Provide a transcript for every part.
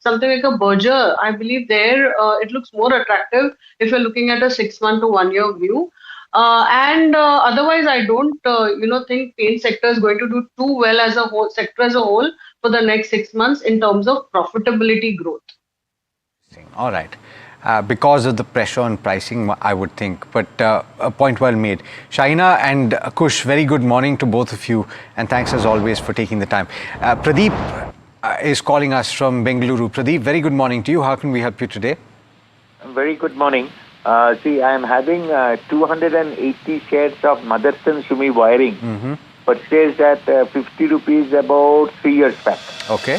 something like a Berger, I believe there it looks more attractive if you're looking at a 6 month to 1 year view. And otherwise, I don't, think paint sector is going to do too well as a whole sector as a whole for the next 6 months in terms of profitability growth. All right. Because of the pressure on pricing, I would think. But a point well made. Shaina and Kush, very good morning to both of you. And thanks as always for taking the time. Pradeep is calling us from Bengaluru. Pradeep, very good morning to you. How can we help you today? Very good morning. See, I am having 280 shares of Motherson Shumi Wiring purchased at 50 rupees about 3 years back. Okay.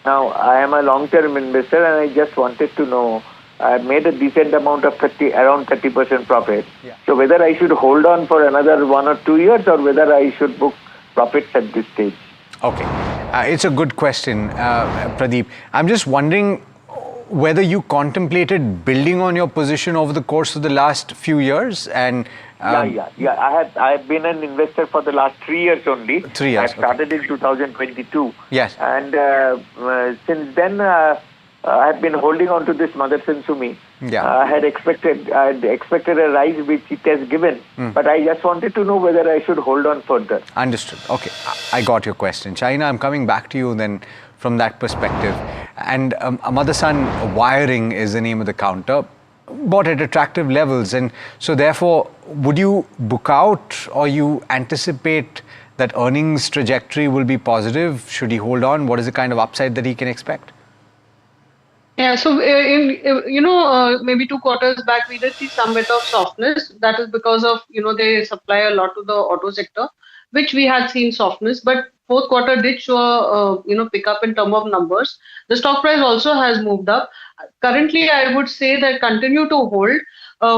Now, I am a long-term investor and I just wanted to know, I made a decent amount of around 30% profit. Yeah. So whether I should hold on for another 1 or 2 years or whether I should book profits at this stage. Okay. It's a good question, Pradeep. I'm just wondering whether you contemplated building on your position over the course of the last few years. And I have been an investor for the last 3 years only. 3 years. I started in 2022. Yes. And since then, I have been holding on to this Motherson Sumi. Yeah. I had expected a rise which it has given, but I just wanted to know whether I should hold on further. Understood. Okay, I got your question. China, I'm coming back to you then from that perspective. And Motherson Wiring is the name of the counter, bought at attractive levels. And so therefore, would you book out or you anticipate that earnings trajectory will be positive? Should he hold on? What is the kind of upside that he can expect? Yeah, so maybe 2 quarters back, we did see some bit of softness. That is because of, they supply a lot to the auto sector, which we had seen softness. But fourth quarter did show, pick up in terms of numbers. The stock price also has moved up. Currently, I would say that continue to hold.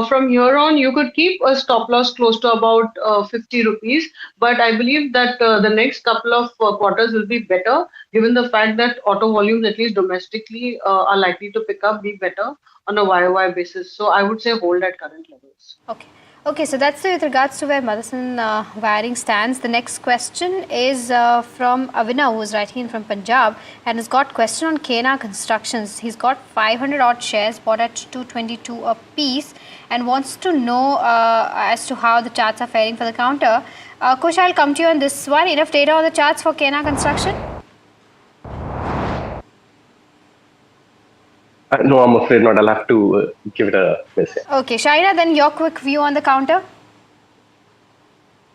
From here on, you could keep a stop loss close to about 50 rupees. But I believe that the next couple of quarters will be better, given the fact that auto volumes, at least domestically, are likely to pick up, be better on a YOY basis. So I would say hold at current levels. Okay, so that's with regards to where Motherson Wiring stands. The next question is from Avina, who is writing in from Punjab and has got question on KNR Constructions. He's got 500 odd shares bought at 222 a piece and wants to know as to how the charts are faring for the counter. Kush, I'll come to you on this one. Enough data on the charts for KNR Construction? No, I'm afraid not. I'll have to give it a miss. Okay, Shaina, then your quick view on the counter?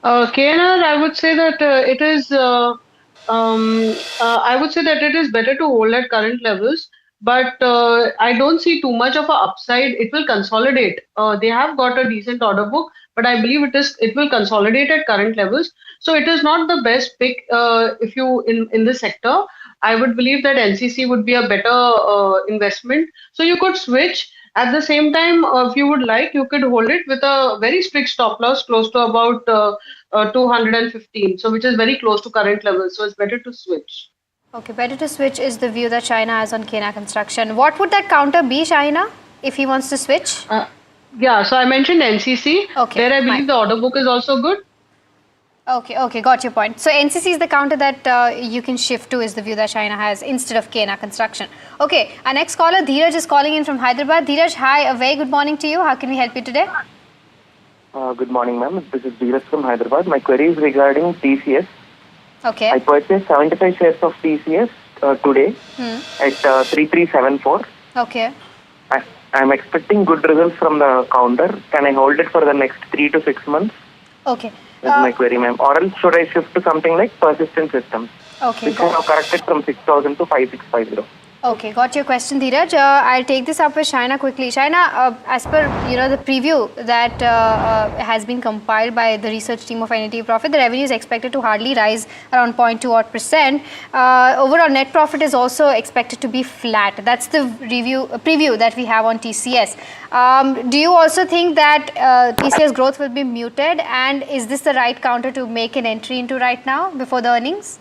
KNR, I would say that it is. I would say that it is better to hold at current levels, but I don't see too much of an upside. It will consolidate. They have got a decent order book, but I believe it will consolidate at current levels. So it is not the best pick if you in the sector. I would believe that NCC would be a better investment. So you could switch. At the same time, if you would like, you could hold it with a very strict stop loss close to about 215. So which is very close to current levels. So it's better to switch. Okay, better to switch is the view that Shaina has on KNR Construction. What would that counter be, Shaina, if he wants to switch? Yeah, so I mentioned NCC. Okay, there I believe the order book is also good. Okay, got your point. So NCC is the counter that you can shift to, is the view that Shaina has instead of KNR Construction. Okay, our next caller, Dheeraj, is calling in from Hyderabad. Dheeraj, hi, a very good morning to you. How can we help you today? Good morning, ma'am. This is Dheeraj from Hyderabad. My query is regarding TCS. Okay. I purchased 75 shares of TCS today at 3374. Okay. I'm expecting good results from the counter. Can I hold it for the next 3 to 6 months? Okay. That's my query, ma'am. Or else should I shift to something like persistent systems? Okay. Which have corrected from 6,000 to 5650. Okay, got your question, Dheeraj. I'll take this up with Shaina quickly. Shaina, as per the preview that has been compiled by the research team of NDTV Profit, the revenue is expected to hardly rise around 0.2%. Overall net profit is also expected to be flat. That's the preview that we have on TCS. Do you also think that TCS growth will be muted, and is this the right counter to make an entry into right now before the earnings?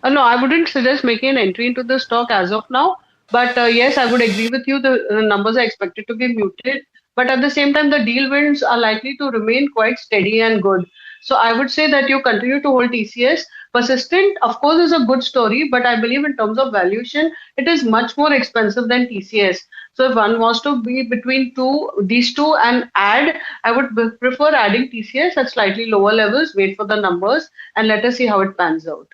No, I wouldn't suggest making an entry into the stock as of now. But yes, I would agree with you. The numbers are expected to be muted. But at the same time, the deal wins are likely to remain quite steady and good. So I would say that you continue to hold TCS. Persistent, of course, is a good story, but I believe in terms of valuation, it is much more expensive than TCS. So if one was to be between these two and add, I would prefer adding TCS at slightly lower levels, wait for the numbers, and let us see how it pans out.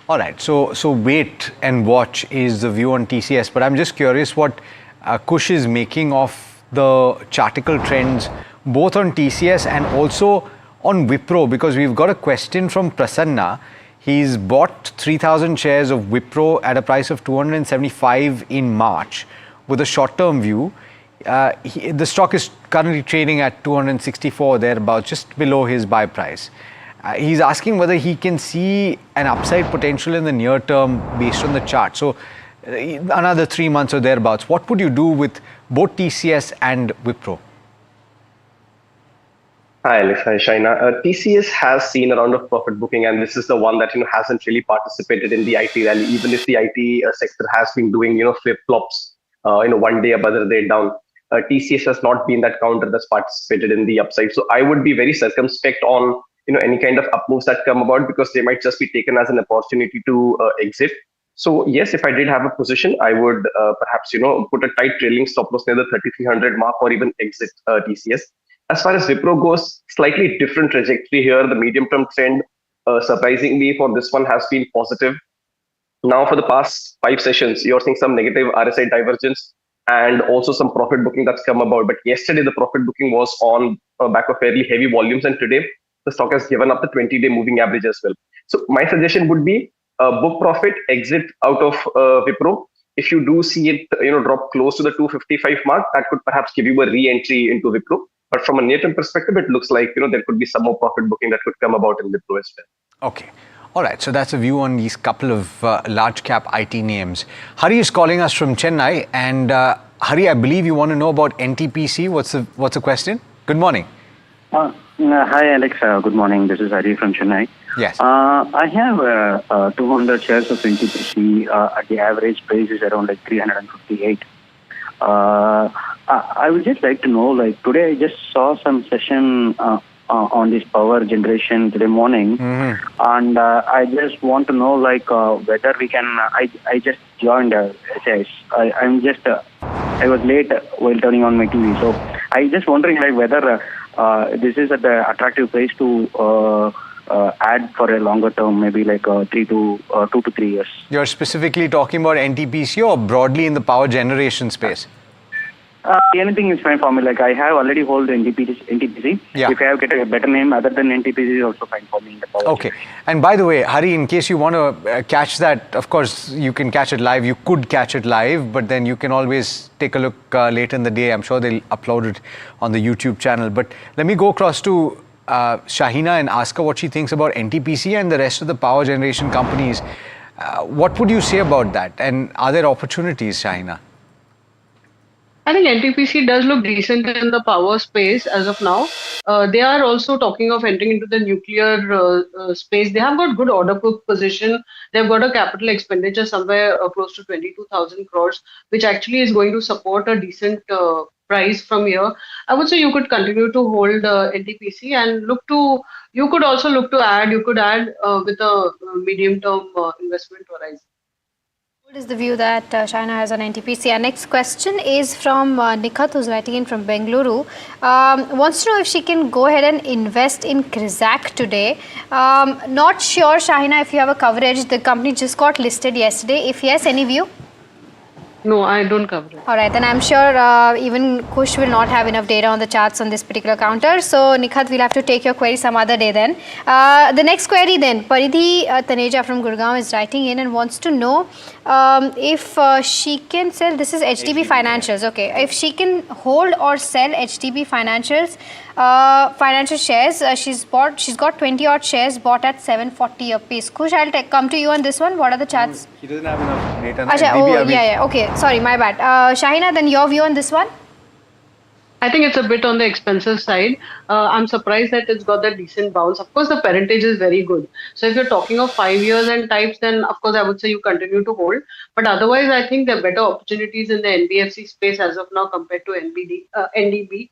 All right, so wait and watch is the view on TCS, but I'm just curious what Kush is making of the chartical trends, both on TCS and also on Wipro, because we've got a question from Prasanna. He's bought 3,000 shares of Wipro at a price of 275 in March with a short-term view. The stock is currently trading at 264 thereabouts, just below his buy price. He's asking whether he can see an upside potential in the near term based on the chart. So another 3 months or thereabouts, what would you do with both TCS and Wipro? Hi, Alex. Hi, Shaina. TCS has seen a round of profit booking, and this is the one that hasn't really participated in the IT rally. Even if the IT sector has been doing flip flops, one day up, other day down. TCS has not been that counter that's participated in the upside. So I would be very circumspect on any kind of up moves that come about, because they might just be taken as an opportunity to exit. So yes, if I did have a position, I would perhaps put a tight trailing stop loss near the 3,300 mark, or even exit TCS. As far as Wipro goes, slightly different trajectory here. The medium-term trend, surprisingly for this one, has been positive. Now, for the past 5 sessions, you're seeing some negative RSI divergence and also some profit booking that's come about. But yesterday, the profit booking was on back of fairly heavy volumes, and today the stock has given up the 20-day moving average as well. So my suggestion would be book profit, exit out of Wipro. If you do see it, drop close to the 255 mark, that could perhaps give you a re-entry into Wipro. But from a near-term perspective, it looks like there could be some more profit booking that could come about in Wipro as well. Okay. All right. So that's a view on these couple of large cap IT names. Hari is calling us from Chennai. And Hari, I believe you want to know about NTPC. What's the question? Good morning. Hi, Alex. Good morning. This is Hari from Chennai. Yes. I have 200 shares of NTPC. At the average price is around 358. I would just like to know, today I just saw some session on this power generation today morning, and I just want to know, whether we can. I just joined SAS. I was late while turning on my TV, so I just wondering whether this is at the attractive price to add for a longer term, maybe 2 to 3 years. You're specifically talking about NTPC or broadly in the power generation space? Anything is fine for me. I have already hold NTPC. Yeah. If I have get a better name other than NTPC, is also fine for me in the power. Okay. And by the way, Hari, in case you want to catch that, of course, you can catch it live. You could catch it live, but then you can always take a look later in the day. I'm sure they'll upload it on the YouTube channel. But let me go across to Shahina and ask her what she thinks about NTPC and the rest of the power generation companies. What would you say about that? And are there opportunities, Shahina? I think NTPC does look decent in the power space as of now. They are also talking of entering into the nuclear space. They have got good order book position. They've got a capital expenditure somewhere close to 22,000 crores, which actually is going to support a decent price from here. I would say you could continue to hold NTPC and you could also look to add, with a medium-term investment horizon. What is the view that China has on NTPC? Our next question is from Nikhat, who's writing in from Bengaluru. Wants to know if she can go ahead and invest in Krizak today. Not sure, Shahina, if you have a coverage. The company just got listed yesterday. If yes, any view? No, I don't cover it. All right, then I'm sure even Kush will not have enough data on the charts on this particular counter. So, Nikhat, we'll have to take your query some other day then. The next query then, Paridhi Taneja from Gurgaon is writing in and wants to know if she can sell, this is HTB Financials, okay. If she can hold or sell HTB Financials, financial shares, she's got 20 odd shares bought at 740 a piece. Kush, I'll come to you on this one. What are the charts? He doesn't have enough data. Achha, yeah, okay. Sorry, my bad. Shahina, then your view on this one? I think it's a bit on the expensive side. I'm surprised that it's got that decent bounce. Of course, the parentage is very good. So if you're talking of 5 years and types, then of course I would say you continue to hold. But otherwise, I think there are better opportunities in the NBFC space as of now compared to NDB.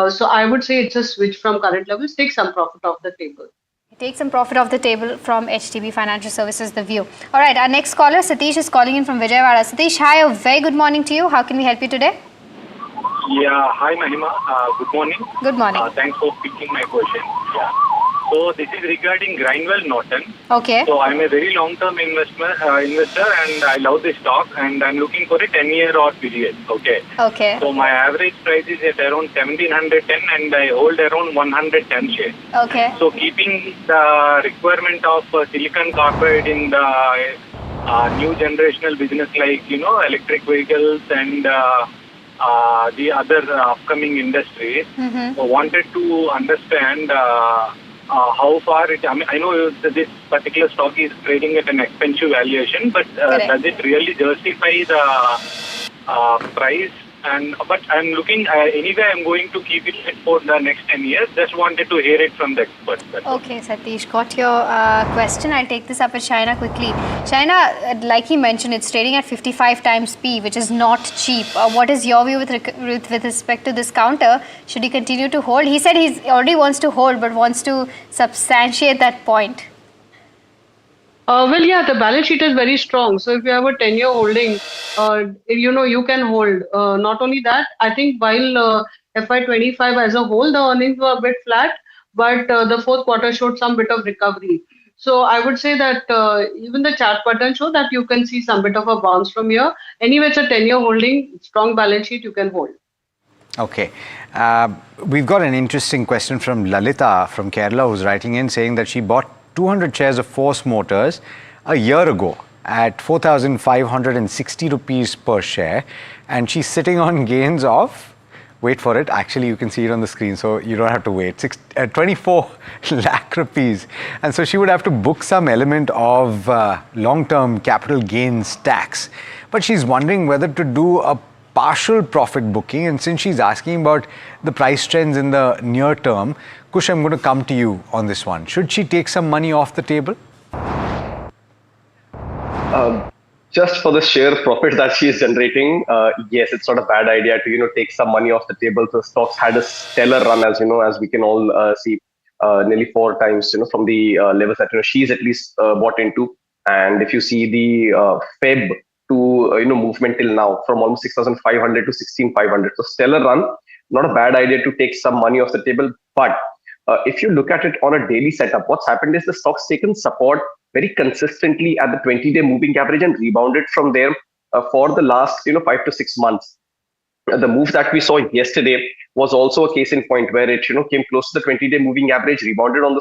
So I would say it's a switch from current levels, take some profit off the table. Take some profit off the table from HTB Financial Services, The View. All right, our next caller, Satish, is calling in from Vijayawada. Satish, hi, a very good morning to you. How can we help you today? Yeah, hi Mahima. Good morning. Good morning. Thanks for picking my question. Yeah. So this is regarding Grindwell Norton. Okay. So I'm a very long-term investor and I love this stock and I'm looking for a 10-year or period. Okay. Okay. So my average price is at around 1710 and I hold around 110 shares. Okay. So keeping the requirement of silicon carbide in the new generational business like, electric vehicles and the other upcoming industries, wanted to understand how far I know that this particular stock is trading at an expensive valuation, but does it really justify the price? But I'm looking, anyway, I'm going to keep it for the next 10 years. Just wanted to hear it from the experts. Okay, Satish, got your question. I'll take this up with Shaina quickly. Shaina, like he mentioned, it's trading at 55 times P, which is not cheap. What is your view with respect to this counter? Should he continue to hold? He said he already wants to hold, but wants to substantiate that point. Well, yeah, the balance sheet is very strong. So if you have a 10-year holding, you can hold. Not only that, I think while FY25 as a whole, the earnings were a bit flat, but the fourth quarter showed some bit of recovery. So I would say that even the chart pattern show that you can see some bit of a bounce from here. Anyway, it's a 10-year holding, strong balance sheet, you can hold. Okay. We've got an interesting question from Lalita from Kerala, who's writing in saying that she bought 200 shares of Force Motors a year ago at 4,560 rupees per share, and she's sitting on gains of, wait for it, actually you can see it on the screen so you don't have to wait, 24 lakh rupees. And so she would have to book some element of long-term capital gains tax, but she's wondering whether to do a partial profit booking. And since she's asking about the price trends in the near term, Kush, I'm going to come to you on this one. Should she take some money off the table? Just for the sheer profit that she is generating, yes, it's not a bad idea to take some money off the table. The stocks had a stellar run, as we can all see, nearly 4 times from the levels that she's at least bought into. And if you see the Feb to movement till now, from almost 6,500 to 16,500, so stellar run. Not a bad idea to take some money off the table, but if you look at it on a daily setup, what's happened is the stock's taken support very consistently at the 20-day moving average and rebounded from there for the last 5 to 6 months. The move that we saw yesterday was also a case in point where it came close to the 20-day moving average, rebounded on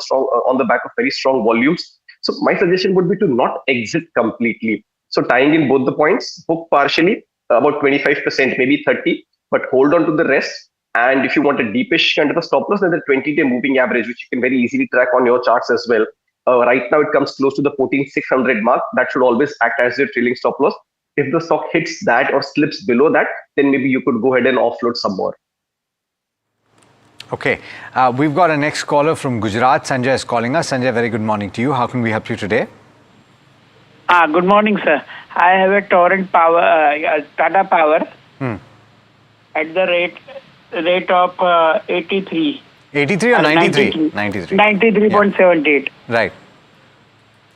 the back of very strong volumes. So my suggestion would be to not exit completely. So tying in both the points, book partially about 25%, maybe 30, but hold on to the rest. And if you want a deepish kind of a stop loss, then the 20-day moving average, which you can very easily track on your charts as well. Right now, it comes close to the 14,600 mark. That should always act as your trailing stop loss. If the stock hits that or slips below that, then maybe you could go ahead and offload some more. Okay. We've got a next caller from Gujarat. Sanjay is calling us. Sanjay, very good morning to you. How can we help you today? Good morning, sir. I have a Torrent Power, Tata Power at the rate of 83. 83 or 93? 93. 93.78. Right.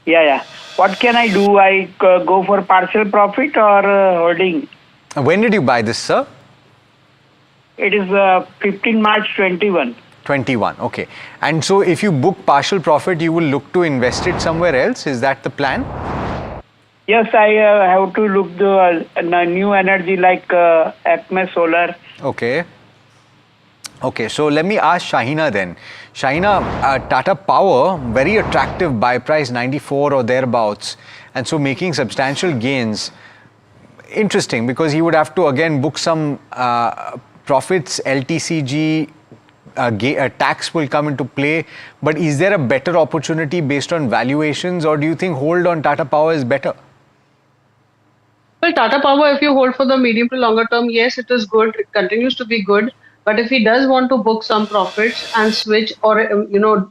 Yeah. What can I do? I go for partial profit or holding? When did you buy this, sir? It is 15 March 21. 21, okay. And so if you book partial profit, you will look to invest it somewhere else? Is that the plan? Yes, I have to look the new energy like Acme Solar. Okay, so let me ask Shahina then. Shahina, Tata Power, very attractive buy price, 94 or thereabouts. And so making substantial gains. Interesting, because he would have to again book some profits, LTCG, tax will come into play. But is there a better opportunity based on valuations, or do you think hold on Tata Power is better? Well, Tata Power, if you hold for the medium to longer term, yes, it is good. It continues to be good. But if he does want to book some profits and switch or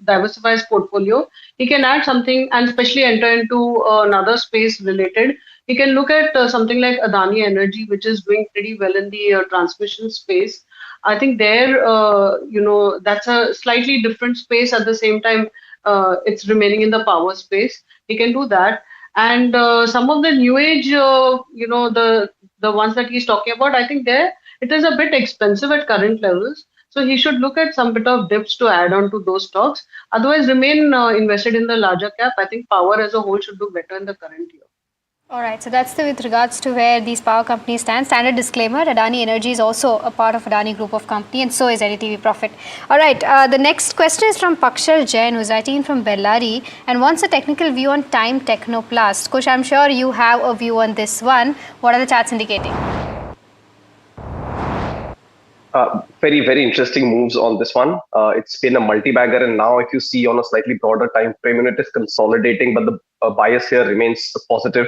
diversify his portfolio, he can add something and especially enter into another space related. He can look at something like Adani Energy, which is doing pretty well in the transmission space. I think there, that's a slightly different space. At the same time, it's remaining in the power space. He can do that. And some of the new age, the ones that he's talking about, I think there it is a bit expensive at current levels. So he should look at some bit of dips to add on to those stocks. Otherwise, remain invested in the larger cap. I think power as a whole should do better in the current year. All right, so that's with regards to where these power companies stand. Standard disclaimer, Adani Energy is also a part of Adani Group of Company, and so is NDTV Profit. All right, the next question is from Pakshal Jain, who's writing in from Bellary, and wants a technical view on time Technoplast. Kush, I'm sure you have a view on this one. What are the charts indicating? Very, very interesting moves on this one. It's been a multi-bagger, and now if you see on a slightly broader time frame, it is consolidating, but the bias here remains positive.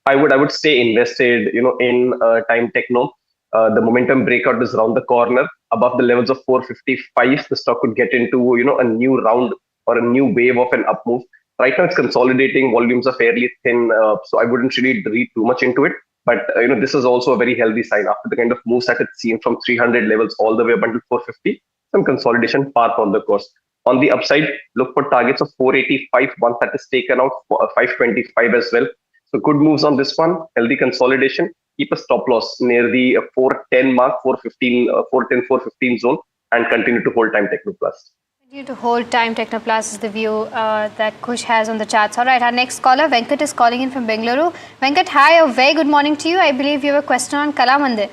I would stay invested, in time techno. The momentum breakout is around the corner. Above the levels of 455, the stock could get into, a new round or a new wave of an up move. Right now, it's consolidating. Volumes are fairly thin, so I wouldn't really read too much into it. But this is also a very healthy sign after the kind of moves that it's seen from 300 levels all the way up until 450. Some consolidation par on the course. On the upside, look for targets of 485 once that is taken out, 525 as well. So good moves on this one. Healthy consolidation. Keep a stop loss near the 410 mark, 415 zone, and continue to hold time Technoplast. Continue to hold time Technoplast is the view that Kush has on the charts. All right, our next caller, Venkat, is calling in from Bengaluru. Venkat, hi, a very good morning to you. I believe you have a question on Kalamandir.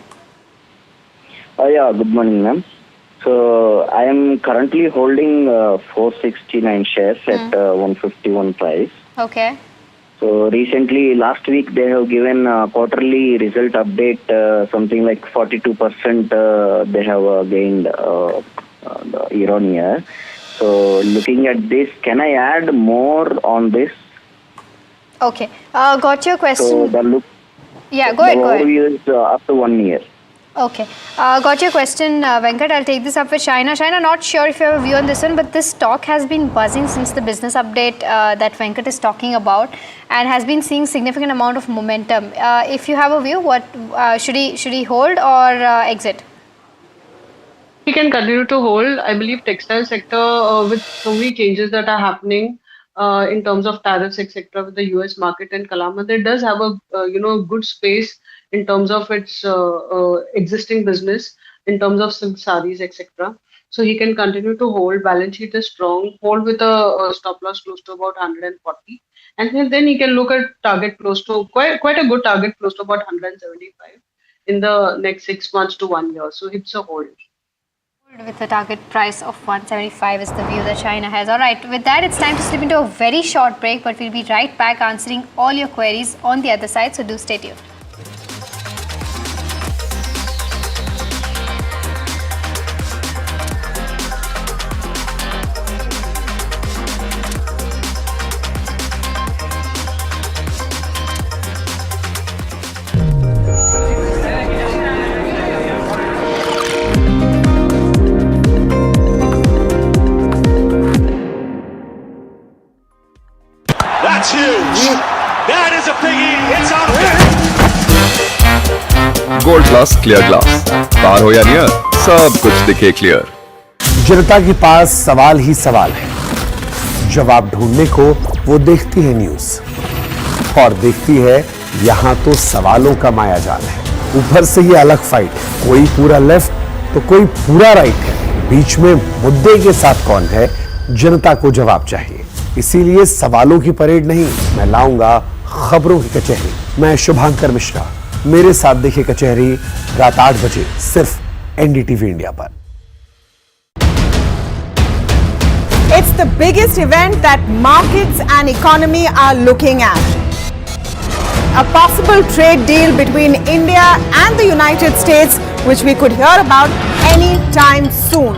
Yeah, good morning, ma'am. So I am currently holding 469 shares at 151 price. Okay. So recently, last week, they have given a quarterly result update, something like 42% they have gained year on year. So looking at this, can I add more on this? Okay, got your question. So the look, yeah, go ahead. overview is after 1 year. Okay, got your question, Venkat. I'll take this up with Shaina. Shaina, not sure if you have a view on this one, but this stock has been buzzing since the business update that Venkat is talking about, and has been seeing significant amount of momentum. If you have a view, what should he hold or exit? He can continue to hold. I believe textile sector with so many changes that are happening in terms of tariffs, etc., with the US market and Kalamandir does have a good space in terms of its existing business, in terms of silk sarees, etc. So he can continue to hold. Balance sheet is strong. Hold with a stop loss close to about 140, and then he can look at target close to quite a good target close to about 175 in the next 6 months to 1 year. So it's a hold. With a target price of 175 is the view that Shaina has. All right, with that, it's time to slip into a very short break, but we'll be right back answering all your queries on the other side, so do stay tuned. That's huge. That is a biggie. It's out of it. Gold plus clear glass, पार हो या near, सब कुछ दिखे clear. जनता के पास सवाल ही सवाल है, जवाब ढूंढने को वो देखती है न्यूज और देखती है यहाँ तो सवालों का माया जाल है। ऊपर से ही अलग फाइट है, कोई पूरा लेफ्ट तो कोई पूरा राइट है, बीच में मुद्दे के साथ कौन है, जनता को जवाब चाहिए। इसीलिए सवालों की परेड नहीं, मैं लाऊंगा खबरों की कचहरी। मैं शुभांकर मिश्रा, मेरे साथ देखिए कचहरी रात 8 बजे सिर्फ एनडीटीवी इंडिया पर। It's the biggest event that markets and economy are looking at. A possible trade deal between India and the United States, which we could hear about any time soon.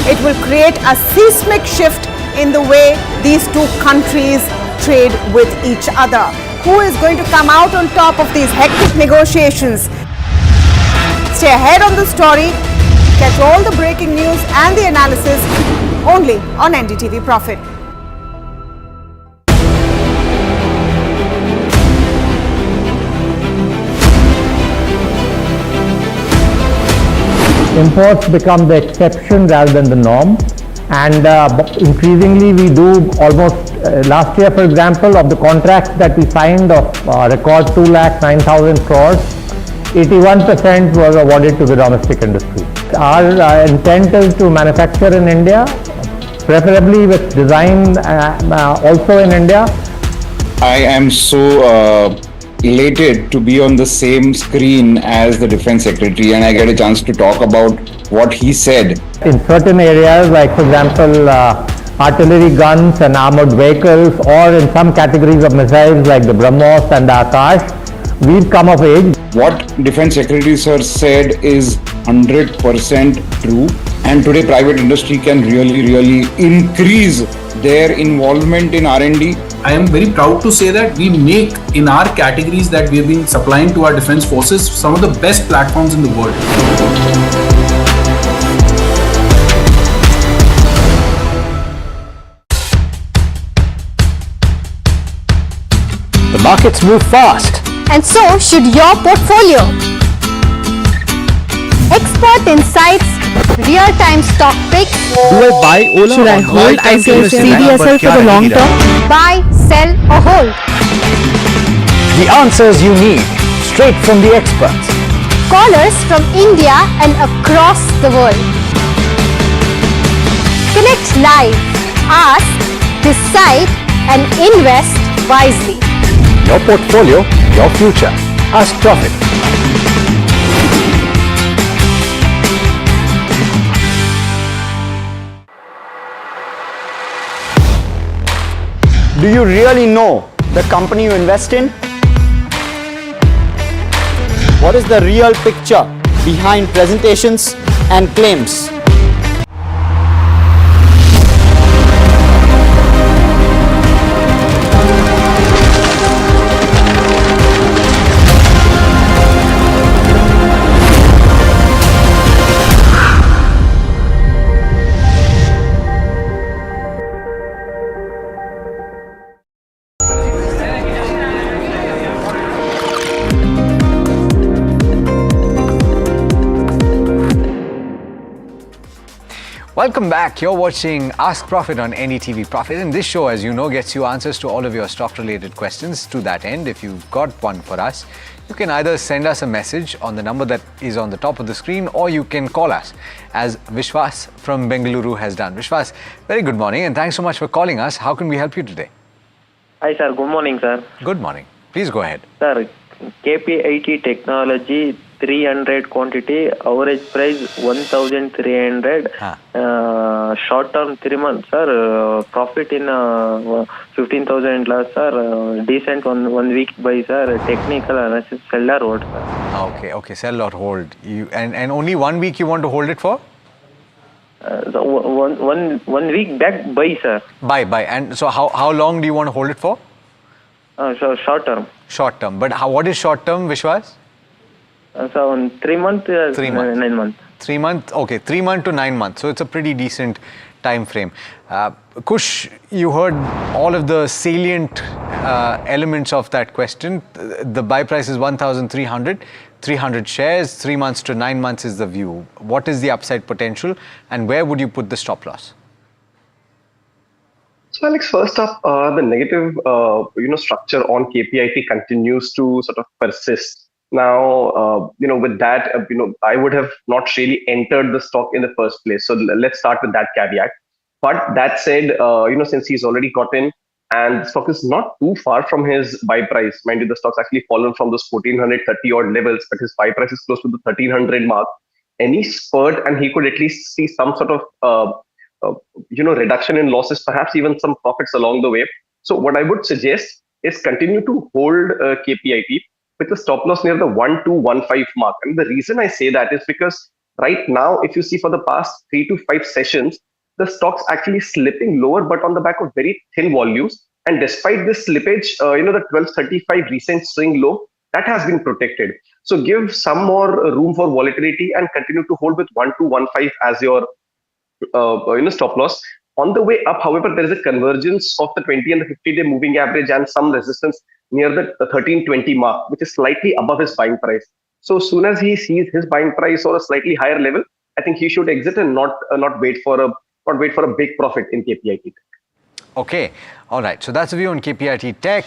It will create a seismic shift in the way these two countries trade with each other. Who is going to come out on top of these hectic negotiations? Stay ahead on the story. Catch all the breaking news and the analysis only on NDTV Profit. Imports become the exception rather than the norm. And increasingly we do almost, last year for example, of the contracts that we signed of record 2,09,000 crores, 81% was awarded to the domestic industry. Our intent is to manufacture in India, preferably with design also in India. I am so elated to be on the same screen as the Defense Secretary, and I get a chance to talk about what he said. In certain areas, like for example, artillery guns and armored vehicles, or in some categories of missiles like the BrahMos and the Akash, we've come of age. What Defense Secretary Sir said is 100% true, and today private industry can really increase their involvement in R&D. I am very proud to say that we make, in our categories that we have been supplying to our defense forces, some of the best platforms in the world. The markets move fast. And so should your portfolio. Expert insights, real-time stock picks. Do I buy Ola? Should I hold CDSL for the long term? Buy, sell or hold? The answers you need, straight from the experts. Callers from India and across the world. Connect live, ask, decide and invest wisely. Your portfolio, your future. Ask Profit. Do you really know the company you invest in? What is the real picture behind presentations and claims? Welcome back. You're watching Ask Profit on NDTV Profit, and this show, as you know, gets you answers to all of your stock-related questions. To that end, if you've got one for us, you can either send us a message on the number that is on the top of the screen, or you can call us, as Vishwas from Bengaluru has done. Vishwas, very good morning, and thanks so much for calling us. How can we help you today? Hi, sir. Good morning, sir. Good morning. Please go ahead. Sir, KPIT Technology, 300 quantity, average price 1,300, short term 3 months, sir, profit in 15,000 loss, sir, decent one week buy, sir, technical analysis, sell or hold, sir. Okay, sell or hold. And only 1 week you want to hold it for? So one week back buy, sir. Buy. And so how long do you want to hold it for? So short term. Short term. But what is short term, Vishwas? So on 3 months, 3 months. 9 months. 3 months, okay, 3 months to 9 months. So it's a pretty decent time frame. Kush, you heard all of the salient elements of that question. The buy price is 1,300, 300 shares, 3 months to 9 months is the view. What is the upside potential, and where would you put the stop loss? So Alex, first up, the negative structure on KPIT continues to sort of persist. Now, with that, I would have not really entered the stock in the first place. So let's start with that caveat. But that said, since he's already got in and the stock is not too far from his buy price, mind you, the stock's actually fallen from those 1,430 odd levels, but his buy price is close to the 1,300 mark. Any spurt, and he could at least see some sort of, reduction in losses, perhaps even some profits along the way. So what I would suggest is continue to hold KPIT with a stop loss near the 1,215 mark. And the reason I say that is because right now, if you see for the past 3 to 5 sessions, the stock's actually slipping lower, but on the back of very thin volumes. And despite this slippage, the 1235 recent swing low, that has been protected. So give some more room for volatility and continue to hold with 1,215 as your stop loss. On the way up, however, there is a convergence of the 20 and the 50-day moving average and some resistance near the 1320 mark, which is slightly above his buying price. So as soon as he sees his buying price or a slightly higher level, I think he should exit and not wait for a not wait for a big profit in KPIT Tech. Okay, all right. So that's the view on KPIT Tech.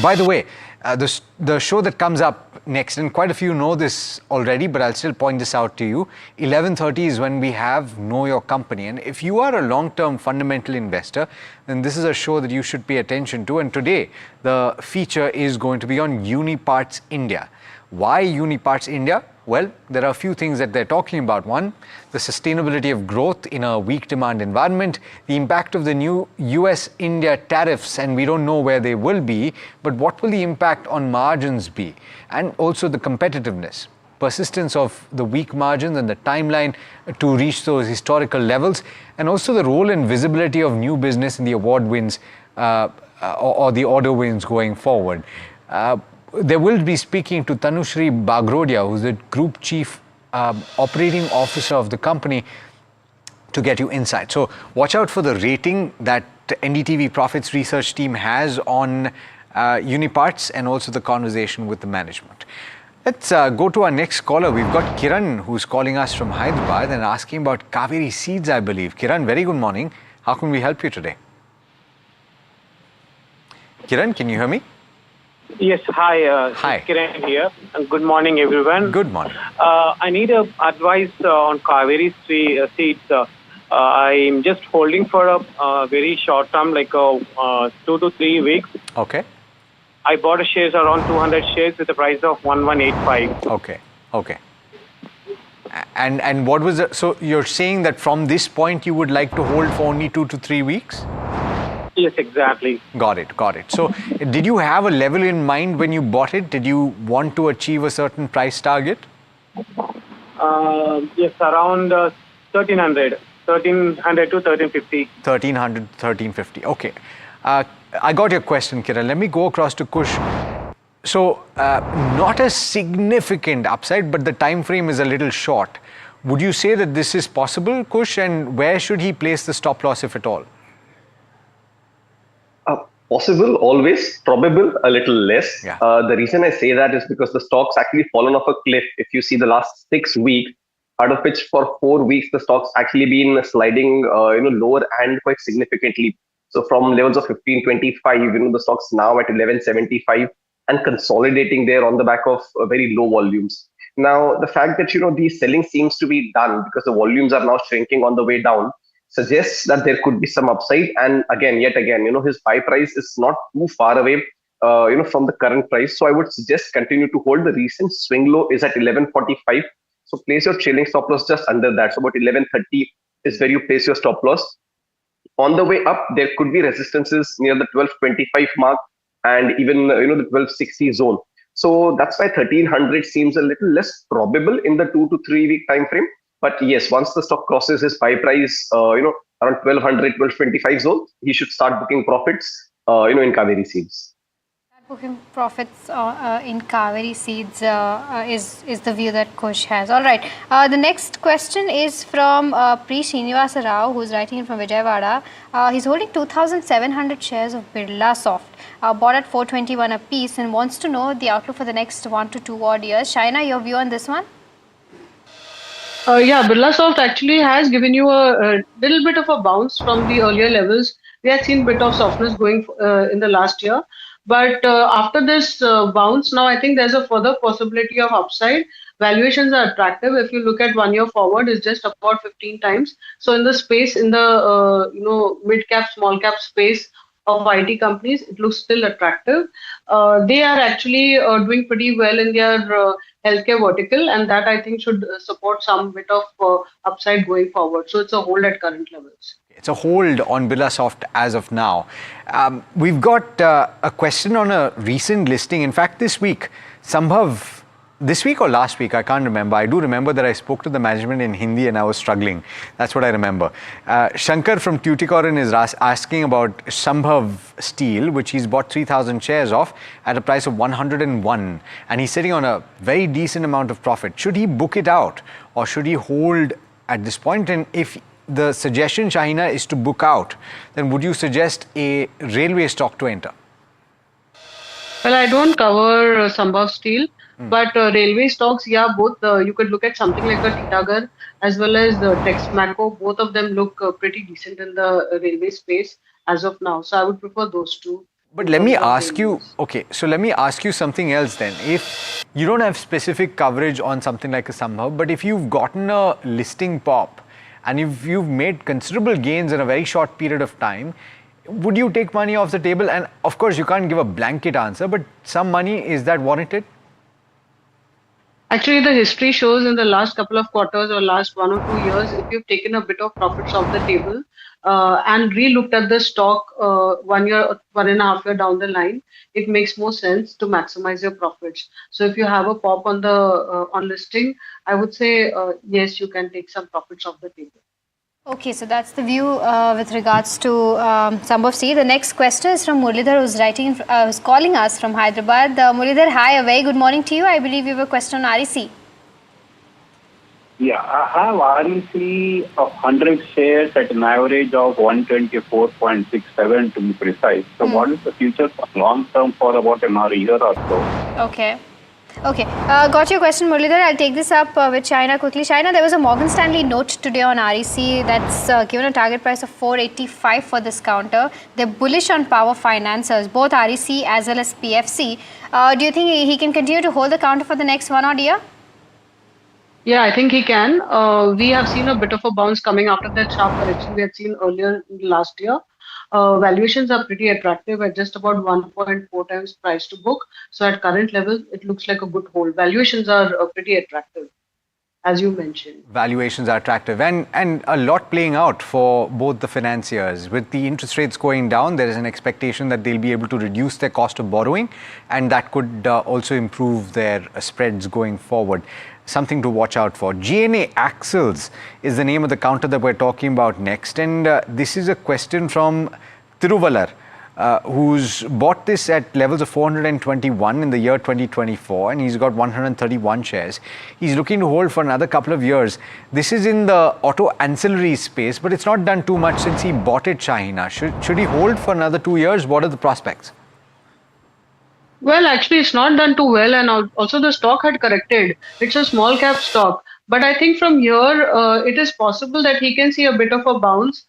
By the way, the show that comes up next, and quite a few know this already, but I'll still point this out to you. 11:30 is when we have Know Your Company. And if you are a long-term fundamental investor, then this is a show that you should pay attention to. And today, the feature is going to be on Uni Parts India. Why Uni Parts India? Well, there are a few things that they're talking about. One, the sustainability of growth in a weak demand environment, the impact of the new US-India tariffs, and we don't know where they will be, but what will the impact on margins be? And also the competitiveness, persistence of the weak margins and the timeline to reach those historical levels, and also the role and visibility of new business in the award wins or the order wins going forward. They will be speaking to Tanushri Bagrodia, who's the Group Chief Operating Officer of the company, to get you insight. So watch out for the rating that NDTV Profit's research team has on Uni Parts and also the conversation with the management. Let's go to our next caller. We've got Kiran, who's calling us from Hyderabad and asking about Kaveri Seeds, I believe. Kiran, very good morning. How can we help you today? Kiran, can you hear me? Yes, hi. Hi. Kiran here. Good morning, everyone. Good morning. I need advice on Kaveri Seeds. I'm just holding for a very short term, like 2 to 3 weeks. Okay. I bought a shares around 200 shares with a price of 1185. Okay. Okay. And what was the, so you're saying that from this point you would like to hold for only 2 to 3 weeks? Yes, exactly. Got it, got it. So did you have a level in mind when you bought it? Did you want to achieve a certain price target? Yes, around 1300 to 1350. 1300, 1350. Okay. I got your question, Kiran. Let me go across to Kush. So not a significant upside, but the time frame is a little short. Would you say that this is possible, Kush? And where should he place the stop loss, if at all? Possible, always. Probable, a little less. Yeah. The reason I say that is because the stock's actually fallen off a cliff. If you see the last 6 weeks, out of which for 4 weeks the stock's actually been sliding, lower and quite significantly. So from levels of 1525, the stock's now at 1175 and consolidating there on the back of very low volumes. Now, the fact that the selling seems to be done because the volumes are now shrinking on the way down suggests that there could be some upside. And yet again, his buy price is not too far away, from the current price. So I would suggest continue to hold. The recent swing low is at 1145. So place your trailing stop loss just under that. So about 1130 is where you place your stop loss. On the way up, there could be resistances near the 1225 mark and even, the 1260 zone. So that's why 1300 seems a little less probable in the 2 to 3 week time frame. But yes, once the stock crosses his buy price, around 1200, 1225 zone, he should start booking profits, in Kaveri Seeds. Booking profits in Kaveri Seeds is the view that Kush has. All right. The next question is from Pri Srinivasa Rao, who's writing in from Vijayawada. He's holding 2,700 shares of Birlasoft, bought at 421 a piece, and wants to know the outlook for the next 1 to 2 odd years. Shaina, your view on this one? Yeah, Birlasoft actually has given you a little bit of a bounce from the earlier levels. We had seen a bit of softness going in the last year. But after this bounce, now I think there's a further possibility of upside. Valuations are attractive. If you look at 1 year forward, it's just about 15 times. So in the space, in the mid cap, small cap space of IT companies, it looks still attractive. They are actually doing pretty well in their healthcare vertical, and that I think should support some bit of upside going forward. So it's a hold at current levels. It's a hold on Birlasoft as of now. We've got a question on a recent listing. In fact, this week, Shambh, this week or last week, I can't remember. I do remember that I spoke to the management in Hindi and I was struggling. That's what I remember. Shankar from Tuticorin is asking about Shambh Steel, which he's bought 3,000 shares of at a price of 101. And he's sitting on a very decent amount of profit. Should he book it out or should he hold at this point? And if the suggestion, Shahina, is to book out, then would you suggest a railway stock to enter? Well, I don't cover Shambh Steel. But railway stocks, yeah, both you could look at something like a Titagar as well as the Texmaco. Both of them look pretty decent in the railway space as of now. So I would prefer those two. But let me ask you, okay, so let me ask you something else then. If you don't have specific coverage on something like a Shambh, but if you've gotten a listing pop and if you've made considerable gains in a very short period of time, would you take money off the table? And of course, you can't give a blanket answer, but some money, is that warranted? Actually, the history shows in the last couple of quarters or last 1 or 2 years, if you've taken a bit of profits off the table and re-looked at the stock 1 year, 1.5 year down the line, it makes more sense to maximize your profits. So if you have a pop on the on listing, I would say yes, you can take some profits off the table. Okay, so that's the view with regards to Shambh Steel. The next question is from Muralidhar, who's calling us from Hyderabad. Muralidhar, hi, a very good morning to you. I believe you have a question on REC. Yeah, I have REC of 100 shares at an average of 124.67 to be precise. So what is the future for long term for about another year or so? Okay. Okay, got your question, Muralidhar. I'll take this up with Shaina quickly. Shaina, there was a Morgan Stanley note today on REC that's given a target price of 485 for this counter. They're bullish on power financiers, both REC as well as PFC. Do you think he can continue to hold the counter for the next 1 odd year? Yeah, I think he can. We have seen a bit of a bounce coming after that sharp correction we had seen earlier last year. Valuations are pretty attractive at just about 1.4 times price to book. So at current levels, it looks like a good hold. Valuations are pretty attractive, as you mentioned. Valuations are attractive and a lot playing out for both the financiers. With the interest rates going down, there is an expectation that they'll be able to reduce their cost of borrowing, and that could also improve their spreads going forward. Something to watch out for. GNA Axles is the name of the counter that we're talking about next. And this is a question from Tiruvallar, who's bought this at levels of 421 in the year 2024, and he's got 131 shares. He's looking to hold for another couple of years. This is in the auto ancillary space, but it's not done too much since he bought it, Shahina. Should he hold for another 2 years? What are the prospects? Well, actually, it's not done too well, and also the stock had corrected. It's a small cap stock, but I think from here it is possible that he can see a bit of a bounce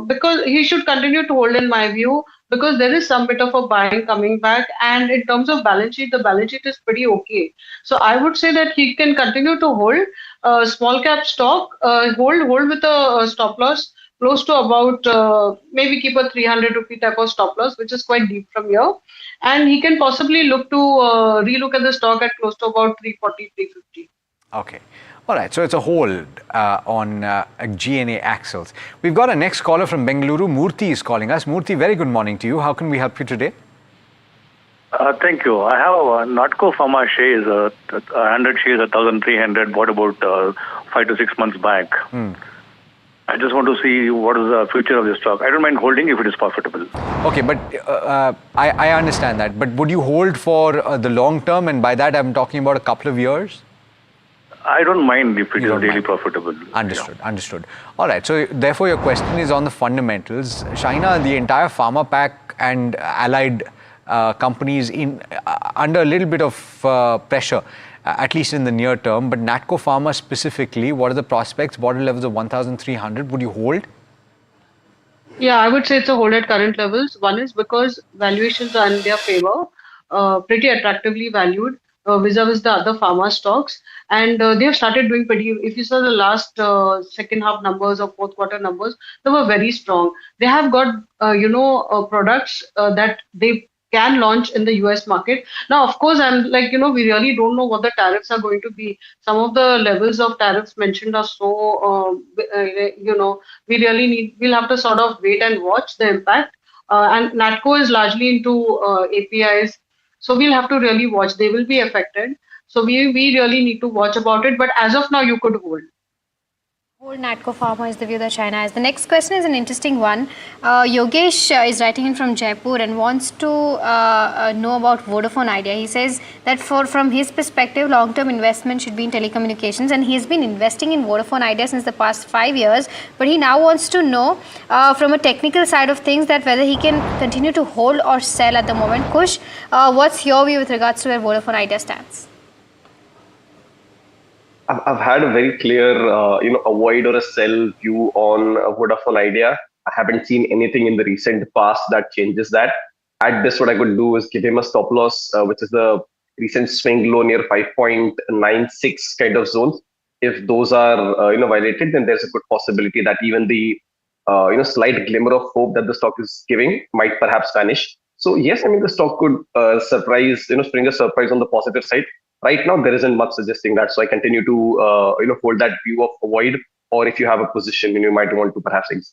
because he should continue to hold, in my view, because there is some bit of a buying coming back, and in terms of balance sheet, the balance sheet is pretty okay. So I would say that he can continue to hold small cap stock, hold with a stop loss close to about maybe keep a 300 rupee type of stop loss, which is quite deep from here. And he can possibly look to relook at the stock at close to about 340, 350. Okay. All right. So it's a hold on GNA Axles. We've got a next caller from Bengaluru. Murthy is calling us. Murthy, very good morning to you. How can we help you today? Thank you. I have Natco Pharma shares, 100 shares, 1,300, bought about 5 to 6 months back. I just want to see what is the future of this stock. I don't mind holding if it is profitable. Okay, but I understand that. But would you hold for the long term? And by that, I'm talking about a couple of years? I don't mind if it is really profitable. Understood, understood. All right, so therefore your question is on the fundamentals. Shahina, the entire pharma pack and allied companies under a little bit of pressure, at least in the near term, but Natco Pharma specifically, what are the prospects? Bottom levels of 1,300, would you hold? Yeah, I would say it's a hold at current levels. One is because valuations are in their favor, pretty attractively valued vis-a-vis the other pharma stocks. And they have started doing pretty, if you saw the last second half numbers or fourth quarter numbers, they were very strong. They have got, products that they can launch in the US market. Now, of course, I'm like, we really don't know what the tariffs are going to be. Some of the levels of tariffs mentioned are so, we'll have to sort of wait and watch the impact. And Natco is largely into APIs. So we'll have to really watch. They will be affected. So we really need to watch about it. But as of now, you could hold. Hold Natco Pharma is the view that China has. The next question is an interesting one. Yogesh is writing in from Jaipur and wants to know about Vodafone Idea. He says that from his perspective, long-term investment should be in telecommunications, and he's been investing in Vodafone Idea since the past 5 years. But he now wants to know from a technical side of things that whether he can continue to hold or sell at the moment. Kush, what's your view with regards to where Vodafone Idea stands? I've had a very clear, avoid or a sell view on Vodafone Idea. I haven't seen anything in the recent past that changes that. At this, what I could do is give him a stop loss, which is the recent swing low near 5.96 kind of zones. If those are, violated, then there's a good possibility that even the, slight glimmer of hope that the stock is giving might perhaps vanish. So yes, I mean, the stock could spring a surprise on the positive side. Right now, there isn't much suggesting that. So I continue to, hold that view of avoid, or if you have a position, you might want to perhaps exit.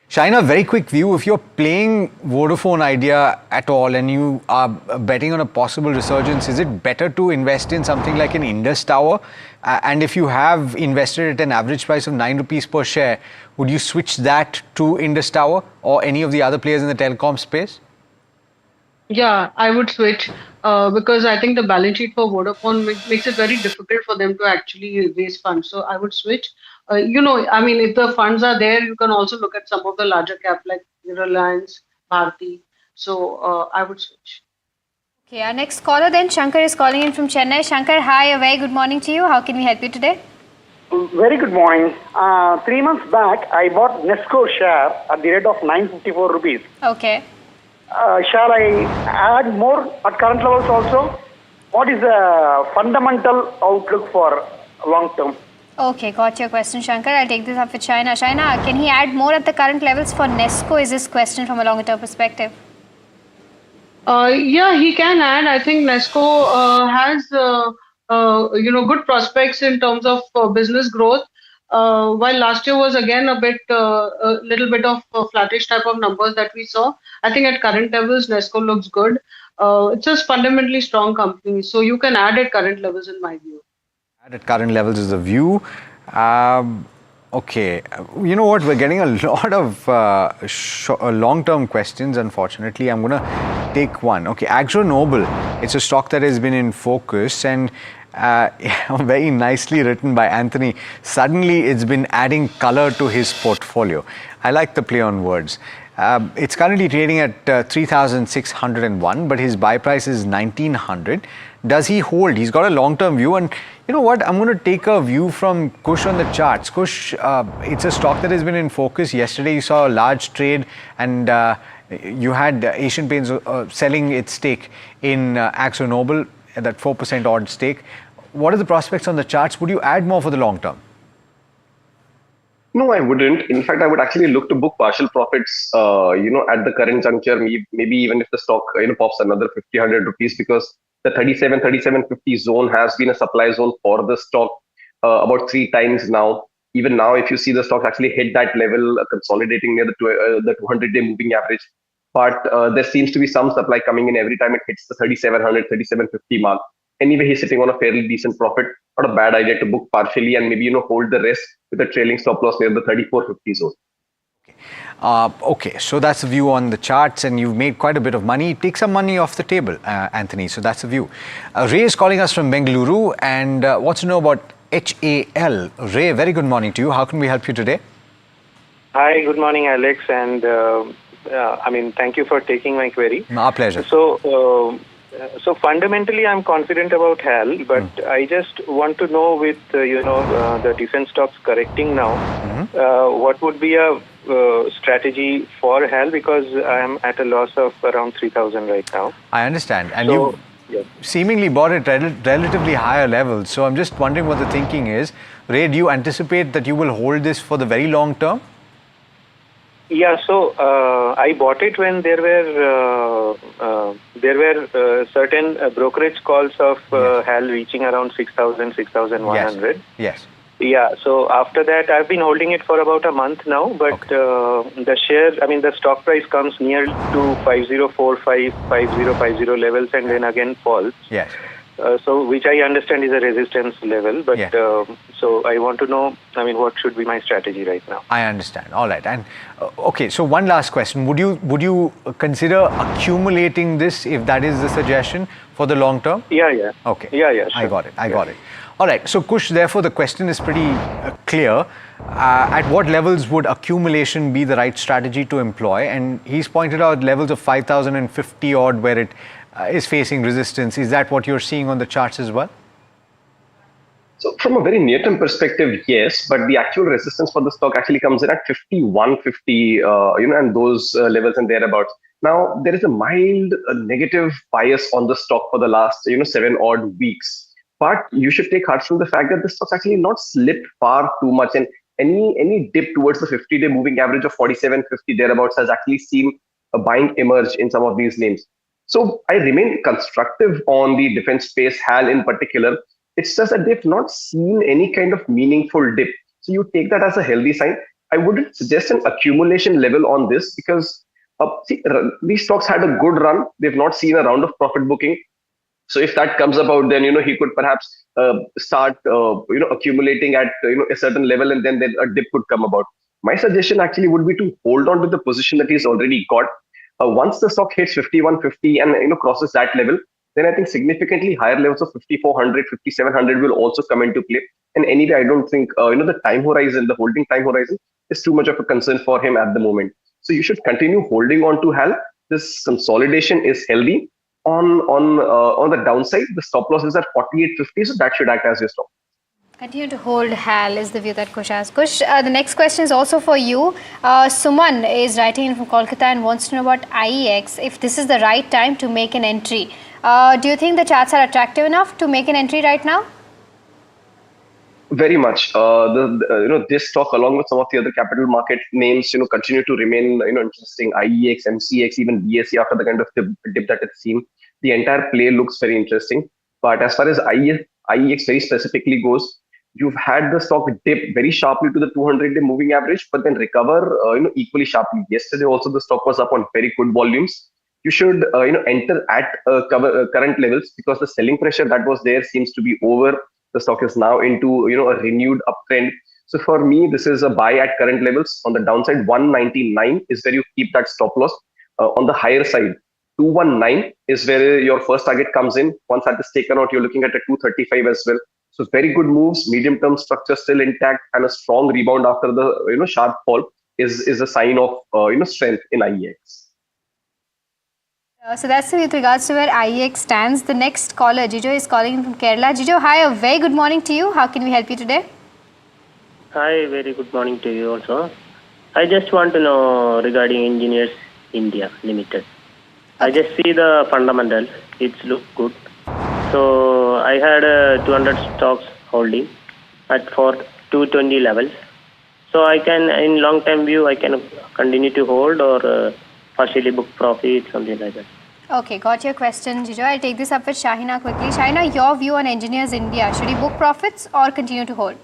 Shaina, very quick view. If you're playing Vodafone Idea at all and you are betting on a possible resurgence, is it better to invest in something like an Indus Tower? And if you have invested at an average price of 9 rupees per share, would you switch that to Indus Tower or any of the other players in the telecom space? Yeah, I would switch because I think the balance sheet for Vodafone makes it very difficult for them to actually raise funds. So I would switch. If the funds are there, you can also look at some of the larger cap like Reliance, Bharti. So I would switch. Okay, our next caller then, Shankar is calling in from Chennai. Shankar, hi, a very good morning to you. How can we help you today? Very good morning. 3 months back, I bought Nesco share at the rate of 954 rupees. Okay. Shall I add more at current levels also? What is the fundamental outlook for long term? Okay, got your question, Shankar. I'll take this up with Shaina. Shaina, can he add more at the current levels for Nesco? Is this question from a longer term perspective? Yeah, he can add. I think Nesco has good prospects in terms of business growth. While last year was again a little bit of flattish type of numbers that we saw. I think at current levels, Nesco looks good. It's a fundamentally strong company, so you can add at current levels in my view. Add at current levels is the view. Okay, you know what? We're getting a lot of long-term questions. Unfortunately, I'm going to take one. Okay, Axonobyl. It's a stock that has been in focus and. Very nicely written by Anthony. Suddenly, it's been adding color to his portfolio. I like the play on words. It's currently trading at 3,601, but his buy price is 1,900. Does he hold? He's got a long-term view, and you know what? I'm going to take a view from Kush on the charts. Kush, it's a stock that has been in focus. Yesterday, you saw a large trade, and you had Asian Paints selling its stake in Axonobyl. That 4% odd stake. What are the prospects on the charts? Would you add more for the long term? No, I wouldn't. In fact, I would actually look to book partial profits, at the current juncture, maybe even if the stock, pops another 50, 100 rupees, because the 3750 zone has been a supply zone for the stock about 3 times now. Even now, if you see the stock actually hit that level, consolidating near the 200-day moving average. But there seems to be some supply coming in every time it hits the 3700, 3750 mark. Anyway, he's sitting on a fairly decent profit. Not a bad idea to book partially and maybe hold the rest with a trailing stop loss near the 3450 zone. Okay, so that's the view on the charts, and you've made quite a bit of money. Take some money off the table, Anthony. So that's the view. Ray is calling us from Bengaluru and wants to know about HAL. Ray, very good morning to you. How can we help you today? Hi, good morning, Alex, and thank you for taking my query. Our pleasure. So fundamentally, I'm confident about HAL, but I just want to know with the defense stocks correcting now, what would be a strategy for HAL, because I am at a loss of around 3,000 right now. I understand, and you seemingly bought it at relatively higher levels. So I'm just wondering what the thinking is. Ray, do you anticipate that you will hold this for the very long term? Yeah, so I bought it when there were certain brokerage calls of HAL reaching around 6,000, 6,100. Yes. Yeah, so after that, I've been holding it for about a month now, but the share, the stock price comes near to 5045, 5050 levels and then again falls. Yes. So which I understand is a resistance level, but so I want to know, what should be my strategy right now? I understand. All right. And okay, so one last question. Would you consider accumulating this if that is the suggestion for the long term? Yeah. Okay. Yeah, sure. I got it. All right. So Kush, therefore the question is pretty clear. At what levels would accumulation be the right strategy to employ? And he's pointed out levels of 5,050 odd where it is facing resistance. Is that what you're seeing on the charts as well? So from a very near-term perspective, yes, but the actual resistance for the stock actually comes in at 5150, and those levels and thereabouts. Now there is a mild negative bias on the stock for the last 7 odd weeks, but you should take heart from the fact that the stock's actually not slipped far too much, and any dip towards the 50-day moving average of 4750 thereabouts has actually seen a buying emerge in some of these names. So I remain constructive on the defense space, HAL in particular. It's just that they've not seen any kind of meaningful dip. So you take that as a healthy sign. I wouldn't suggest an accumulation level on this because these stocks had a good run. They've not seen a round of profit booking. So if that comes about, then he could perhaps start accumulating at a certain level, and then a dip could come about. My suggestion actually would be to hold on to the position that he's already got. Once the stock hits 5150 and crosses that level, then I think significantly higher levels of 5400, 5700 will also come into play. And anyway, I don't think the time horizon, the holding time horizon, is too much of a concern for him at the moment. So you should continue holding on to HAL. This consolidation is healthy. On the downside, the stop loss is at 4850, so that should act as your stop. Continue to hold HAL is the view that Kush has. Kush, the next question is also for you. Suman is writing in from Kolkata and wants to know about IEX, if this is the right time to make an entry. Do you think the charts are attractive enough to make an entry right now? Very much. This stock, along with some of the other capital market names, continue to remain, interesting. IEX, MCX, even BSE after the kind of dip that it's seen. The entire play looks very interesting. But as far as IEX very specifically goes, you've had the stock dip very sharply to the 200-day moving average, but then recover, equally sharply. Yesterday also the stock was up on very good volumes. You should, enter at current levels because the selling pressure that was there seems to be over. The stock is now into, a renewed uptrend. So for me, this is a buy at current levels. On the downside, 199 is where you keep that stop loss. On the higher side, 219 is where your first target comes in. Once that is taken out, you're looking at a 235 as well. So very good moves, medium-term structure still intact, and a strong rebound after the sharp fall is a sign of strength in IEX. So that's with regards to where IEX stands. The next caller, Jijo, is calling in from Kerala. Jijo, hi, a very good morning to you. How can we help you today? Hi, very good morning to you also. I just want to know regarding Engineers India Limited. I just see the fundamentals. It's look good. So I had 200 stocks holding for 220 levels. So I can, in long term view, I can continue to hold or partially book profit, something like that. Okay, got your question, Jijo. I'll take this up with Shahina quickly. Shahina, your view on Engineers India. Should he book profits or continue to hold?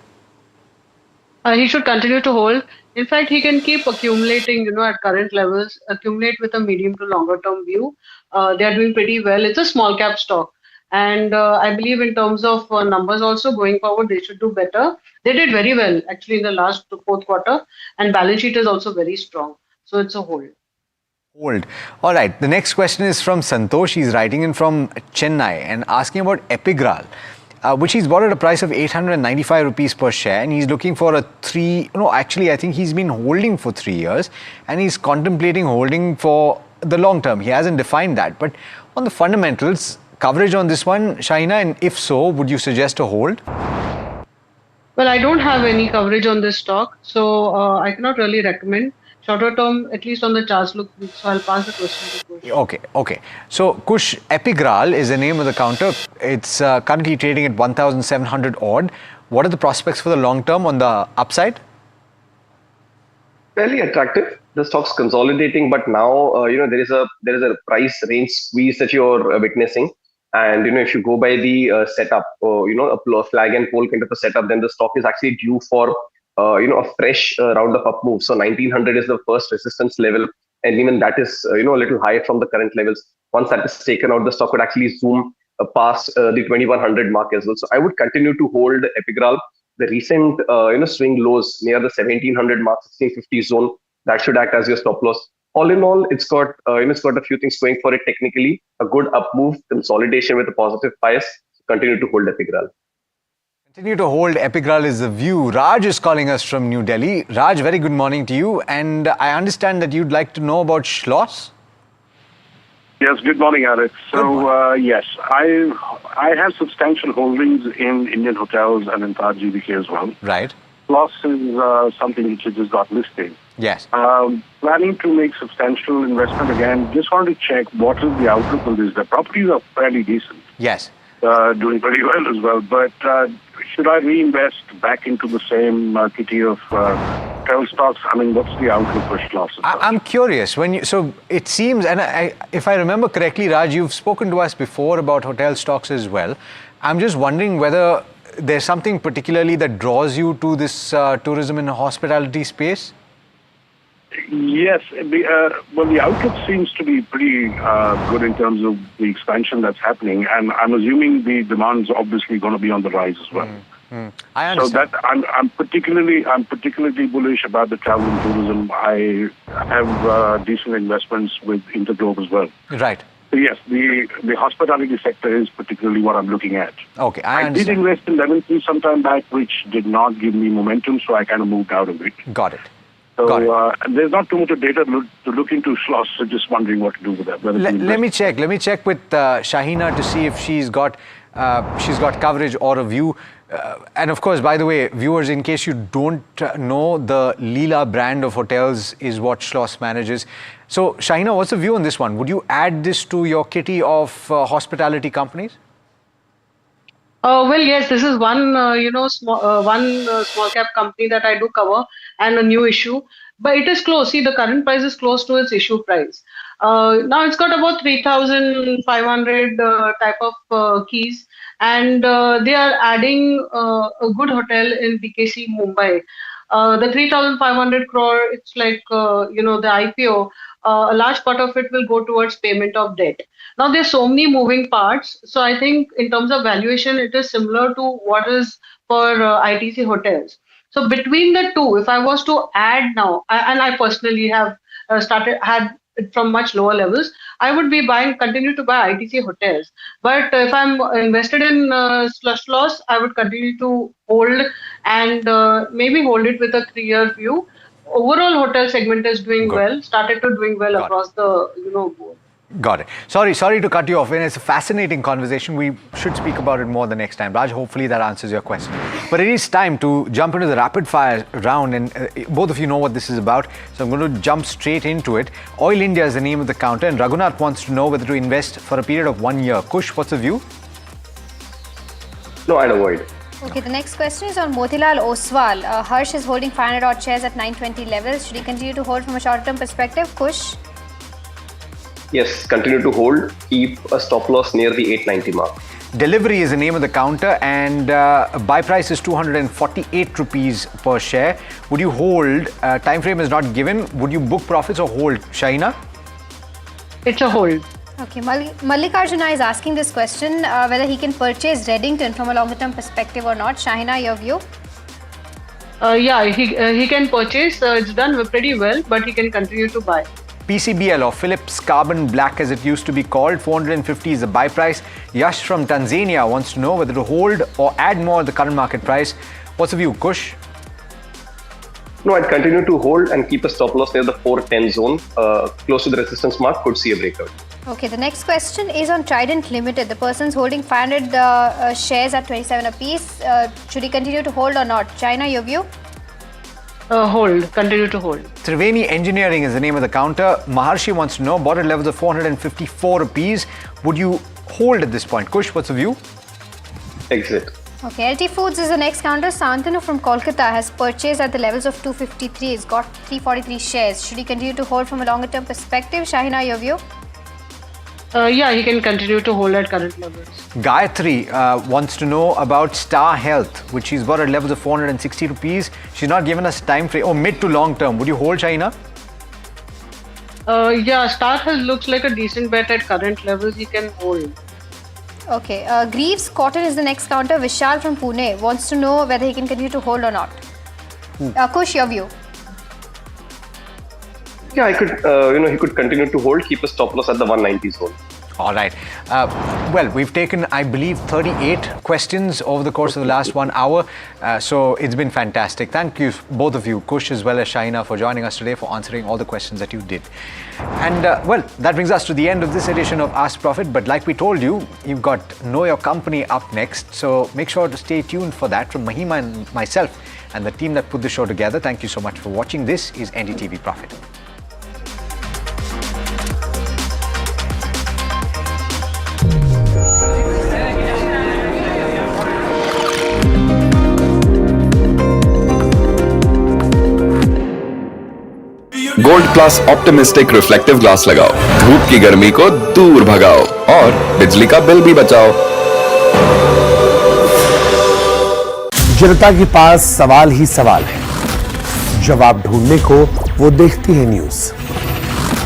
He should continue to hold. In fact, he can keep accumulating, at current levels, accumulate with a medium to longer term view. They are doing pretty well. It's a small cap stock. And I believe in terms of numbers also going forward, they should do better. They did very well actually in the last fourth quarter, and balance sheet is also very strong. So it's a hold. Hold. All right. The next question is from Santosh. He's writing in from Chennai and asking about Epigral, which he's bought at a price of 895 rupees per share, and he's looking for I think he's been holding for 3 years, and he's contemplating holding for the long term. He hasn't defined that, but on the fundamentals, coverage on this one, Shahina, and if so, would you suggest a hold? Well, I don't have any coverage on this stock, so I cannot really recommend. Shorter term, at least on the charts look weak, so I'll pass the question to Kush. Okay. So, Kush, Epigral is the name of the counter. It's currently trading at 1,700 odd. What are the prospects for the long term on the upside? Fairly attractive. The stock's consolidating, but now there is a price range squeeze that you're witnessing. And if you go by the setup, a flag and pole kind of a setup, then the stock is actually due for a fresh round of up move. So 1900 is the first resistance level, and even that is a little higher from the current levels. Once that is taken out, the stock would actually zoom past the 2100 mark as well. So I would continue to hold Epigral. The recent swing lows near the 1700 mark, 1650 zone, that should act as your stop loss. All in all, it's got a few things going for it technically. A good up move, consolidation with a positive bias. Continue to hold Epigral. Continue to hold Epigral is the view. Raj is calling us from New Delhi. Raj, very good morning to you. And I understand that you'd like to know about Schloss. Yes, good morning, Alex. So, yes, I have substantial holdings in Indian hotels and in Taj GBK as well. Right. Schloss is something which just got listed. Yes. Planning to make substantial investment again. Just wanted to check what is the outlook of this. The properties are fairly decent. Yes. Doing very well as well. But should I reinvest back into the same kitty of hotel stocks? I mean, what's the outlook for Schloss? I'm curious. So it seems, and if I remember correctly, Raj, you've spoken to us before about hotel stocks as well. I'm just wondering whether there's something particularly that draws you to this tourism and hospitality space? Yes. Well, the outlook seems to be pretty good in terms of the expansion that's happening. And I'm assuming the demand's obviously going to be on the rise as well. I understand. So that I'm particularly bullish about the travel and tourism. I have decent investments with Interglobe as well. Right. So yes, the hospitality sector is particularly what I'm looking at. Okay, I did invest in Lemon Tree some time back, which did not give me momentum, so I kind of moved out of it. Got it. So there's not too much data to look into Schloss, so just wondering what to do with that. Let me check. Let me check with Shahina to see if she's got coverage or a view. And of course, by the way, viewers, in case you don't know, the Leela brand of hotels is what Schloss manages. So, Shahina, what's the view on this one? Would you add this to your kitty of hospitality companies? Well, yes, this is one, small cap company that I do cover and a new issue. But it is close. See, the current price is close to its issue price. Now it's got about 3,500 type of keys. And they are adding a good hotel in BKC, Mumbai. The 3,500 crore, it's like, the IPO, a large part of it will go towards payment of debt. Now, there's so many moving parts. So I think in terms of valuation, it is similar to what is for ITC hotels. So between the two, if I was to add now, and I personally have had it from much lower levels, I would be continue to buy ITC hotels. But if I'm invested in Schloss, I would continue to hold and maybe hold it with a 3-year view. Overall, hotel segment is doing well, started to doing well across the board. Got it. Sorry to cut you off. And it's a fascinating conversation. We should speak about it more the next time. Raj, hopefully that answers your question. But it is time to jump into the rapid fire round, and both of you know what this is about. So I'm going to jump straight into it. Oil India is the name of the counter, and Raghunath wants to know whether to invest for a period of 1 year. Kush, what's the view? No, I'd avoid. Okay, the next question is on Motilal Oswal. Harsh is holding 500 odd shares at 920 levels. Should he continue to hold from a short-term perspective? Kush? Yes, continue to hold. Keep a stop loss near the 890 mark. Delivery is the name of the counter, and buy price is 248 rupees per share. Would you hold? Time frame is not given. Would you book profits or hold? Shahina? It's a hold. Okay, Mallikarjuna is asking this question, whether he can purchase Reddington from a longer term perspective or not. Shahina, your view? Yeah, he can purchase. It's done pretty well, but he can continue to buy. PCBL, or Philips Carbon Black as it used to be called, 450 is the buy price. Yash from Tanzania wants to know whether to hold or add more at the current market price. What's the view, Kush? No, I'd continue to hold and keep a stop loss near the 410 zone. Close to the resistance mark, could see a breakout. Okay, the next question is on Trident Limited. The person's holding 500 shares at 27 apiece. Should he continue to hold or not? China, your view? Hold. Continue to hold. Triveni Engineering is the name of the counter. Maharshi wants to know, bought at levels of 454 rupees. Would you hold at this point? Kush, what's the view? Exit. Okay, LT Foods is the next counter. Santanu from Kolkata has purchased at the levels of 253. He's got 343 shares. Should he continue to hold from a longer term perspective? Shahina, your view? Yeah, he can continue to hold at current levels. Gayatri wants to know about Star Health, which she's got at levels of 460 rupees. She's not given us time frame, mid to long term. Would you hold, Shahina? Yeah, Star Health looks like a decent bet at current levels. He can hold. Okay, Greaves Cotton is the next counter. Vishal from Pune wants to know whether he can continue to hold or not. Kush, your view? Yeah, I could, he could continue to hold, keep a stop loss at the 190 zone. All right. Well, we've taken, I believe, 38 questions over the course of the last 1 hour. So it's been fantastic. Thank you, both of you, Kush as well as Shaina, for joining us today, for answering all the questions that you did. And well, that brings us to the end of this edition of Ask Profit. But like we told you, you've got Know Your Company up next. So make sure to stay tuned for that. From Mahima and myself and the team that put the show together, thank you so much for watching. This is NDTV Profit. Gold plus optimistic reflective glass लगाओ, धूप की गर्मी को दूर भगाओ और बिजली का बिल भी बचाओ। जनता के पास सवाल ही सवाल है, जवाब ढूंढने को वो देखती है न्यूज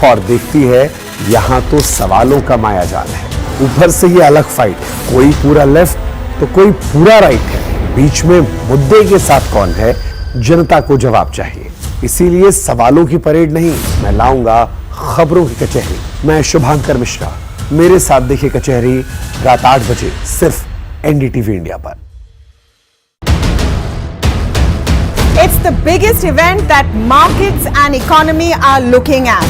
और देखती है यहां तो सवालों का मायाजाल है। ऊपर से ये अलग फाइट है, कोई पूरा लेफ्ट तो कोई पूरा राइट है, बीच में मुद्दे के साथ कौन है, जनता को जवाब चाहिए। इसीलिए सवालों की परेड नहीं, मैं लाऊंगा खबरों की कचहरी। मैं शुभांकर मिश्रा, मेरे साथ देखिए कचहरी रात 8 बजे सिर्फ एनडीटीवी इंडिया पर। It's the biggest event that markets and economy are looking at.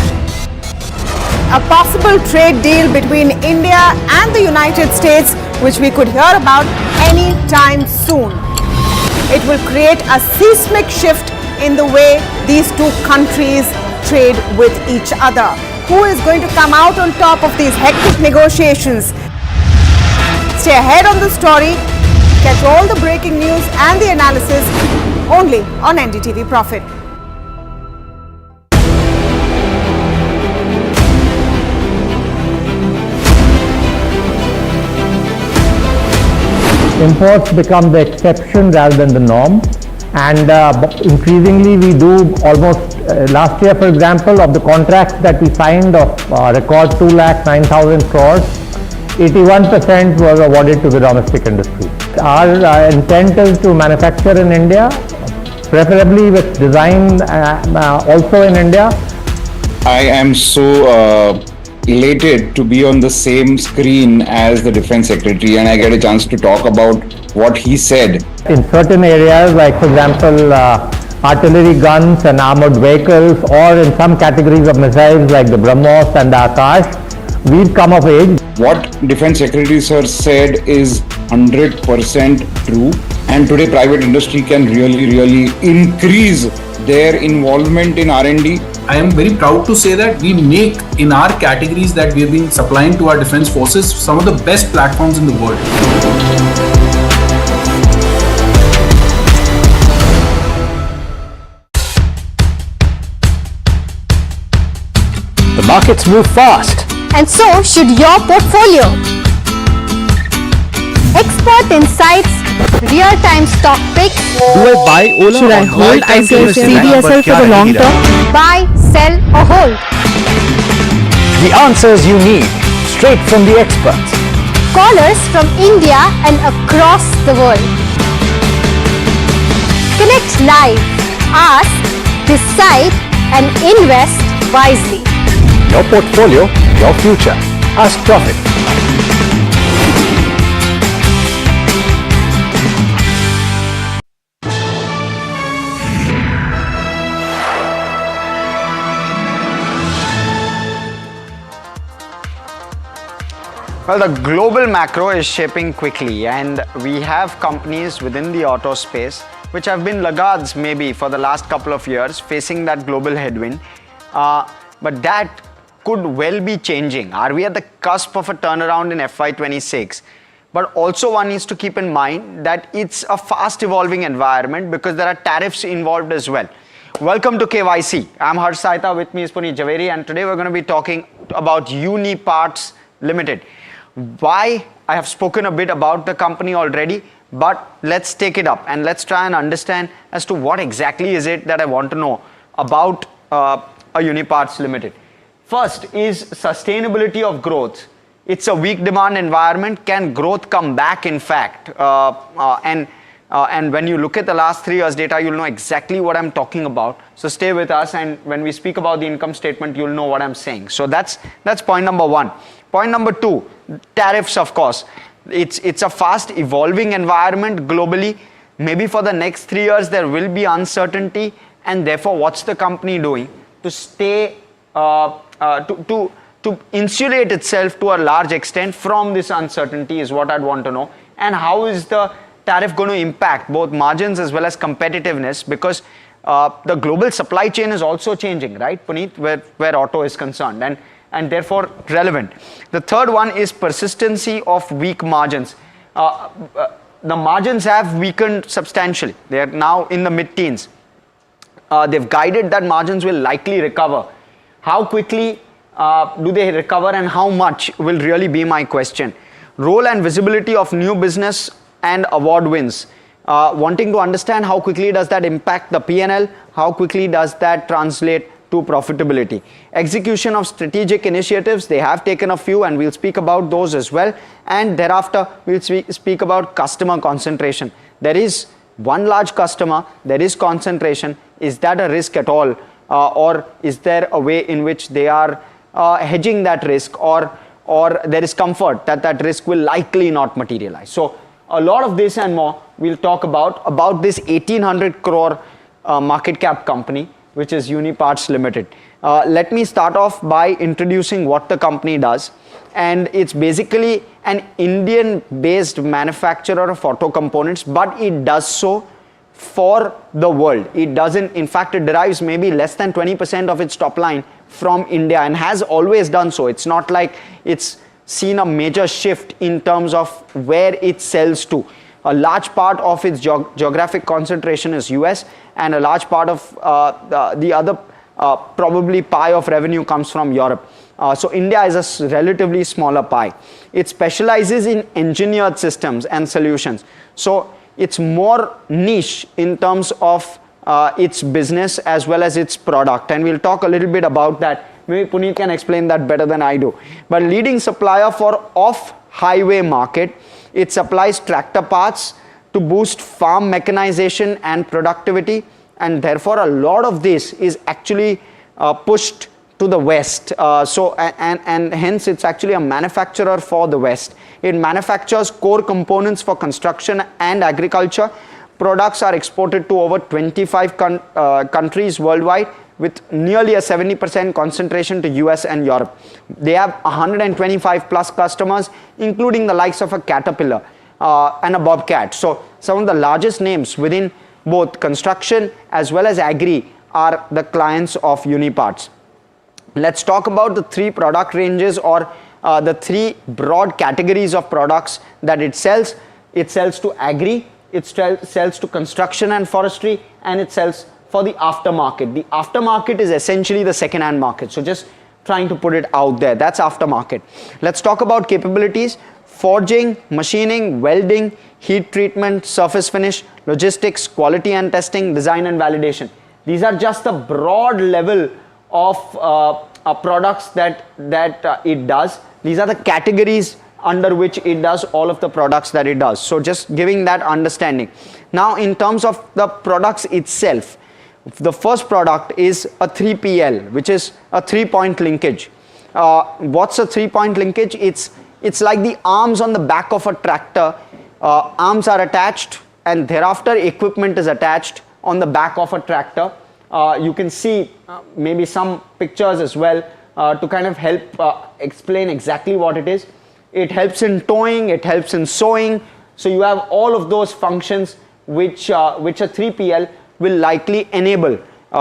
A possible trade deal between India and the United States, which we could hear about any time soon. It will create a seismic shift in the way these two countries trade with each other. Who is going to come out on top of these hectic negotiations? Stay ahead on the story. Catch all the breaking news and the analysis only on NDTV Profit. Imports become the exception rather than the norm. And increasingly we do almost, last year for example, of the contracts that we signed of record 2,09,000 crores, 81% was awarded to the domestic industry. Our intent is to manufacture in India, preferably with design also in India. I am so elated to be on the same screen as the Defense Secretary, and I get a chance to talk about what he said. In certain areas, like for example, artillery guns and armored vehicles, or in some categories of missiles like the BrahMos and the Akash, we've come of age. What Defense Secretary Sir said is 100% true, and today private industry can really increase their involvement in R&D. I am very proud to say that we make, in our categories that we have been supplying to our defense forces, some of the best platforms in the world. The markets move fast. And so should your portfolio. Expert insights, real-time stock picks. Do I buy Ola? Should I hold CDSL for the long term? Buy, sell or hold? The answers you need, straight from the experts. Callers from India and across the world. Connect live, ask, decide and invest wisely. Your portfolio, your future. Ask Profit. Well, the global macro is shaping quickly, and we have companies within the auto space which have been laggards maybe for the last couple of years, facing that global headwind. But that could well be changing. Are we at the cusp of a turnaround in FY26? But also one needs to keep in mind that it's a fast evolving environment because there are tariffs involved as well. Welcome to KYC. I'm Harsh Saita, with me is Puneet Javeri, and today we're going to be talking about Uni Parts Limited. Why? I have spoken a bit about the company already, but let's take it up and let's try and understand as to what exactly is it that I want to know about a Uni Parts Limited. First is sustainability of growth. It's a weak demand environment. Can growth come back, in fact? And when you look at the last 3 years data, you'll know exactly what I'm talking about. So stay with us, and when we speak about the income statement, you'll know what I'm saying. So that's point number one. Point number 2, tariffs, of course. It's a fast evolving environment globally. Maybe for the next 3 years there will be uncertainty, and therefore what's the company doing to stay to insulate itself to a large extent from this uncertainty is what I'd want to know. And how is the tariff going to impact both margins as well as competitiveness, because the global supply chain is also changing, right, Puneet, where auto is concerned, and therefore relevant. The third one is persistency of weak margins. The margins have weakened substantially. They are now in the mid-teens. They've guided that margins will likely recover. How quickly do they recover, and how much will really be my question. Role and visibility of new business and award wins. Wanting to understand how quickly does that impact the P&L, how quickly does that translate to profitability. Execution of strategic initiatives, they have taken a few and we'll speak about those as well, and thereafter we'll speak about customer concentration. There is one large customer, there is concentration. Is that a risk at all, or is there a way in which they are hedging that risk, or there is comfort that that risk will likely not materialize? So a lot of this and more we'll talk about this 1800 crore market cap company, which is Uni Parts Limited. Let me start off by introducing what the company does. And it's basically an Indian-based manufacturer of auto components, but it does so for the world. It doesn't, in fact, it derives maybe less than 20% of its top line from India, and has always done so. It's not like it's seen a major shift in terms of where it sells to. A large part of its geographic concentration is US, and a large part of the other probably pie of revenue comes from Europe. So India is a relatively smaller pie. It specializes in engineered systems and solutions. So it's more niche in terms of its business as well as its product, and we'll talk a little bit about that. Maybe Puneet can explain that better than I do. But leading supplier for off-highway market, it supplies tractor parts to boost farm mechanization and productivity, and therefore a lot of this is actually pushed to the West. And hence it's actually a manufacturer for the West. It manufactures core components for construction and agriculture. Products are exported to over 25 countries worldwide, with nearly a 70% concentration to US and Europe. They have 125 plus customers, including the likes of a Caterpillar and a Bobcat. So some of the largest names within both construction as well as agri are the clients of Uni Parts. Let's talk about the 3 product ranges, or the 3 broad categories of products that it sells. It sells to agri, it sells to construction and forestry, and it sells for the aftermarket. The aftermarket is essentially the second-hand market. So just trying to put it out there, that's aftermarket. Let's talk about capabilities: forging, machining, welding, heat treatment, surface finish, logistics, quality and testing, design and validation. These are just the broad level of products that it does. These are the categories under which it does all of the products that it does. So just giving that understanding. Now in terms of the products itself, the first product is a 3PL, which is a 3-point linkage. What's a 3-point linkage? It's like the arms on the back of a tractor. Arms are attached, and thereafter equipment is attached on the back of a tractor. You can see maybe some pictures as well to kind of help explain exactly what it is. It helps in towing, it helps in sewing. So you have all of those functions which a 3PL will likely enable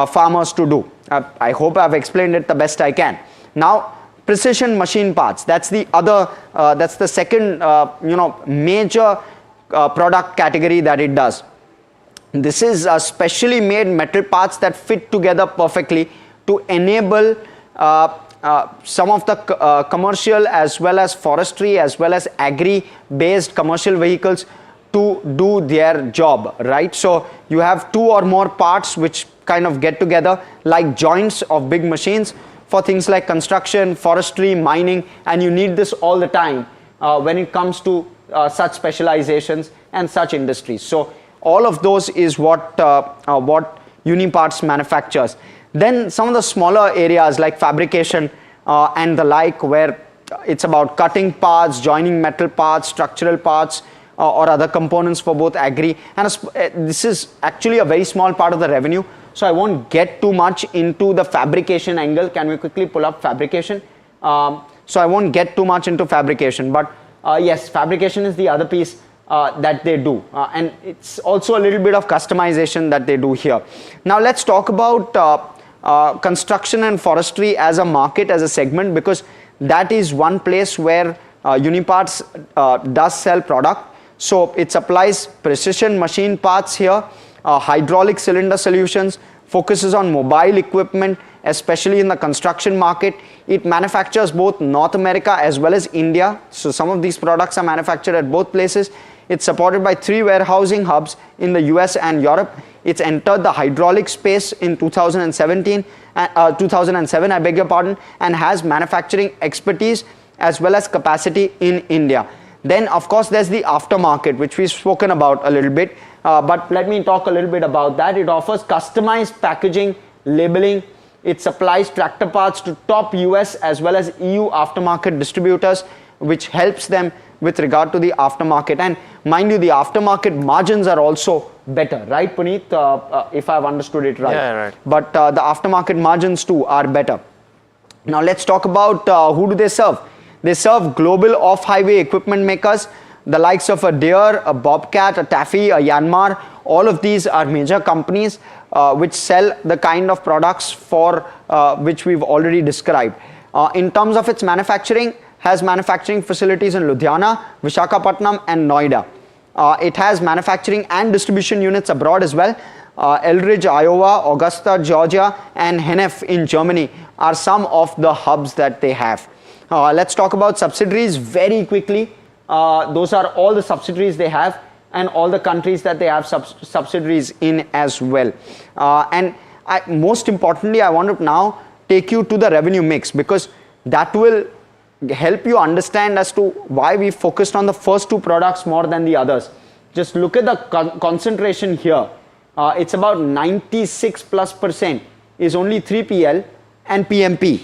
farmers to do. I hope I've explained it the best I can. Now, precision machine parts, that's the other, that's the second major product category that it does. This is specially made metal parts that fit together perfectly to enable some of the commercial as well as forestry as well as agri based commercial vehicles to do their job, right? So you have 2 or more parts which kind of get together like joints of big machines for things like construction, forestry, mining, and you need this all the time when it comes to such specializations and such industries. So all of those is what Uni Parts manufactures. Then some of the smaller areas like fabrication and the like, where it's about cutting parts, joining metal parts, structural parts, or other components for both agri. And this is actually a very small part of the revenue. So I won't get too much into the fabrication angle. Can we quickly pull up fabrication? So I won't get too much into fabrication, but yes, fabrication is the other piece that they do, and it's also a little bit of customization that they do here. Now let's talk about construction and forestry as a market, as a segment, because that is one place where Uni Parts does sell product. So it supplies precision machine parts here, hydraulic cylinder solutions, focuses on mobile equipment, especially in the construction market. It manufactures both North America as well as India. So some of these products are manufactured at both places. It's supported by 3 warehousing hubs in the US and Europe. It's entered the hydraulic space in 2007, I beg your pardon, and has manufacturing expertise as well as capacity in India. Then of course there's the aftermarket, which we've spoken about a little bit, but let me talk a little bit about that. It offers customized packaging, labeling. It supplies tractor parts to top US as well as EU aftermarket distributors, which helps them with regard to the aftermarket. And mind you, the aftermarket margins are also better, right, Puneet? If I've understood it right. Yeah, right. But the aftermarket margins too are better. Now let's talk about who do they serve. They serve global off-highway equipment makers, the likes of a Deere, a Bobcat, a Taffy, a Yanmar. All of these are major companies which sell the kind of products for which we've already described. In terms of its manufacturing, has manufacturing facilities in Ludhiana, Visakhapatnam and Noida. It has manufacturing and distribution units abroad as well. Eldridge, Iowa, Augusta, Georgia and Hennef in Germany are some of the hubs that they have. Let's talk about subsidiaries very quickly. Those are all the subsidiaries they have and all the countries that they have subsidiaries in as well. Most importantly, I want to now take you to the revenue mix, because that will help you understand as to why we focused on the first 2 products more than the others. Just look at the concentration here. It's about 96+% is only 3PL and PMP.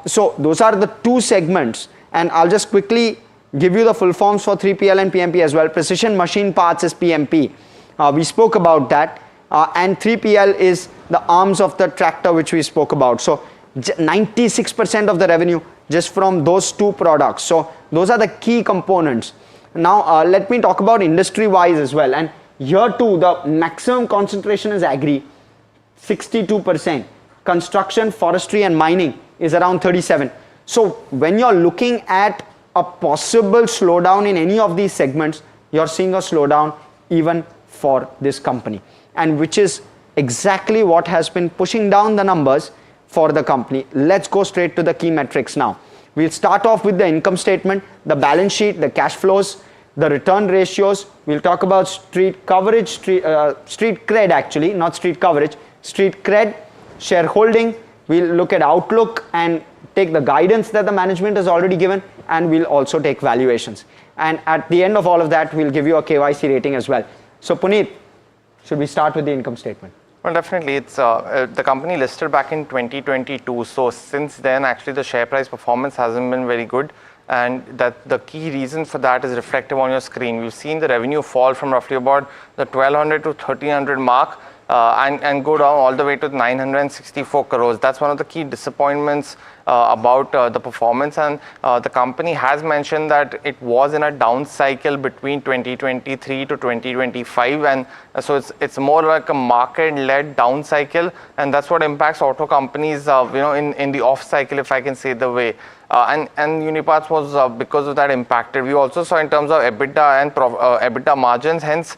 So those are the 2 segments, and I'll just quickly give you the full forms for 3PL and PMP as well. Precision machine parts is PMP. We spoke about that, and 3PL is the arms of the tractor, which we spoke about. So 96% of the revenue just from those 2 products. So those are the key components. Now let me talk about industry wise as well, and here too the maximum concentration is agri, 62%. Construction, forestry and mining is around 37%. So when you're looking at a possible slowdown in any of these segments, you're seeing a slowdown even for this company, and which is exactly what has been pushing down the numbers for the company. Let's go straight to the key metrics now. We'll start off with the income statement, the balance sheet, the cash flows, the return ratios. We'll talk about street coverage, street cred actually, not street coverage, street cred, shareholding. We'll look at outlook and take the guidance that the management has already given, and we'll also take valuations. And at the end of all of that, we'll give you a KYC rating as well. So Puneet, should we start with the income statement? Well, definitely. It's the company listed back in 2022. So since then, actually, the share price performance hasn't been very good. And that the key reason for that is reflective on your screen. We've seen the revenue fall from roughly about the 1200 to 1300 mark and go down all the way to 964 crores. That's one of the key disappointments about the performance, and the company has mentioned that it was in a down cycle between 2023 to 2025, and so it's more like a market-led down cycle, and that's what impacts auto companies in the off cycle, if I can say the way. And Uni Parts was because of that impacted. We also saw in terms of EBITDA and EBITDA margins, hence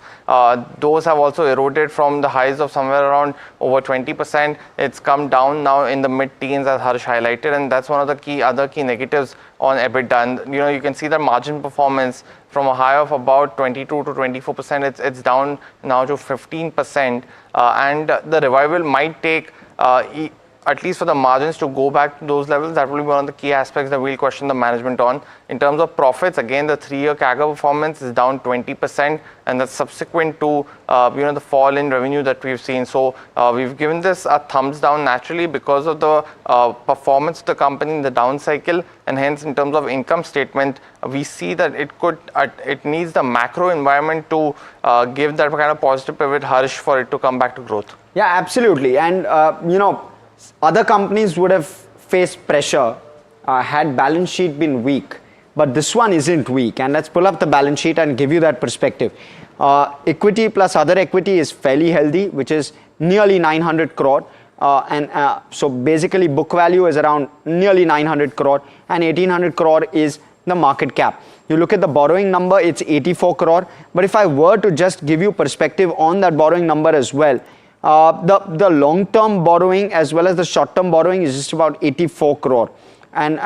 those have also eroded from the highs of somewhere around over 20%. It's come down now in the mid-teens, as Harsh highlighted, and that's one of the other key negatives on EBITDA. And you can see the margin performance from a high of about 22 to 24%. It's down now to 15%, and the revival might take at least for the margins to go back to those levels, that will be one of the key aspects that we'll question the management on. In terms of profits, again, the 3-year CAGR performance is down 20%, and that's subsequent to the fall in revenue that we've seen. So we've given this a thumbs down naturally because of the performance of the company in the down cycle, and hence in terms of income statement, we see that it needs the macro environment to give that kind of positive pivot, Harsh, for it to come back to growth. Yeah, absolutely. And other companies would have faced pressure had balance sheet been weak, but this one isn't weak. And let's pull up the balance sheet and give you that perspective. Equity plus other equity is fairly healthy, which is nearly 900 crore. So basically book value is around nearly 900 crore, and 1800 crore is the market cap. You look at the borrowing number, it's 84 crore. But if I were to just give you perspective on that borrowing number as well, the long-term borrowing as well as the short-term borrowing is just about 84 crore. And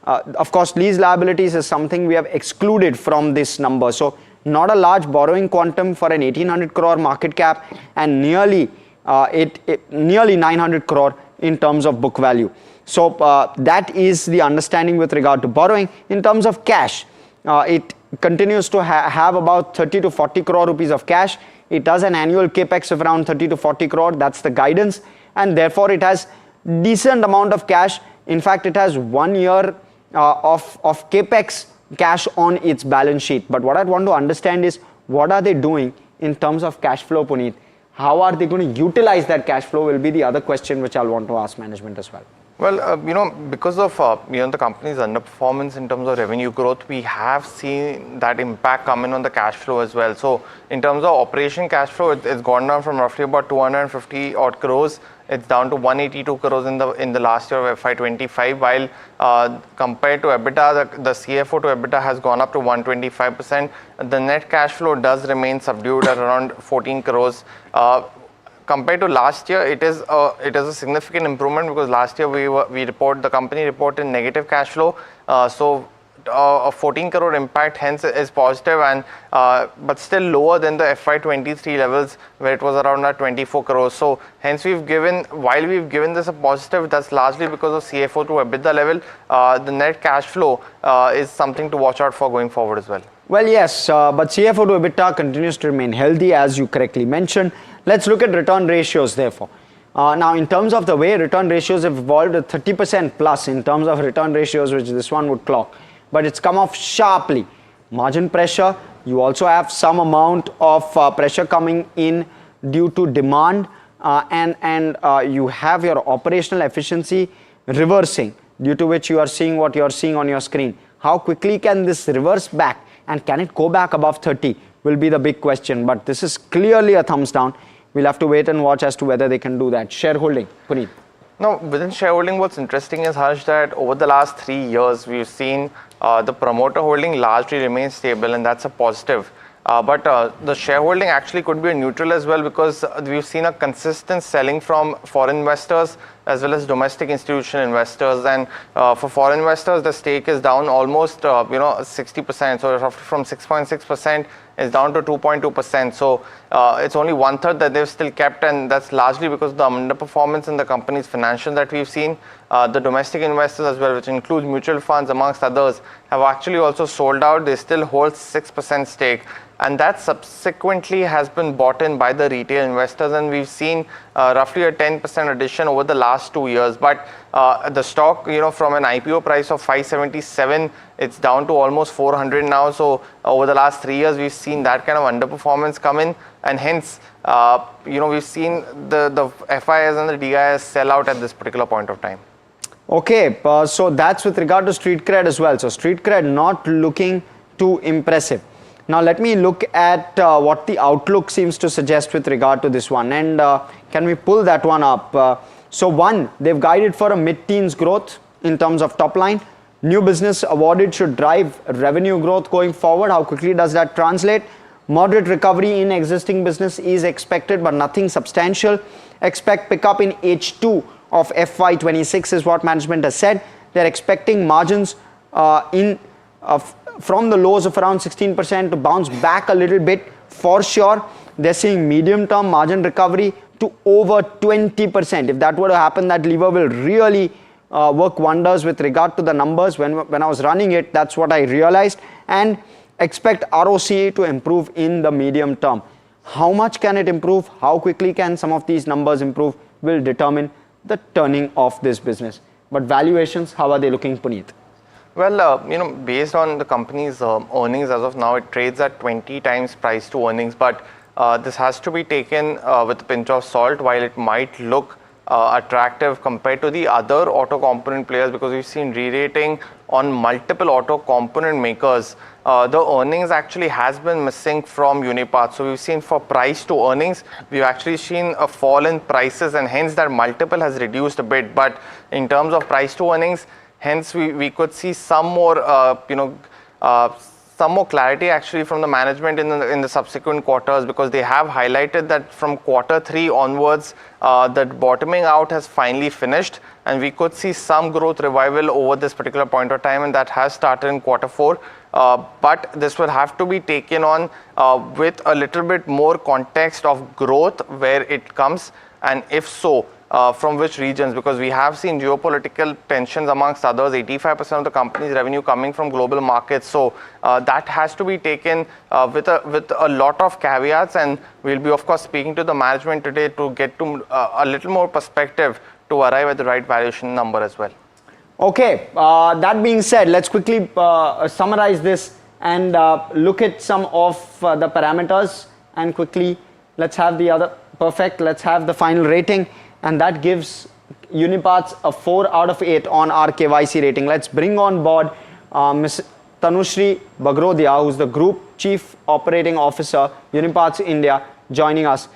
of course, lease liabilities is something we have excluded from this number. So not a large borrowing quantum for an 1800 crore market cap, and nearly 900 crore in terms of book value. So that is the understanding with regard to borrowing. In terms of cash, it continues to have about 30 to 40 crore rupees of cash. It does an annual capex of around 30 to 40 crore. That's the guidance, and therefore it has decent amount of cash. In fact, it has 1 year of capex cash on its balance sheet. But what I want to understand is, what are they doing in terms of cash flow, Puneet? How are they going to utilize that cash flow will be the other question which I'll want to ask management as well. Well, because of the company's underperformance in terms of revenue growth, we have seen that impact come in on the cash flow as well. So in terms of operation cash flow, it's gone down from roughly about 250 odd crores. It's down to 182 crores in the last year of FY25, while compared to EBITDA, the CFO to EBITDA has gone up to 125%. The net cash flow does remain subdued at around 14 crores. Compared to last year, it is a significant improvement, because last year the company reported negative cash flow. So a 14 crore impact hence is positive, and but still lower than the FY23 levels where it was around 24 crores. So hence while we've given this a positive, that's largely because of CFO to EBITDA level. The net cash flow is something to watch out for going forward as well. Well, yes, but CFO to EBITDA continues to remain healthy, as you correctly mentioned. Let's look at return ratios, therefore. Now, in terms of the way return ratios have evolved, 30% plus in terms of return ratios, which this one would clock, but it's come off sharply. Margin pressure, you also have some amount of pressure coming in due to demand, and you have your operational efficiency reversing, due to which you are seeing what you are seeing on your screen. How quickly can this reverse back, and can it go back above 30 will be the big question. But this is clearly a thumbs down. We'll have to wait and watch as to whether they can do that. Shareholding, Puneet. Now, within shareholding, what's interesting is, Harsh, that over the last 3 years, we've seen the promoter holding largely remain stable, and that's a positive. But the shareholding actually could be a neutral as well, because we've seen a consistent selling from foreign investors as well as domestic institutional investors. And for foreign investors, the stake is down almost 60%. So roughly from 6.6% is down to 2.2%. So it's only 1/3 that they've still kept, and that's largely because of the underperformance in the company's financials that we've seen. The domestic investors as well, which includes mutual funds amongst others, have actually also sold out. They still hold 6% stake, and that subsequently has been bought in by the retail investors, and we've seen roughly a 10% addition over the last 2 years. But the stock, from an IPO price of 577, it's down to almost 400 now. So over the last 3 years, we've seen that kind of underperformance come in, and hence we've seen the FIS and the DIS sell out at this particular point of time. Okay, so that's with regard to street cred as well. So street cred not looking too impressive. Now let me look at what the outlook seems to suggest with regard to this one, and can we pull that one up? So one, they've guided for a mid-teens growth in terms of top line. New business awarded should drive revenue growth going forward. How quickly does that translate? Moderate recovery in existing business is expected, but nothing substantial. Expect pickup in H2 of FY26 is what management has said. They're expecting margins from the lows of around 16% to bounce back a little bit for sure. they're seeing medium-term margin recovery to over 20%. If that were to happen, that lever will really work wonders with regard to the numbers. When I was running it, that's what I realized, and expect ROCE to improve in the medium term. How much can it improve? How quickly can some of these numbers improve will determine the turning of this business. But valuations, how are they looking, Puneet? Well, based on the company's earnings as of now, it trades at 20 times price to earnings, but this has to be taken with a pinch of salt. While it might look attractive compared to the other auto component players, because we've seen re-rating on multiple auto component makers, the earnings actually has been missing from Uni Parts. So we've seen for price to earnings, we've actually seen a fall in prices, and hence that multiple has reduced a bit. But in terms of price to earnings, hence we could see some more some more clarity actually from the management in the subsequent quarters, because they have highlighted that from Q3 onwards, that bottoming out has finally finished, and we could see some growth revival over this particular point of time, and that has started in Q4. But this will have to be taken on with a little bit more context of growth, where it comes, and if so, from which regions, because we have seen geopolitical tensions amongst others, 85% of the company's revenue coming from global markets. So that has to be taken with a lot of caveats, and we'll be of course speaking to the management today to get to a little more perspective to arrive at the right valuation number as well. Okay, that being said, let's quickly summarize this and look at some of the parameters, and quickly let's have the other, perfect, let's have the final rating. And that gives Uni Parts a 4 out of 8 on our KYC rating. Let's bring on board Ms. Tanushree Bagrodia, who's the Group Chief Operating Officer, Uni Parts India, joining us.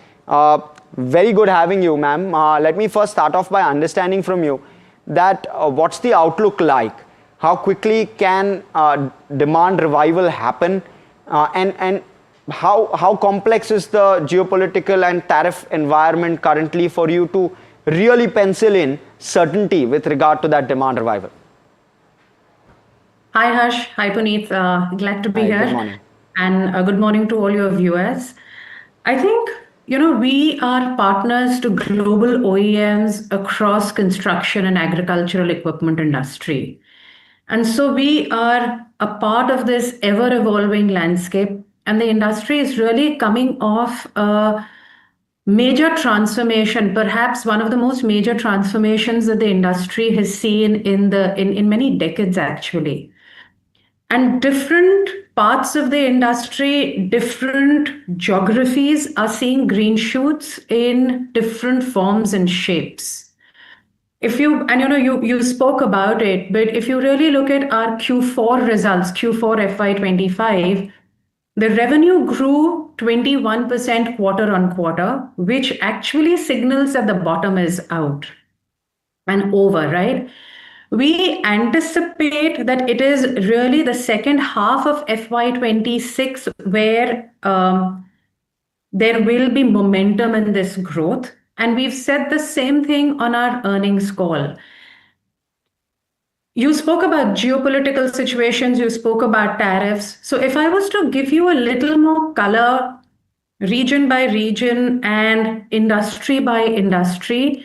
Very good having you, ma'am. Let me first start off by understanding from you that what's the outlook like? How quickly can demand revival happen? And how complex is the geopolitical and tariff environment currently for you to really pencil in certainty with regard to that demand revival? Hi Harsh, hi Puneet, glad to be here. Good morning. And good morning to all your viewers. I think, we are partners to global OEMs across construction and agricultural equipment industry. And so we are a part of this ever-evolving landscape. And the industry is really coming off a major transformation, perhaps one of the most major transformations that the industry has seen in many decades, actually. And different parts of the industry, different geographies are seeing green shoots in different forms and shapes. You spoke about it, but if you really look at our Q4 results, Q4 FY25, the revenue grew 21% quarter on quarter, which actually signals that the bottom is out and over, right? We anticipate that it is really the second half of FY26 where there will be momentum in this growth. And we've said the same thing on our earnings call. You spoke about geopolitical situations, you spoke about tariffs. So if I was to give you a little more color, region by region and industry by industry,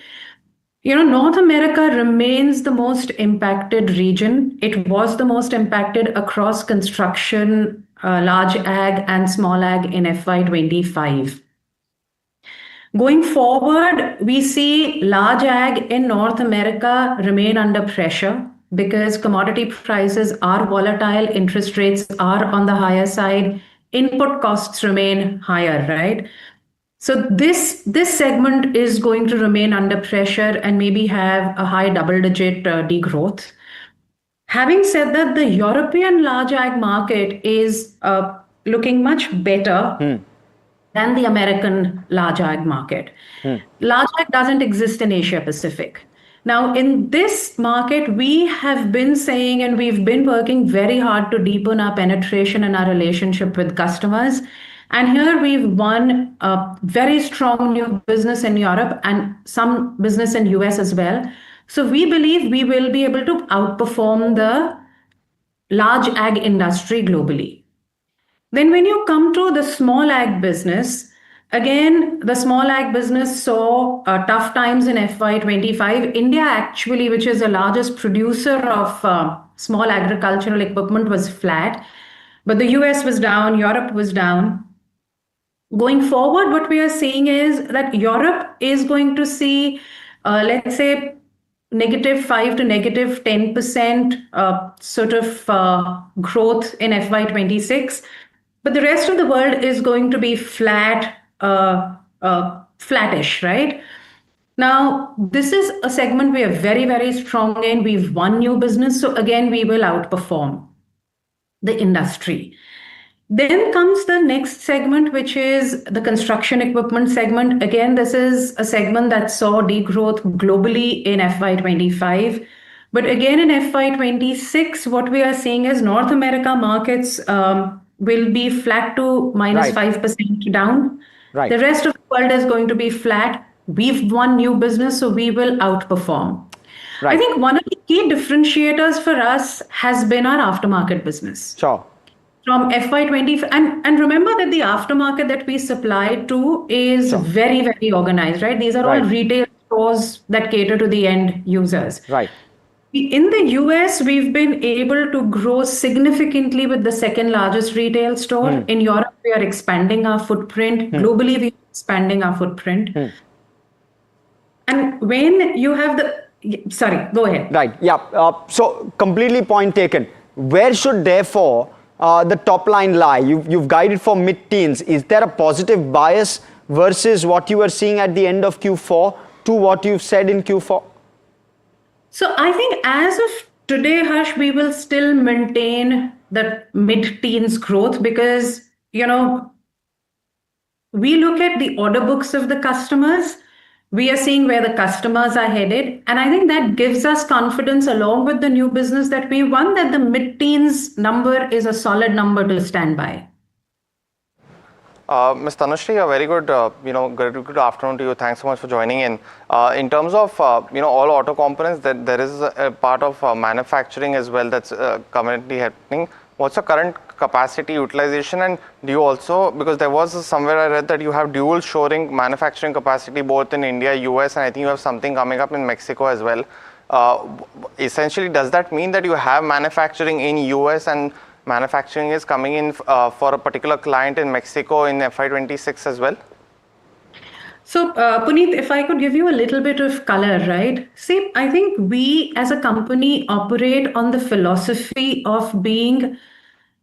North America remains the most impacted region. It was the most impacted across construction, large ag and small ag in FY25. Going forward, we see large ag in North America remain under pressure, because commodity prices are volatile, interest rates are on the higher side, input costs remain higher, right? So this segment is going to remain under pressure and maybe have a high double-digit degrowth. Having said that, the European large ag market is looking much better than the American large ag market. Large ag doesn't exist in Asia Pacific. Now, in this market, we have been saying, and we've been working very hard to deepen our penetration and our relationship with customers. And here we've won a very strong new business in Europe and some business in US as well. So we believe we will be able to outperform the large ag industry globally. Then when you come to the small ag business, Again, the small ag business saw tough times in FY25. India actually, which is the largest producer of small agricultural equipment, was flat. But the US was down, Europe was down. Going forward, what we are seeing is that Europe is going to see, let's say, -5 to -10% sort of growth in FY26. But the rest of the world is going to be flattish, right? Now, this is a segment we are very, very strong in. We've won new business. So again, we will outperform the industry. Then comes the next segment, which is the construction equipment segment. Again, this is a segment that saw degrowth globally in FY25. But again, in FY26, what we are seeing is North America markets will be flat to -5% down. Right. The rest of the world is going to be flat. We've won new business, so we will outperform. Right. I think one of the key differentiators for us has been our aftermarket business. Sure. From FY20, and remember that the aftermarket that we supply to is very, very organized, right? These are all retail stores that cater to the end users. Right. In the US, we've been able to grow significantly with the second largest retail store. In Europe, we are expanding our footprint. Globally, we are expanding our footprint. And when you have the... Sorry, go ahead. Right, yeah. So completely point taken. Where should therefore the top line lie? You've guided for mid-teens. Is there a positive bias versus what you were seeing at the end of Q4 to what you've said in Q4? So I think as of today, Harsh, we will still maintain that mid-teens growth because, you know, we look at the order books of the customers. We are seeing where the customers are headed. And I think that gives us confidence along with the new business that we won, that the mid-teens number is a solid number to stand by. Ms. Tanushree, a very good, good afternoon to you. Thanks so much for joining in. In terms of, all auto components, there is a part of manufacturing as well that's currently happening. What's your current capacity utilization? And do you also, because there was somewhere I read that you have dual shoring manufacturing capacity both in India, US, and I think you have something coming up in Mexico as well. Essentially, does that mean that you have manufacturing in US and manufacturing is coming in for a particular client in Mexico in FY26 as well? So, Puneet, if I could give you a little bit of color, right? See, I think we as a company operate on the philosophy of being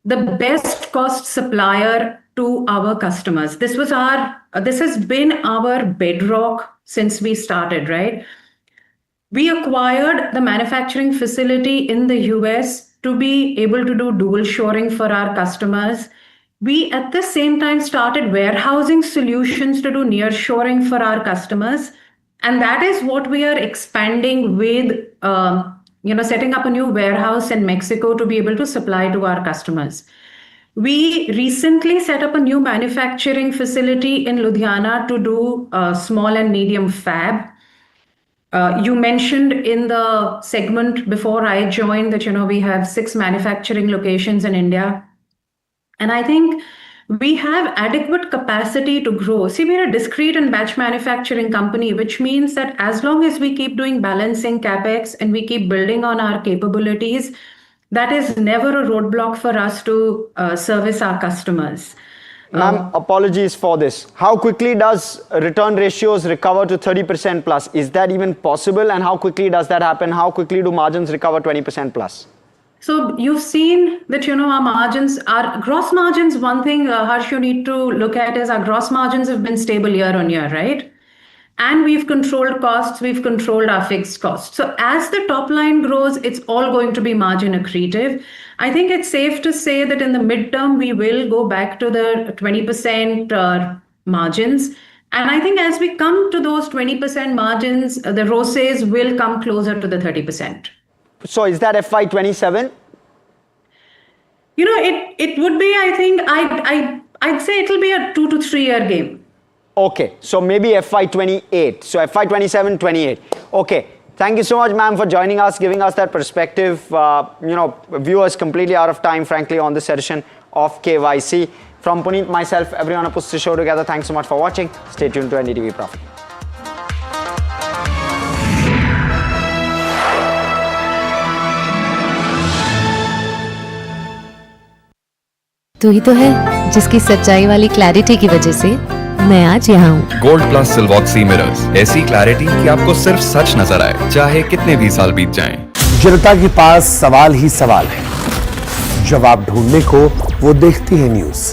the best cost supplier to our customers. This has been our bedrock since we started, right? We acquired the manufacturing facility in the US to be able to do dual shoring for our customers. We at the same time started warehousing solutions to do near shoring for our customers. And that is what we are expanding with, setting up a new warehouse in Mexico to be able to supply to our customers. We recently set up a new manufacturing facility in Ludhiana to do small and medium fab. You mentioned in the segment before I joined that, we have 6 manufacturing locations in India. And I think we have adequate capacity to grow. See, we're a discrete and batch manufacturing company, which means that as long as we keep doing balancing CapEx and we keep building on our capabilities, that is never a roadblock for us to service our customers. Ma'am, apologies for this. How quickly does return ratios recover to 30% plus? Is that even possible? And how quickly does that happen? How quickly do margins recover 20% plus? So you've seen that, our margins, our gross margins, one thing, Harsh, you need to look at is our gross margins have been stable year on year, right? And we've controlled costs, we've controlled our fixed costs. So as the top line grows, it's all going to be margin accretive. I think it's safe to say that in the midterm, we will go back to the 20% margins. And I think as we come to those 20% margins, the ROCEs will come closer to the 30%. So is that FY27? It would be, I think, I'd say it'll be a 2 to 3 year game. Okay, so maybe FY28. So FY27, 28. Okay, thank you so much, ma'am, for joining us, giving us that perspective. Viewers completely out of time, frankly, on this edition of KYC. From Puneet, myself, everyone who puts the show together, thanks so much for watching. Stay tuned to NDTV Profit. तू ही तो है जिसकी सच्चाई वाली clarity की वजह से मैं आज यहाँ हूँ। गोल्ड प्लस सिल्वॉक्सी मिरर्स, ऐसी क्लैरिटी कि आपको सिर्फ सच नजर आए, चाहे कितने भी साल बीत जाएं। जनता के पास सवाल ही सवाल है, जवाब ढूंढने को वो देखती है न्यूज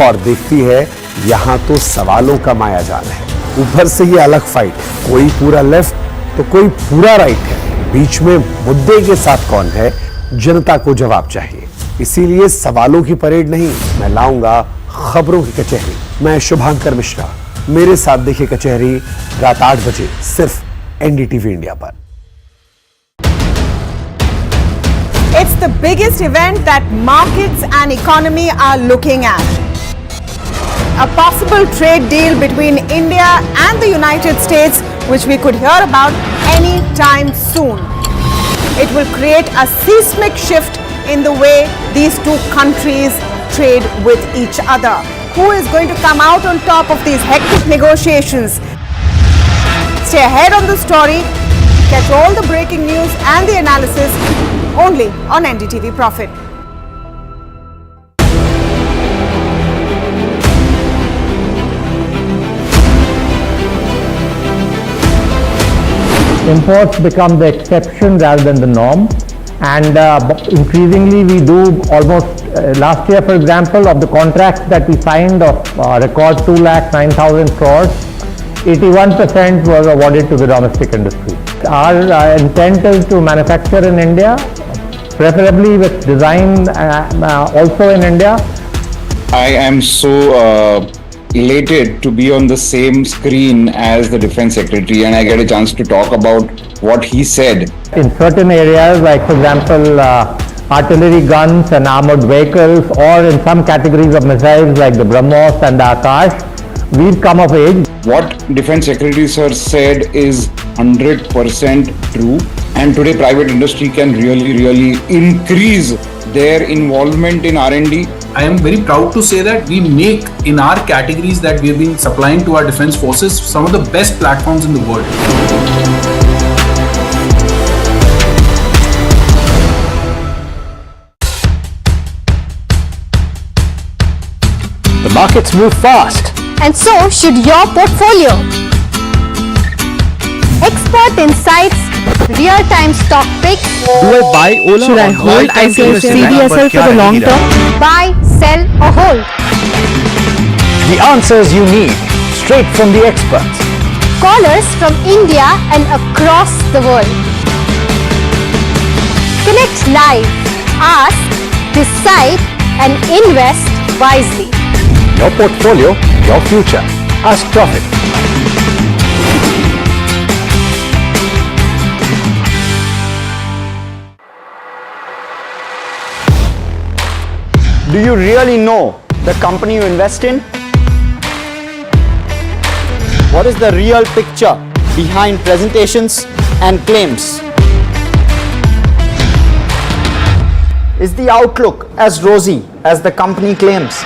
और देखती है यहाँ तो सवालों का मायाजाल है। ऊपर से ये अलग फाइट है, कोई पूरा लेफ्ट तो कोई पूरा राइट है, बीच में मुद्दे के साथ कौन है, जनता को जवाब चाहिए। इसीलिए सवालों की परेड नहीं, मैं लाऊंगा खबरों की कचहरी। मैं शुभांकर मिश्रा, मेरे साथ देखिए कचहरी रात 8 बजे सिर्फ एनडीटीवी इंडिया पर। It's the biggest event that markets and economy are looking at. A possible trade deal between India and the United States, which we could hear about any time soon. It will create a seismic shift in the way these two countries trade with each other. Who is going to come out on top of these hectic negotiations? Stay ahead on the story. Catch all the breaking news and the analysis only on NDTV Profit. Imports become the exception rather than the norm, and increasingly we do almost last year, for example, of the contracts that we signed of record 2,09,000 crores, 81% was awarded to the domestic industry. Our intent is to manufacture in India, preferably with design also in India. I am so elated to be on the same screen as the Defense Secretary, and I get a chance to talk about what he said. In certain areas, like for example, artillery guns and armored vehicles, or in some categories of missiles like the BrahMos and the Akash, we've come of age. What Defense Secretary Sir said is 100% true, and today private industry can really increase their involvement in R&D. I am very proud to say that we make, in our categories that we have been supplying to our defense forces, some of the best platforms in the world. The markets move fast. And so should your portfolio. Expert insights, real-time stock picks. Do I buy Ola? Should I hold CDSL for the long term? Buy, sell or hold. The answers you need, straight from the experts. Callers from India and across the world. Connect live, ask, decide and invest wisely. Your portfolio, your future. Ask Profit. Do you really know the company you invest in? What is the real picture behind presentations and claims? Is the outlook as rosy as the company claims?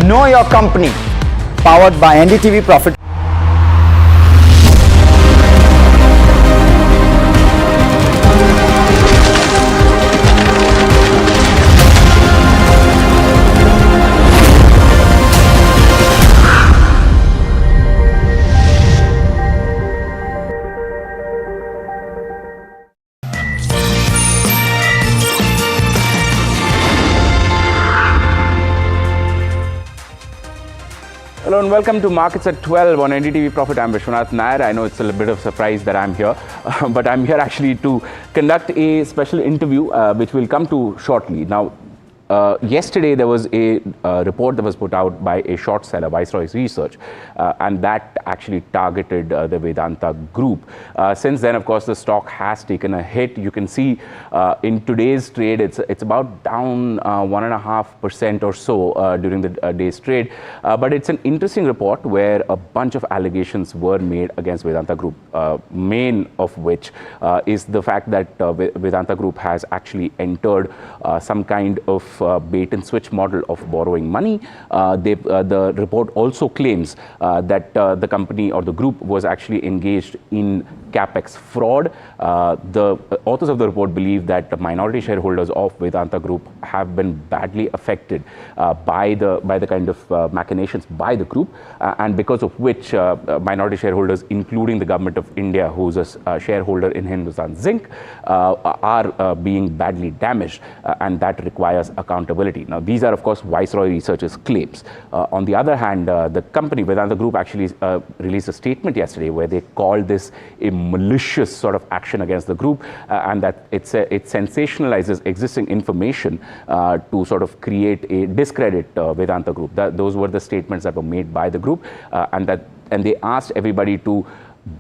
Know your company, powered by NDTV Profit. Hello and welcome to Markets at 12 on NDTV Profit. I'm Vishwanath Nair. I know it's a bit of a surprise that I'm here, but I'm here actually to conduct a special interview which we'll come to shortly. Now, yesterday there was a report that was put out by a short seller, Viceroy's Research, and that actually targeted the Vedanta group. Since then, of course, the stock has taken a hit. You can see in today's trade, it's about down 1.5% or so during the day's trade. But it's an interesting report where a bunch of allegations were made against Vedanta Group, main of which is the fact that Vedanta Group has actually entered some kind of bait and switch model of borrowing money. The report also claims that the company or the group was actually engaged in capex fraud. The authors of the report believe that the minority shareholders of Vedanta Group have been badly affected by the kind of machinations by the group, and because of which minority shareholders, including the government of India, who's a shareholder in Hindustan Zinc, are being badly damaged, and that requires accountability. Now, these are, of course, Viceroy Research's claims. On the other hand, the company, Vedanta Group, actually released a statement yesterday where they called this a malicious sort of action against the group, and that it sensationalizes existing information to sort of create a discredit Vedanta Group. Those were the statements that were made by the group, and they asked everybody to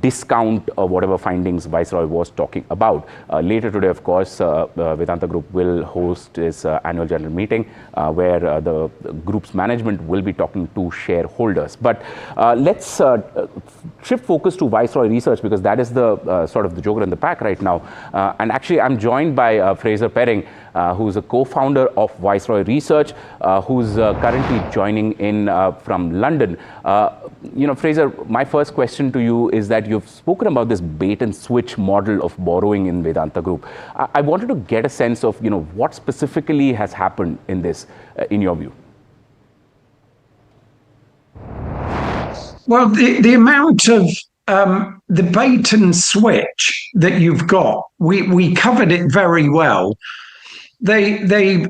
discount whatever findings Viceroy was talking about. Later today, of course, Vedanta Group will host its annual general meeting where the group's management will be talking to shareholders. But let's shift focus to Viceroy Research, because that is the sort of the joker in the pack right now. And actually, I'm joined by Fraser Perring, who's a co-founder of Viceroy Research, who's currently joining in from London. Fraser, my first question to you is that you've spoken about this bait and switch model of borrowing in Vedanta Group. I wanted to get a sense of, what specifically has happened in this, in your view. Well, the amount of the bait and switch that you've got, we covered it very well. They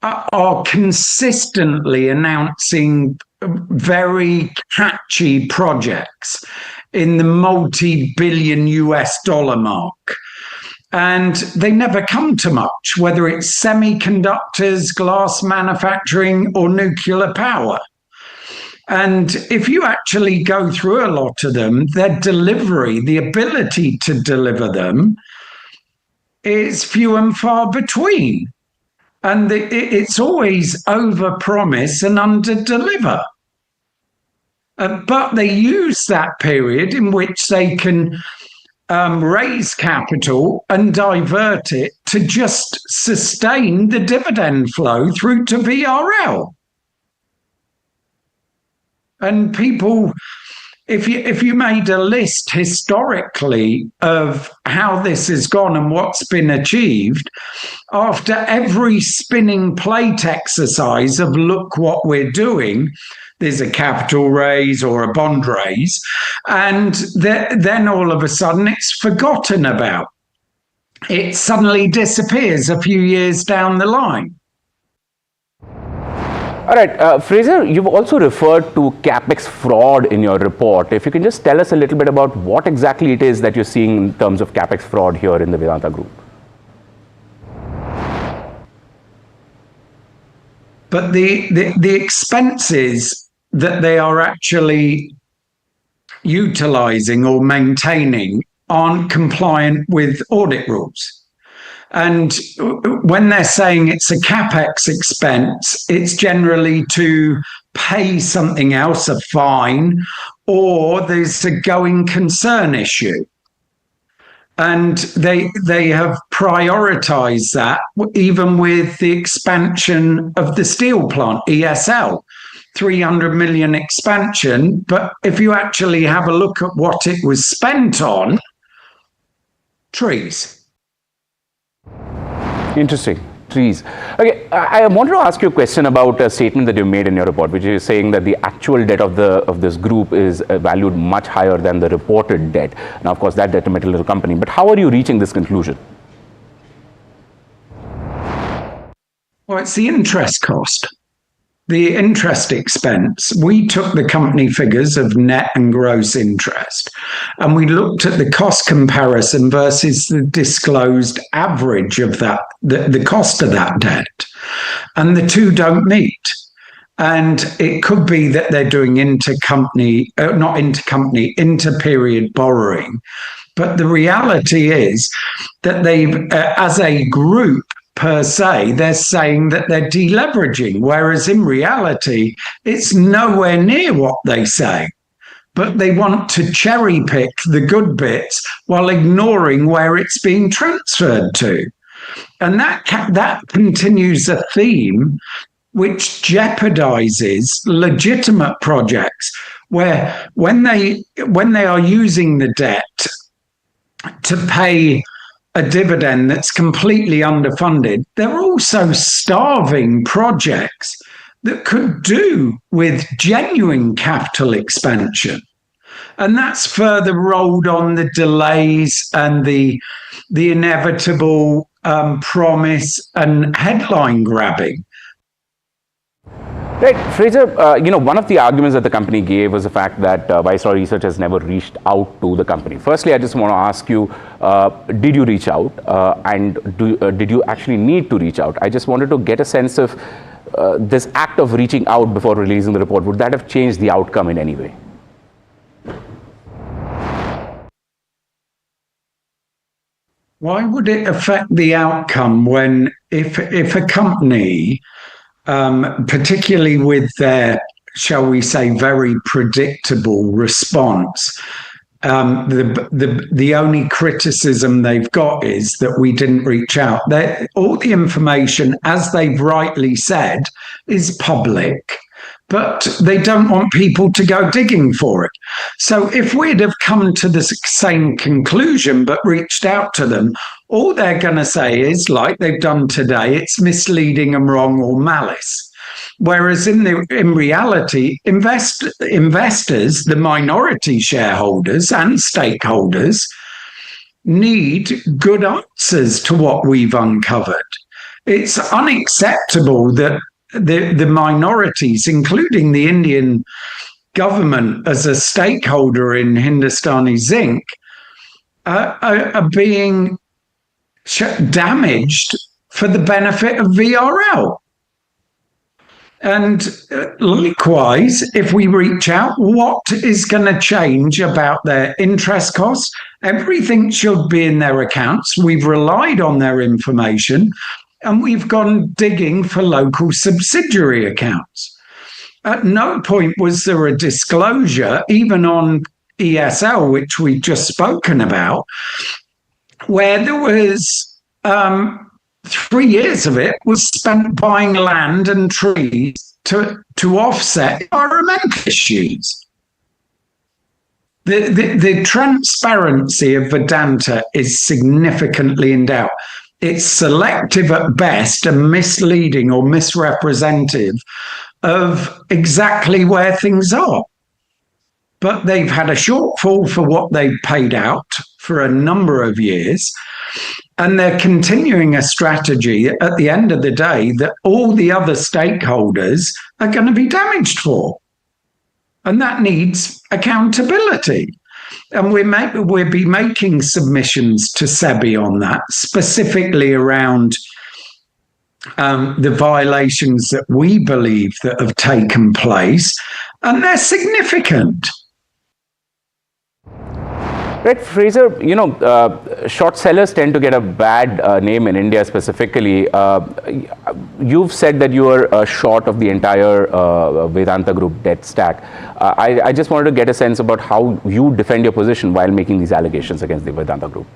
are consistently announcing very catchy projects in the multi-billion US dollar mark. And they never come to much, whether it's semiconductors, glass manufacturing, or nuclear power. And if you actually go through a lot of them, their delivery, the ability to deliver them, is few and far between. And it's always over-promise and under-deliver. But they use that period in which they can raise capital and divert it to just sustain the dividend flow through to VRL. And people, if you made a list historically of how this has gone and what's been achieved, after every spinning plate exercise of look what we're doing, there's a capital raise or a bond raise, and then all of a sudden it's forgotten about. It suddenly disappears a few years down the line. All right, Fraser, you've also referred to capex fraud in your report. If you can just tell us a little bit about what exactly it is that you're seeing in terms of capex fraud here in the Vedanta Group. But the expenses that they are actually utilizing or maintaining aren't compliant with audit rules. And when they're saying it's a capex expense, it's generally to pay something else, a fine, or there's a going concern issue. And they have prioritized that, even with the expansion of the steel plant, ESL, 300 million expansion. But if you actually have a look at what it was spent on, trees. Interesting. Trees. Okay, I wanted to ask you a question about a statement that you made in your report, which is saying that the actual debt of this group is valued much higher than the reported debt. Now, of course, that detrimental to the company. But how are you reaching this conclusion? Well, it's the interest cost. The interest expense, we took the company figures of net and gross interest, and we looked at the cost comparison versus the disclosed average of that, the cost of that debt. and the two don't meet. And it could be that they're doing inter-period borrowing. But the reality is that as a group per se, they're saying that they're deleveraging, whereas in reality, it's nowhere near what they say. But they want to cherry pick the good bits while ignoring where it's being transferred to. And that continues a theme which jeopardizes legitimate projects, where when they are using the debt to pay a dividend that's completely underfunded, they're also starving projects that could do with genuine capital expansion. And that's further rolled on the delays and the inevitable promise and headline grabbing. Right, Fraser, one of the arguments that the company gave was the fact that Viceroy Research has never reached out to the company. Firstly, I just want to ask you, did you reach out and did you actually need to reach out? I just wanted to get a sense of this act of reaching out before releasing the report. Would that have changed the outcome in any way? Why would it affect the outcome when if a company, particularly with their, shall we say, very predictable response, the only criticism they've got is that we didn't reach out. All the information, as they've rightly said, is public, but they don't want people to go digging for it. So if we'd have come to the same conclusion but reached out to them, all they're going to say is, like they've done today, it's misleading and wrong or malice. Whereas in reality, investors, the minority shareholders and stakeholders, need good answers to what we've uncovered. It's unacceptable that the minorities, including the Indian government as a stakeholder in Hindustani Zinc, are being damaged for the benefit of VRL. And likewise, if we reach out, what is going to change about their interest costs? Everything should be in their accounts. We've relied on their information, and we've gone digging for local subsidiary accounts. At no point was there a disclosure, even on ESL, which we've just spoken about, where there was 3 years of it was spent buying land and trees to offset environmental issues. The transparency of Vedanta is significantly in doubt. It's selective at best and misleading or misrepresentative of exactly where things are. But they've had a shortfall for what they've paid out for a number of years. And they're continuing a strategy at the end of the day that all the other stakeholders are going to be damaged for. And that needs accountability. And we'll be making submissions to SEBI on that, specifically around the violations that we believe that have taken place. And they're significant. Right, Fraser, short sellers tend to get a bad name in India specifically. You've said that you are short of the entire Vedanta Group debt stack. I just wanted to get a sense about how you defend your position while making these allegations against the Vedanta Group.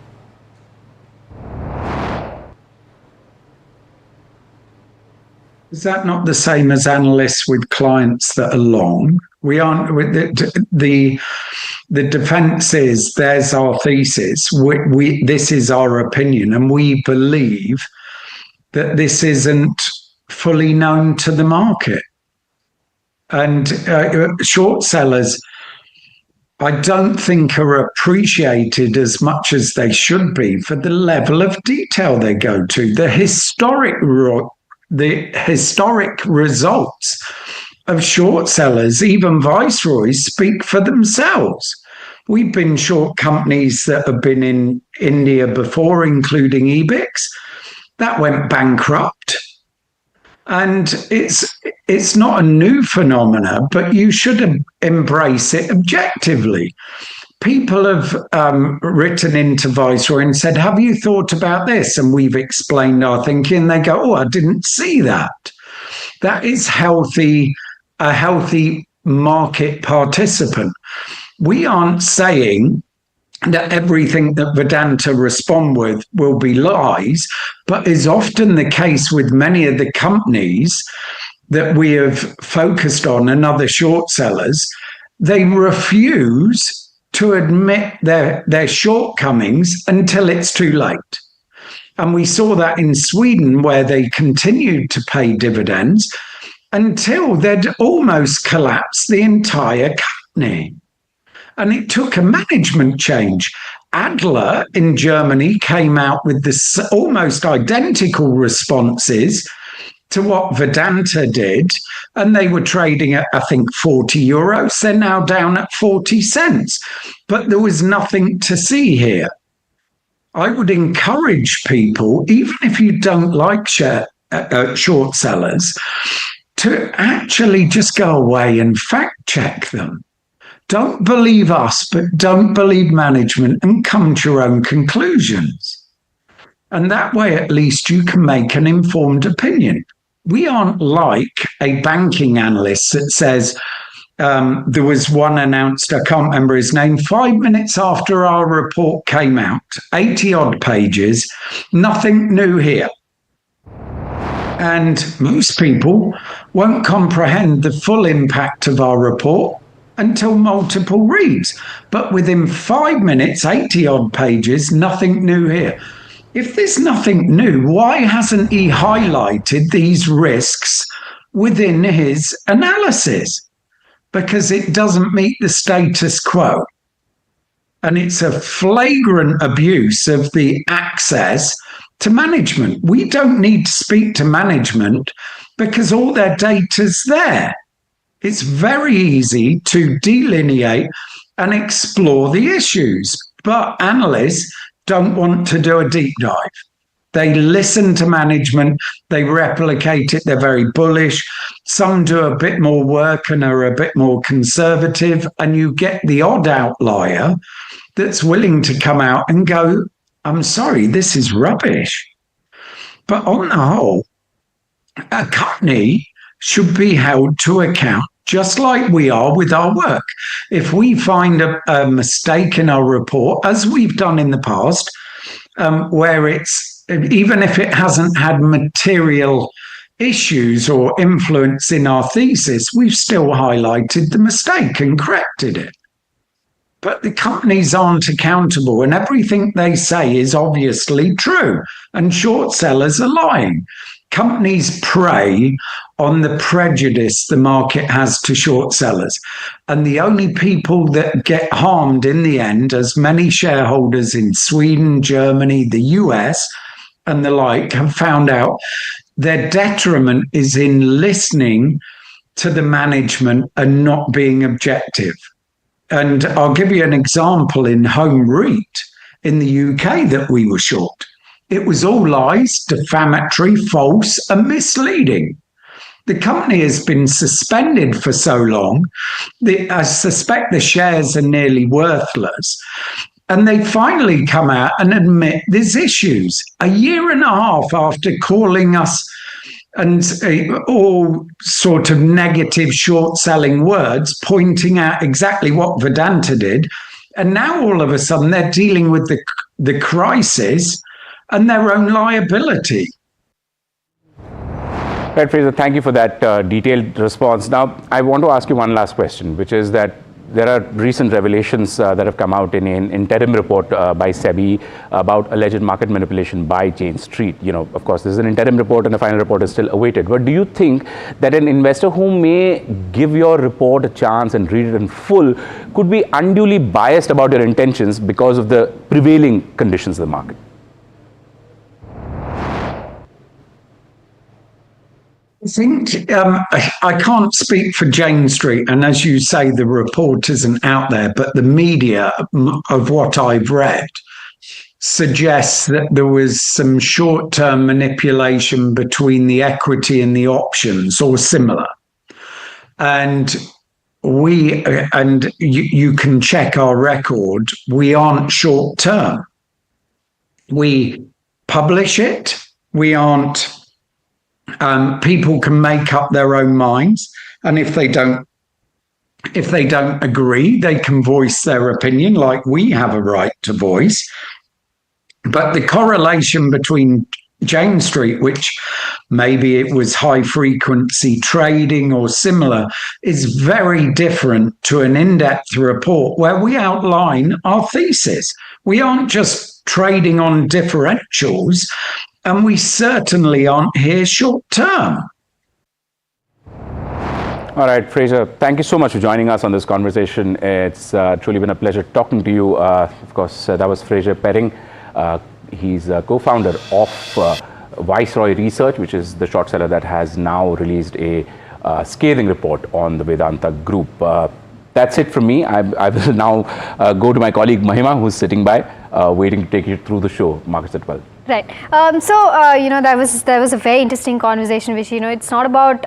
Is that not the same as analysts with clients that are long? We aren't the defense is there's our thesis. This is our opinion, and we believe that this isn't fully known to the market. And short sellers, I don't think are appreciated as much as they should be for the level of detail they go to. The historic results of short sellers, even Viceroys, speak for themselves. We've been short companies that have been in India before, including Ebix. That went bankrupt. And it's not a new phenomena, but you should embrace it objectively. People have written into Viceroy and said, have you thought about this? And we've explained our thinking. They go, oh, I didn't see that. That is a healthy market participant. We aren't saying that everything that Vedanta respond with will be lies, but is often the case with many of the companies that we have focused on and other short sellers. They refuse to admit their shortcomings until it's too late. And we saw that in Sweden, where they continued to pay dividends until they'd almost collapsed the entire company. And it took a management change. Adler in Germany came out with this almost identical responses to what Vedanta did, and they were trading at, I think, 40 euros. They're now down at 40 cents. But there was nothing to see here. I would encourage people, even if you don't like short sellers, to actually just go away and fact check them. Don't believe us, but don't believe management, and come to your own conclusions. And that way, at least, you can make an informed opinion. We aren't like a banking analyst that says, there was one announced, I can't remember his name, 5 minutes after our report came out, 80 odd pages, nothing new here. And most people won't comprehend the full impact of our report until multiple reads. But within 5 minutes, 80 odd pages, nothing new here. If there's nothing new, why hasn't he highlighted these risks within his analysis? Because it doesn't meet the status quo. And it's a flagrant abuse of the access to management. We don't need to speak to management because all their data's there. It's very easy to delineate and explore the issues. But analysts don't want to do a deep dive. They listen to management, they replicate it, they're very bullish. Some do a bit more work and are a bit more conservative, and you get the odd outlier that's willing to come out and go, I'm sorry, this is rubbish. But on the whole, a company should be held to account just like we are with our work. If we find a mistake in our report, as we've done in the past, where it's, even if it hasn't had material issues or influence in our thesis, we've still highlighted the mistake and corrected it. But the companies aren't accountable, and everything they say is obviously true, and short sellers are lying. Companies prey on the prejudice the market has to short sellers. And the only people that get harmed in the end, as many shareholders in Sweden, Germany, the US, and the like have found out, their detriment is in listening to the management and not being objective. And I'll give you an example in Home REIT in the UK that we were short. It was all lies, defamatory, false, and misleading. The company has been suspended for so long, I suspect the shares are nearly worthless. And they finally come out and admit there's issues. A year and a half after calling us and all sort of negative short-selling words, pointing out exactly what Vedanta did. And now all of a sudden they're dealing with the crisis and their own liability. Right, Fraser, thank you for that detailed response. Now, I want to ask you one last question, which is that there are recent revelations that have come out in an interim report by SEBI about alleged market manipulation by Jane Street. You know, of course, this is an interim report and the final report is still awaited. But do you think that an investor who may give your report a chance and read it in full could be unduly biased about your intentions because of the prevailing conditions of the market? I think I can't speak for Jane Street, and as you say, the report isn't out there, but the media of what I've read suggests that there was some short-term manipulation between the equity and the options or similar. And you can check our record, we aren't short-term. We publish it. We aren't, people can make up their own minds. And if they don't agree, they can voice their opinion like we have a right to voice. But the correlation between James Street, which maybe it was high frequency trading or similar, is very different to an in-depth report where we outline our thesis. We aren't just trading on differentials, and we certainly aren't here short term. All right, Fraser, thank you so much for joining us on this conversation. It's truly been a pleasure talking to you. Of course, that was Fraser Perring. He's a co-founder of Viceroy Research, which is the short seller that has now released a scathing report on the Vedanta Group. That's it from me. I will now go to my colleague Mahima, who's sitting by, waiting to take you through the show. Markets at 12. Right. That was a very interesting conversation, which, it's not about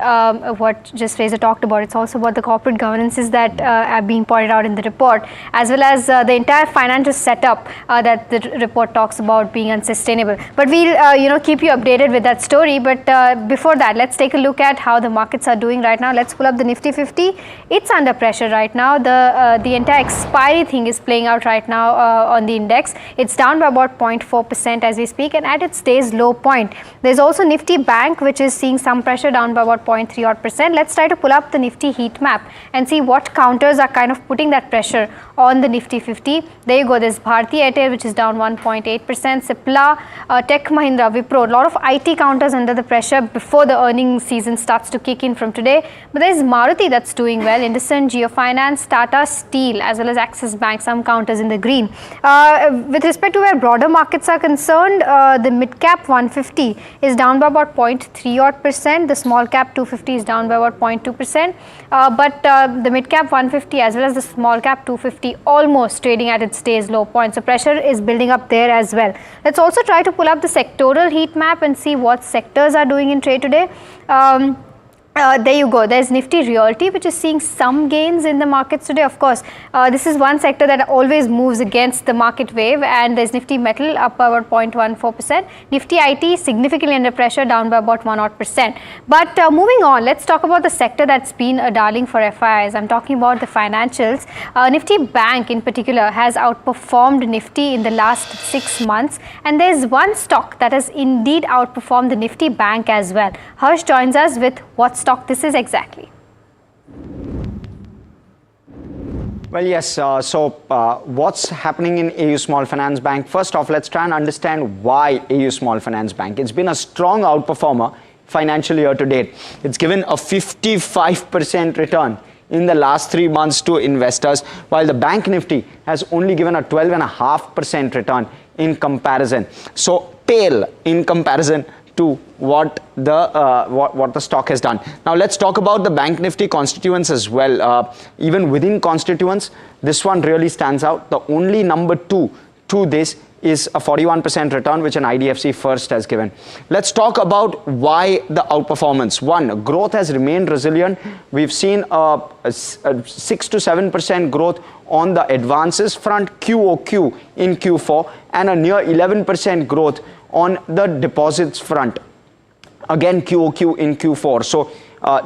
what just Fraser talked about. It's also about the corporate governances that are being pointed out in the report, as well as the entire financial setup that the report talks about being unsustainable. But we'll, keep you updated with that story. But before that, let's take a look at how the markets are doing right now. Let's pull up the Nifty 50. It's under pressure right now. The entire expiry thing is playing out right now on the index. It's down by about 0.4% as we speak, and at its day's low point. There's also Nifty Bank, which is seeing some pressure, down by about 0.3%. Let's try to pull up the Nifty heat map and see what counters are kind of putting that pressure on the Nifty 50. There you go. There's Bharti Airtel, which is down 1.8%. Cipla, Tech Mahindra, Wipro, a lot of IT counters under the pressure before the earnings season starts to kick in from today. But there's Maruti that's doing well. IndusInd, Geofinance, Tata Steel, as well as Axis Bank, some counters in the green. With respect to where broader markets are concerned, the mid-cap 150 is down by about 0.3%. The small-cap 250 is down by about 0.2%. But the mid-cap 150 as well as the small-cap 250 almost trading at its day's low point. So pressure is building up there as well. Let's also try to pull up the sectoral heat map and see what sectors are doing in trade today. There you go. There's Nifty Realty, which is seeing some gains in the markets today. Of course, this is one sector that always moves against the market wave, and there's Nifty Metal up by about 0.14%. Nifty IT significantly under pressure, down by about 1%. But moving on, let's talk about the sector that's been a darling for FIIs. I'm talking about the financials. Nifty Bank in particular has outperformed Nifty in the last 6 months, and there's one stock that has indeed outperformed the Nifty Bank as well. Harsh joins us with what stock this is exactly. Well, yes. What's happening in AU Small Finance Bank? First off, let's try and understand why AU Small Finance Bank. It's been a strong outperformer financial year to date. It's given a 55% return in the last 3 months to investors, while the Bank Nifty has only given a 12.5% return in comparison. So pale in comparison to what the stock has done. Now let's talk about the Bank Nifty constituents as well. Even within constituents, this one really stands out. The only number 2 to this is a 41% return, which an IDFC First has given. Let's talk about why the outperformance. One, growth has remained resilient. We've seen a 6 to 7% growth on the advances front QOQ in Q4, and a near 11% growth on the deposits front, again QOQ in Q4. So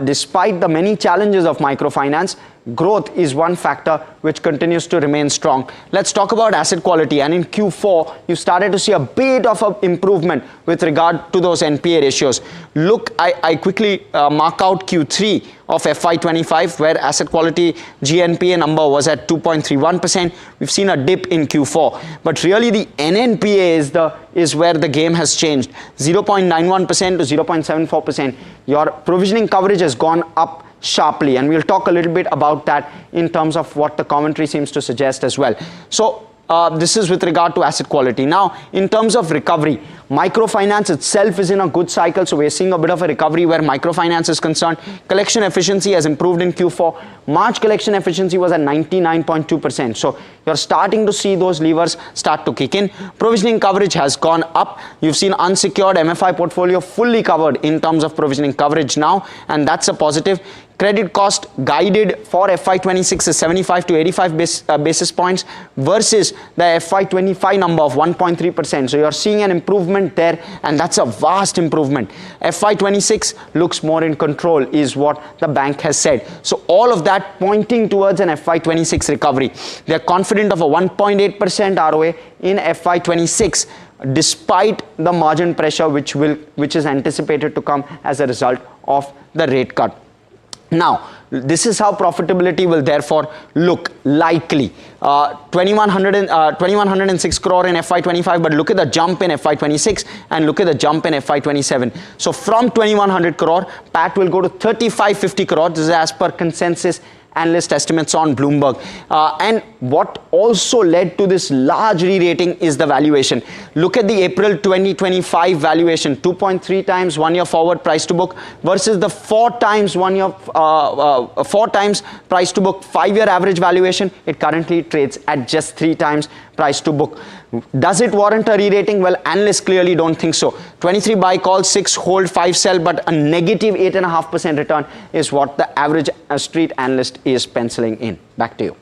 despite the many challenges of microfinance, growth is one factor which continues to remain strong. Let's talk about asset quality, and in Q4 you started to see a bit of an improvement with regard to those NPA ratios. Look, I quickly mark out Q3 of FY25, where asset quality GNPA number was at 2.31%. We've seen a dip in Q4, but really the NNPA is where the game has changed. 0.91% to 0.74%. Your provisioning coverage has gone up sharply, and we'll talk a little bit about that in terms of what the commentary seems to suggest as well. So this is with regard to asset quality. Now, in terms of recovery, microfinance itself is in a good cycle, so we're seeing a bit of a recovery where microfinance is concerned. Collection efficiency has improved in Q4. March collection efficiency was at 99.2%. So you're starting to see those levers start to kick in. Provisioning coverage has gone up. You've seen unsecured MFI portfolio fully covered in terms of provisioning coverage now, and that's a positive. Credit cost guided for FY26 is 75 to 85 basis points versus the FY25 number of 1.3%. So you're seeing an improvement there, and that's a vast improvement. FY26 looks more in control is what the bank has said. So all of that pointing towards an FY26 recovery. They're confident of a 1.8% ROA in FY26 despite the margin pressure which is anticipated to come as a result of the rate cut. Now, this is how profitability will therefore look likely. 2106 crore in FY25, but look at the jump in FY26 and look at the jump in FY27. So from 2100 crore, PAT will go to 3550 crore. This is as per consensus analyst estimates on Bloomberg. And what also led to this large re-rating is the valuation. Look at the April 2025 valuation, 2.3 times 1 year forward price to book versus the 4 times price to book 5-year average valuation. It currently trades at just 3 times price to book. Does it warrant a re-rating? Well, analysts clearly don't think so. 23 buy call, 6 hold, 5 sell, but a negative 8.5% return is what the average street analyst is penciling in. Back to you.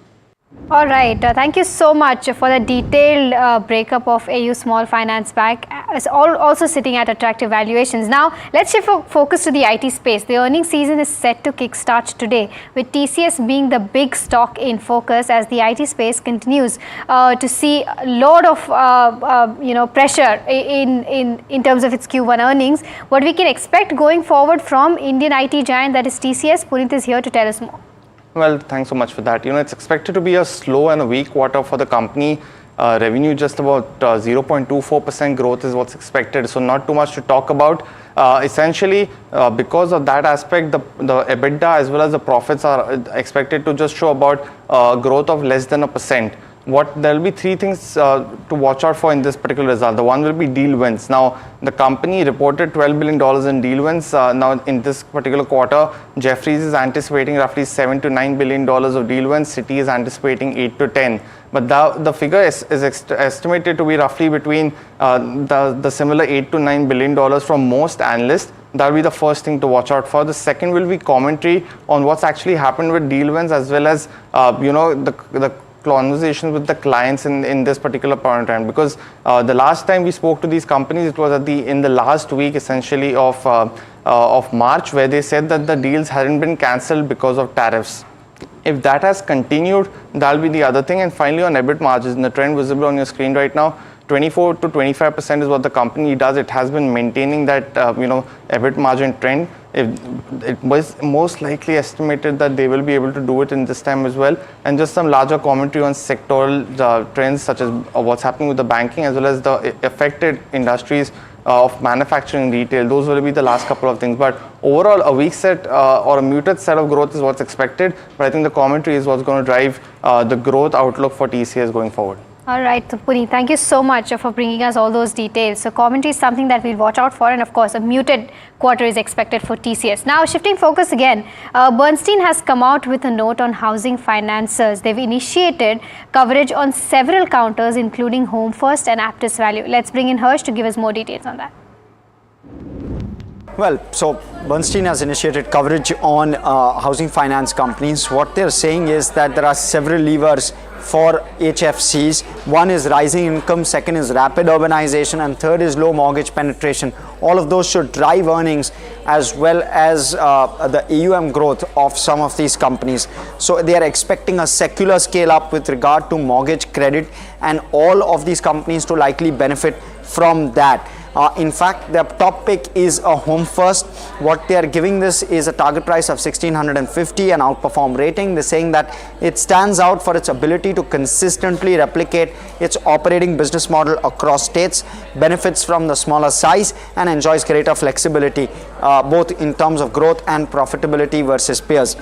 All right. Thank you so much for the detailed breakup of AU Small Finance Bank. It's also sitting at attractive valuations. Now, let's shift focus to the IT space. The earnings season is set to kickstart today, with TCS being the big stock in focus as the IT space continues to see a lot of pressure in terms of its Q1 earnings. What we can expect going forward from Indian IT giant that is TCS, Puneet is here to tell us more. Well, thanks so much for that. It's expected to be a slow and a weak quarter for the company. Revenue just about 0.24% growth is what's expected. So not too much to talk about. Essentially, because of that aspect, the EBITDA as well as the profits are expected to just show about growth of less than 1%. There will be 3 things to watch out for in this particular result. The one will be deal wins. Now, the company reported $12 billion in deal wins. Now, in this particular quarter, Jefferies is anticipating roughly $7 to $9 billion of deal wins. Citi is anticipating 8 to 10. But the figure is estimated to be roughly between the similar $8 to $9 billion from most analysts. That will be the first thing to watch out for. The second will be commentary on what's actually happened with deal wins as well as the conversations with the clients in this particular point in time, because the last time we spoke to these companies, it was in the last week essentially of March, where they said that the deals hadn't been cancelled because of tariffs. If that has continued, that'll be the other thing. And finally, on EBIT margins, the trend visible on your screen right now, 24 to 25% is what the company does. It has been maintaining that EBIT margin trend. It was most likely estimated that they will be able to do it in this time as well. And just some larger commentary on sectoral trends such as what's happening with the banking as well as the affected industries of manufacturing, retail. Those will be the last couple of things. But overall, a weak set or a muted set of growth is what's expected. But I think the commentary is what's going to drive the growth outlook for TCS going forward. All right, Puneet, thank you so much for bringing us all those details. So commentary is something that we'll watch out for, and of course a muted quarter is expected for TCS. Now shifting focus again, Bernstein has come out with a note on housing financiers. They've initiated coverage on several counters including Home First and Aptus Value. Let's bring in Harsh to give us more details on that. Well, so Bernstein has initiated coverage on housing finance companies. What they're saying is that there are several levers for HFCs. One is rising income, second is rapid urbanization, and third is low mortgage penetration. All of those should drive earnings as well as the AUM growth of some of these companies. So they are expecting a secular scale up with regard to mortgage credit, and all of these companies to likely benefit from that. In fact, the top pick is a Home First. What they are giving this is a target price of 1650, an outperform rating. They're saying that it stands out for its ability to consistently replicate its operating business model across states, benefits from the smaller size, and enjoys greater flexibility both in terms of growth and profitability versus peers.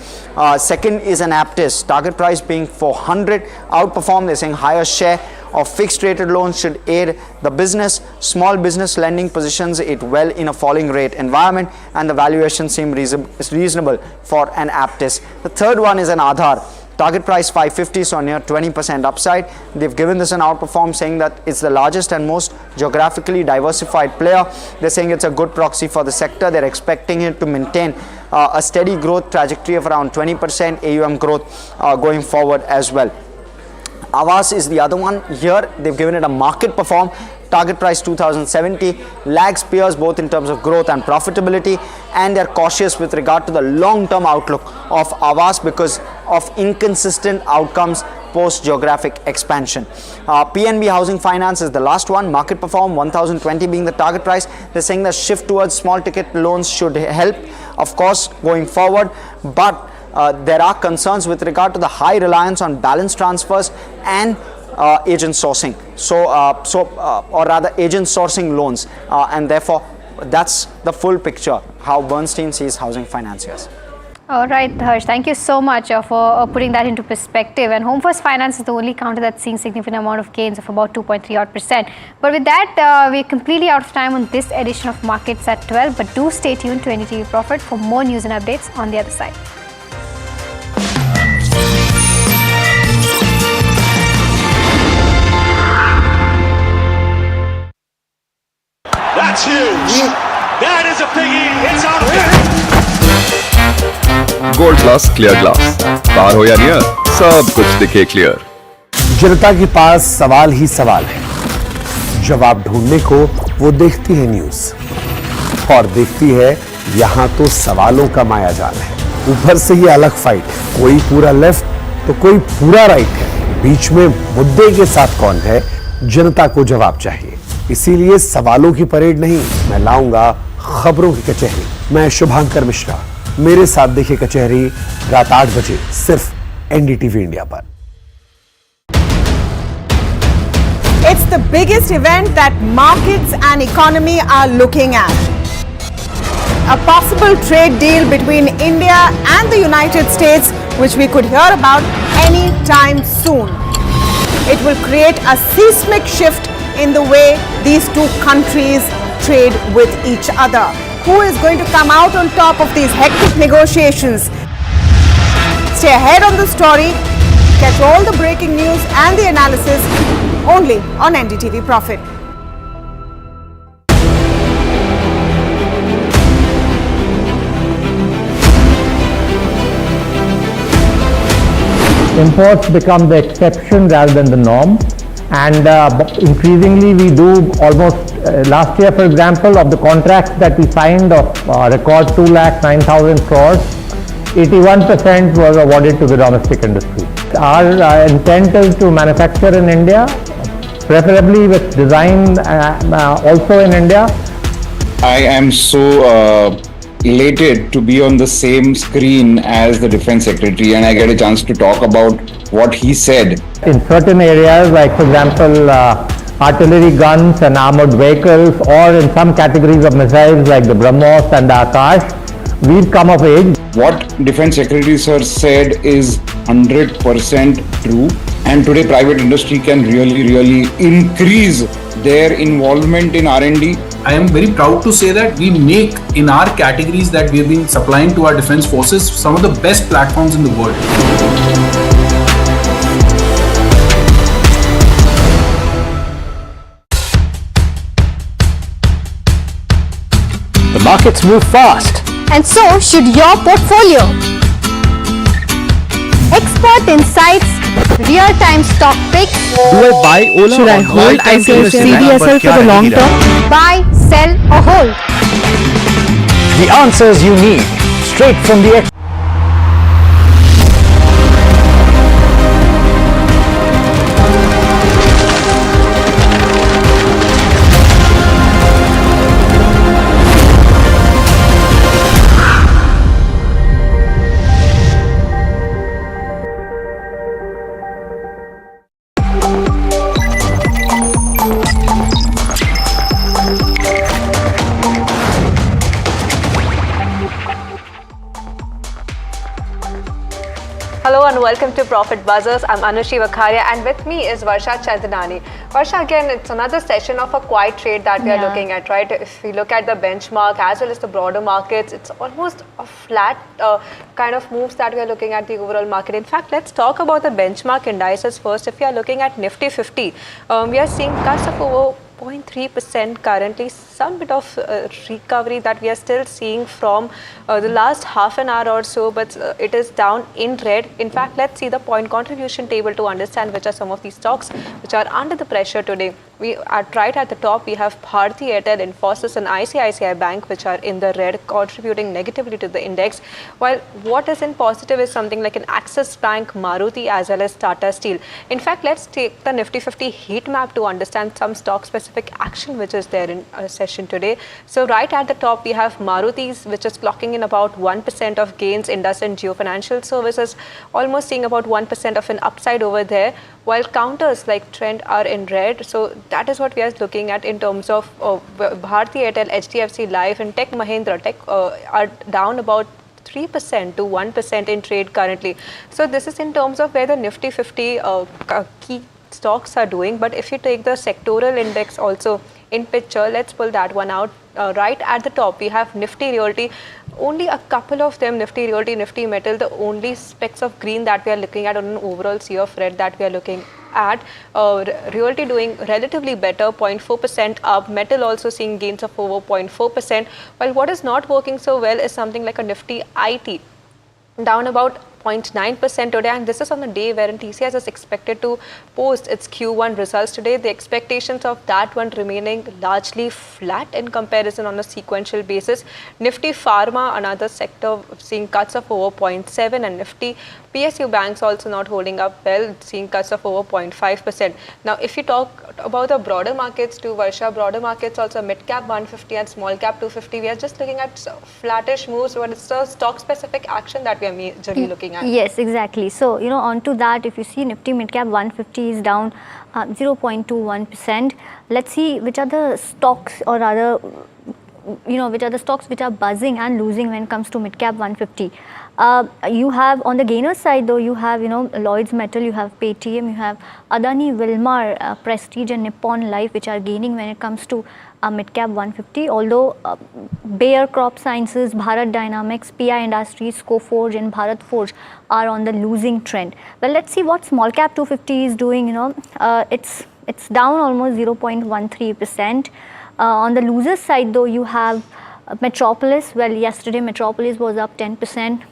Second is an Aptus, target price being 400, outperform, they're saying higher share of fixed rated loans should aid the business. Small business lending positions it well in a falling rate environment, and the valuation seem reasonable for an Aptus. The third one is an Aadhar. Target price 550, so near 20% upside. They've given this an outperform, saying that it's the largest and most geographically diversified player. They're saying it's a good proxy for the sector. They're expecting it to maintain a steady growth trajectory of around 20% AUM growth going forward as well. Aavas is the other one. Here they've given it a market perform. Target price 2070, lags peers both in terms of growth and profitability, and they're cautious with regard to the long-term outlook of Aavas because of inconsistent outcomes post geographic expansion. PNB Housing Finance is the last one. Market perform 1020 being the target price. They're saying the shift towards small ticket loans should help, of course, going forward, but there are concerns with regard to the high reliance on balance transfers and agent sourcing, or rather agent sourcing loans, and therefore that's the full picture how Bernstein sees housing financiers. All right, Harsh, thank you so much for putting that into perspective. And Home First Finance is the only counter that's seeing significant amount of gains of about 2.3%. But with that, we're completely out of time on this edition of Markets at 12. But do stay tuned to NDTV Profit for more news and updates on the other side. That's huge. That is a biggie. It's out of there. Gold plus clear glass, पार हो या near, सब कुछ दिखे clear. जनता के पास सवाल ही सवाल है, जवाब ढूंढने को वो देखती है न्यूज, और देखती है यहां तो सवालों का मायाजाल है। ऊपर से ये अलग फाइट है, कोई पूरा लेफ्ट तो कोई पूरा राइट है, बीच में मुद्दे के साथ कौन है, जनता को जवाब चाहिए। इसीलिए सवालों की परेड नहीं, मैं लाऊंगा खबरों की कचहरी। मैं शुभांकर मिश्रा, मेरे साथ देखिए कचहरी रात 8 बजे सिर्फ एनडीटीवी इंडिया पर। It's the biggest event that markets and economy are looking at. A possible trade deal between India and the United States, which we could hear about any time soon. It will create a seismic shift in the way these two countries trade with each other. Who is going to come out on top of these hectic negotiations? Stay ahead on the story. Catch all the breaking news and the analysis only on NDTV Profit. Imports become the exception rather than the norm, and increasingly we do almost last year, for example, of the contracts that we signed of record 2,09,000 crores, 81% was awarded to the domestic industry. Our intent is to manufacture in India, preferably with design also in India. I am so elated to be on the same screen as the Defense Secretary, and I get a chance to talk about what he said. In certain areas, like for example, artillery guns and armored vehicles, or in some categories of missiles like the BrahMos and the Akash, we've come of age. What Defense Secretary Sir said is 100% true, and today private industry can really increase their involvement in R&D. I am very proud to say that we make, in our categories that we have been supplying to our defense forces, some of the best platforms in the world. The markets move fast. And so should your portfolio. Expert insights, real-time stock picks. Do I buy Ola? Should I hold CDSL for the long term? Buy, sell or hold. The answers you need, straight from the expert. welcome to Profit Buzzers. I'm Anushi Vakharia and with me is Varsha Chandnani. Varsha, again, it's another session of a quiet trade that we are looking at, right? If we look at the benchmark as well as the broader markets, it's almost a flat kind of moves that we are looking at the overall market. In fact, let's talk about the benchmark indices first. If we are looking at Nifty 50, we are seeing cuts of over 0.3% currently, some bit of recovery that we are still seeing from the last half an hour or so, but it is down in red. In fact, let's see the point contribution table to understand which are some of these stocks which are under the pressure today. We are right at the top. We have Bharti Airtel, Infosys and ICICI Bank which are in the red, contributing negatively to the index, while what is in positive is something like an Axis Bank, Maruti as well as Tata Steel. In fact, let's take the Nifty 50 heat map to understand some stock specific action which is there in a session today. So right at the top we have Maruti's which is clocking in about 1% of gains, Indus and Geo Financial Services almost seeing about 1% of an upside over there, while counters like Trend are in red. So that is what we are looking at in terms of Bharti Airtel, HDFC Life and Tech Mahindra. Tech are down about 3% to 1% in trade currently. So this is in terms of where the Nifty 50 key stocks are doing. But if you take the sectoral index also in picture, let's pull that one out. Right at the top we have Nifty Realty, only a couple of them, Nifty Realty, Nifty Metal, the only specks of green that we are looking at on an overall sea of red that we are looking at. Realty doing relatively better, 0.4% up, Metal also seeing gains of over 0.4%, while what is not working so well is something like a Nifty IT, down about 0.9% today, and this is on the day wherein TCS is expected to post its Q1 results today. The expectations of that one remaining largely flat in comparison on a sequential basis. Nifty Pharma, another sector, seeing cuts of over 0.7%, and Nifty PSU banks also not holding up well, seeing cuts of over 0.5%. Now, if you talk about the broader markets too, Varsha, broader markets also mid cap 150 and small cap 250. We are just looking at flattish moves, but it's the stock specific action that we are majorly looking at. Yes, exactly. So, onto that, if you see Nifty mid cap 150 is down 0.21%. Let's see which are the stocks or other, which are the stocks which are buzzing and losing when it comes to mid cap 150. You have on the gainer side though, you have Lloyd's Metal, you have Paytm, you have Adani Wilmar, Prestige and Nippon Life which are gaining when it comes to mid cap 150, although Bayer Crop Sciences, Bharat Dynamics, PI Industries, Coforge and Bharat Forge are on the losing trend. Well, let's see what small cap 250 is doing. It's down almost 0.13%. On the losers side though, you have Metropolis. Well, yesterday Metropolis was up 10%.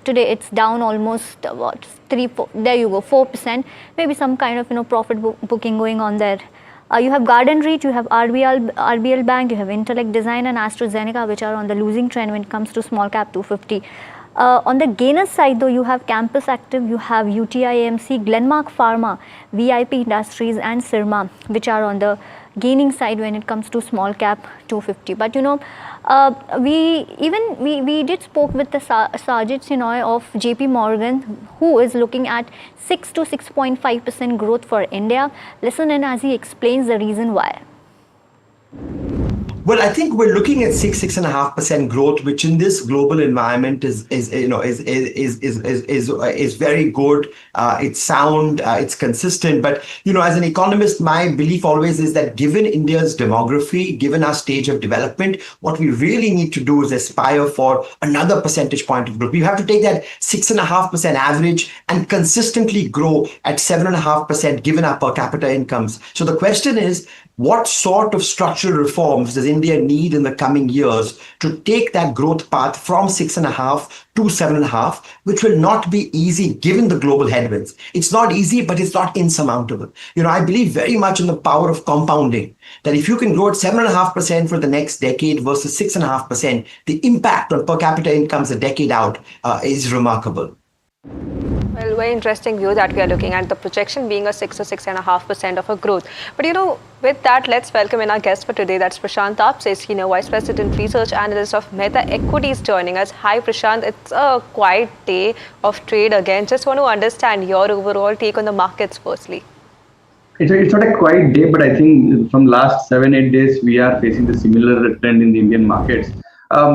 Today it's down almost 4%. Maybe some kind of profit booking going on there. You have Garden Reach, you have RBL Bank, you have Intellect Design and AstraZeneca which are on the losing trend when it comes to small cap 250. On the gainer side though, you have Campus Active, you have UTI AMC, Glenmark Pharma, VIP Industries and Sirma which are on the gaining side when it comes to small cap 250. But we did spoke with the Sajid Sinoy of JP Morgan, who is looking at 6 to 6.5% growth for India. Listen in as he explains the reason why. Well, I think we're looking at 6.5% growth, which in this global environment is very good. It's sound, it's consistent. But as an economist, my belief always is that given India's demography, given our stage of development, what we really need to do is aspire for another percentage point of growth. We have to take that 6.5% average and consistently grow at 7.5% given our per capita incomes. So the question is, what sort of structural reforms does India need in the coming years to take that growth path from 6.5 to 7.5, which will not be easy given the global headwinds. It's not easy, but it's not insurmountable. I believe very much in the power of compounding, that if you can grow at 7.5% for the next decade versus 6.5%, the impact on per capita incomes a decade out is remarkable. Well, very interesting view that we are looking at, the projection being a 6 or 6.5% of a growth. But with that, let's welcome in our guest for today. That's Prashant Apse, Senior Vice President, Research Analyst of Mehta Equities, joining us. Hi, Prashant. It's a quiet day of trade again. Just want to understand your overall take on the markets firstly. It's not a quiet day, but I think from last 7-8 days, we are facing the similar trend in the Indian markets.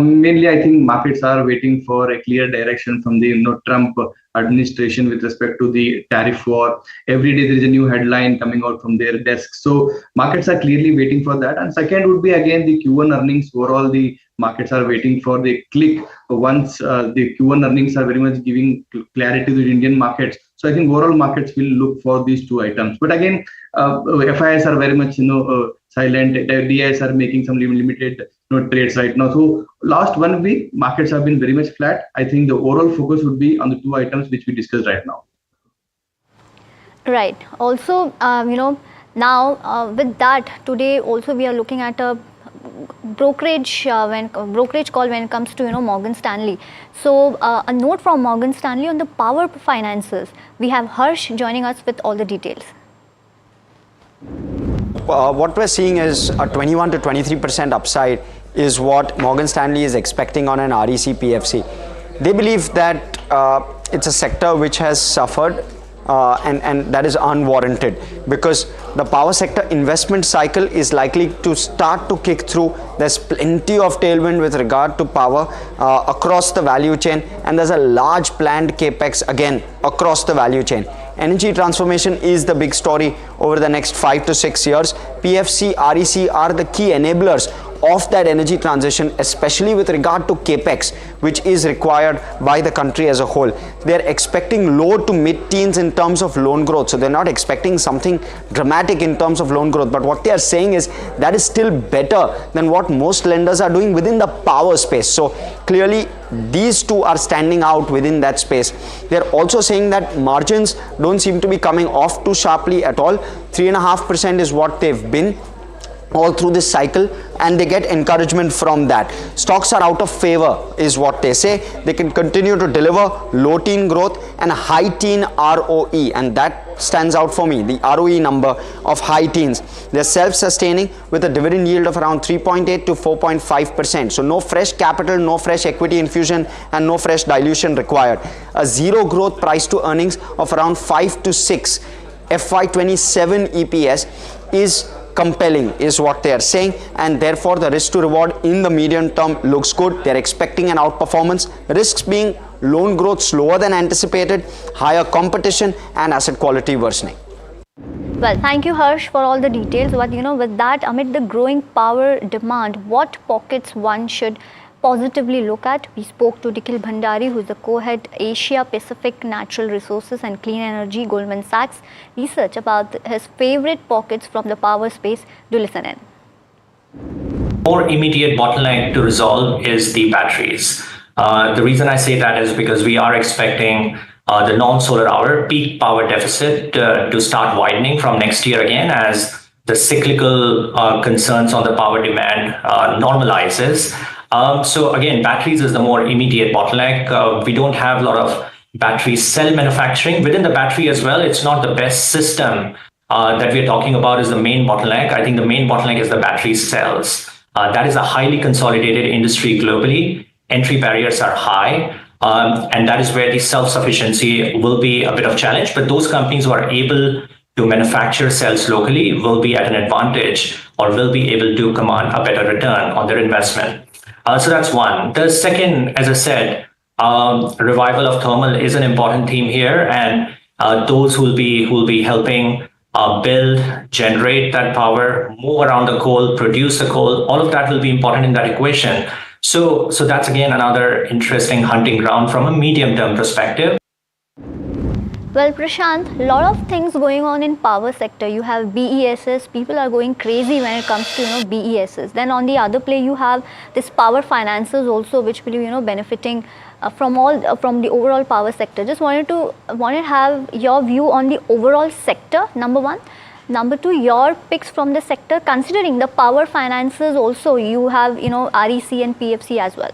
mainly I think markets are waiting for a clear direction from the Trump administration with respect to the tariff war. Every day there is a new headline coming out from their desk. So markets are clearly waiting for that. And second would be again the Q1 earnings. Overall, the markets are waiting for the click once the Q1 earnings are very much giving clarity to the Indian markets. So I think overall markets will look for these two items. But again, FIs are very much silent. DIs are making some limited trades right now. So last 1 week markets have been very much flat. I think the overall focus would be on the two items which we discussed right now. Right. Also, now with that, today also we are looking at a brokerage call when it comes to Morgan Stanley. So a note from Morgan Stanley on the power finances. We have Harsh joining us with all the details. What we're seeing is a 21 to 23% upside is what Morgan Stanley is expecting on an REC PFC. They believe that it's a sector which has suffered and that is unwarranted, because the power sector investment cycle is likely to start to kick through. There's plenty of tailwind with regard to power across the value chain, and there's a large planned capex again across the value chain. Energy transformation is the big story over the next 5 to 6 years. PFC, REC are the key enablers of that energy transition, especially with regard to capex, which is required by the country as a whole. They're expecting low to mid-teens in terms of loan growth. So they're not expecting something dramatic in terms of loan growth. But what they are saying is that is still better than what most lenders are doing within the power space. So clearly these two are standing out within that space. They're also saying that margins don't seem to be coming off too sharply at all. 3.5% is what they've been all through this cycle, and they get encouragement from that. Stocks are out of favor is what they say. They can continue to deliver low teen growth and high teen ROE, and that stands out for me, the ROE number of high teens. They're self-sustaining with a dividend yield of around 3.8 to 4.5%. So no fresh capital, no fresh equity infusion, and no fresh dilution required. A zero growth price to earnings of around 5 to 6. FY27 EPS is compelling is what they are saying, and therefore the risk to reward in the medium term looks good. They're expecting an outperformance, risks being loan growth slower than anticipated, higher competition, and asset quality worsening. Well, thank you, Harsh, for all the details. But with that, amid the growing power demand, what pockets one should positively look at? We spoke to Nikhil Bhandari, who is the co-head Asia Pacific Natural Resources and Clean Energy, Goldman Sachs Research, about his favorite pockets from the power space. Do listen in. More immediate bottleneck to resolve is the batteries. The reason I say that is because we are expecting the non-solar hour peak power deficit to start widening from next year again, as the cyclical concerns on the power demand normalizes. So again, batteries is the more immediate bottleneck. We don't have a lot of battery cell manufacturing. Within the battery as well, it's not the best system that we're talking about is the main bottleneck. I think the main bottleneck is the battery cells. That is a highly consolidated industry globally. Entry barriers are high. And that is where the self-sufficiency will be a bit of challenge. But those companies who are able to manufacture cells locally will be at an advantage, or will be able to command a better return on their investment. So that's one. The second, as I said, revival of thermal is an important theme here, and those who will be helping build, generate that power, move around the coal, produce the coal, all of that will be important in that equation. So that's again another interesting hunting ground from a medium-term perspective. Well, Prashant, a lot of things going on in power sector. You have BESS, people are going crazy when it comes to BESS. Then on the other play, you have this power finances also, which will be benefiting from the overall power sector. Just wanted to have your view on the overall sector, number one. Number two, your picks from the sector, considering the power finances also, you have REC and PFC as well.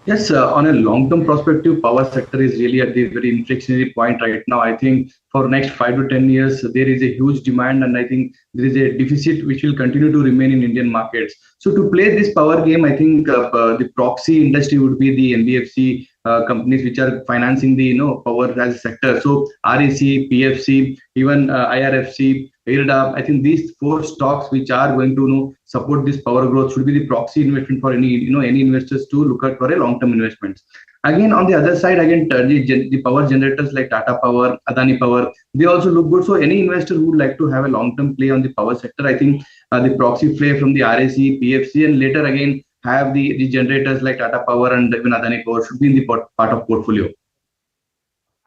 Yes, on a long-term perspective, power sector is really at the very inflectionary point right now. I think for next 5 to 10 years, there is a huge demand, and I think there is a deficit which will continue to remain in Indian markets. So to play this power game, I think the proxy industry would be the NBFC companies which are financing the power as a sector. So REC, PFC, even IRFC, IRDA, I think these 4 stocks which are going to support this power growth should be the proxy investment for any any investors to look at for a long-term investments. Again, on the other side, again the power generators like Tata Power, Adani Power, they also look good. So any investor who would like to have a long-term play on the power sector, I think the proxy play from the RAC, PFC, and later again have the generators like Tata Power and even Adani Power should be in the part of portfolio.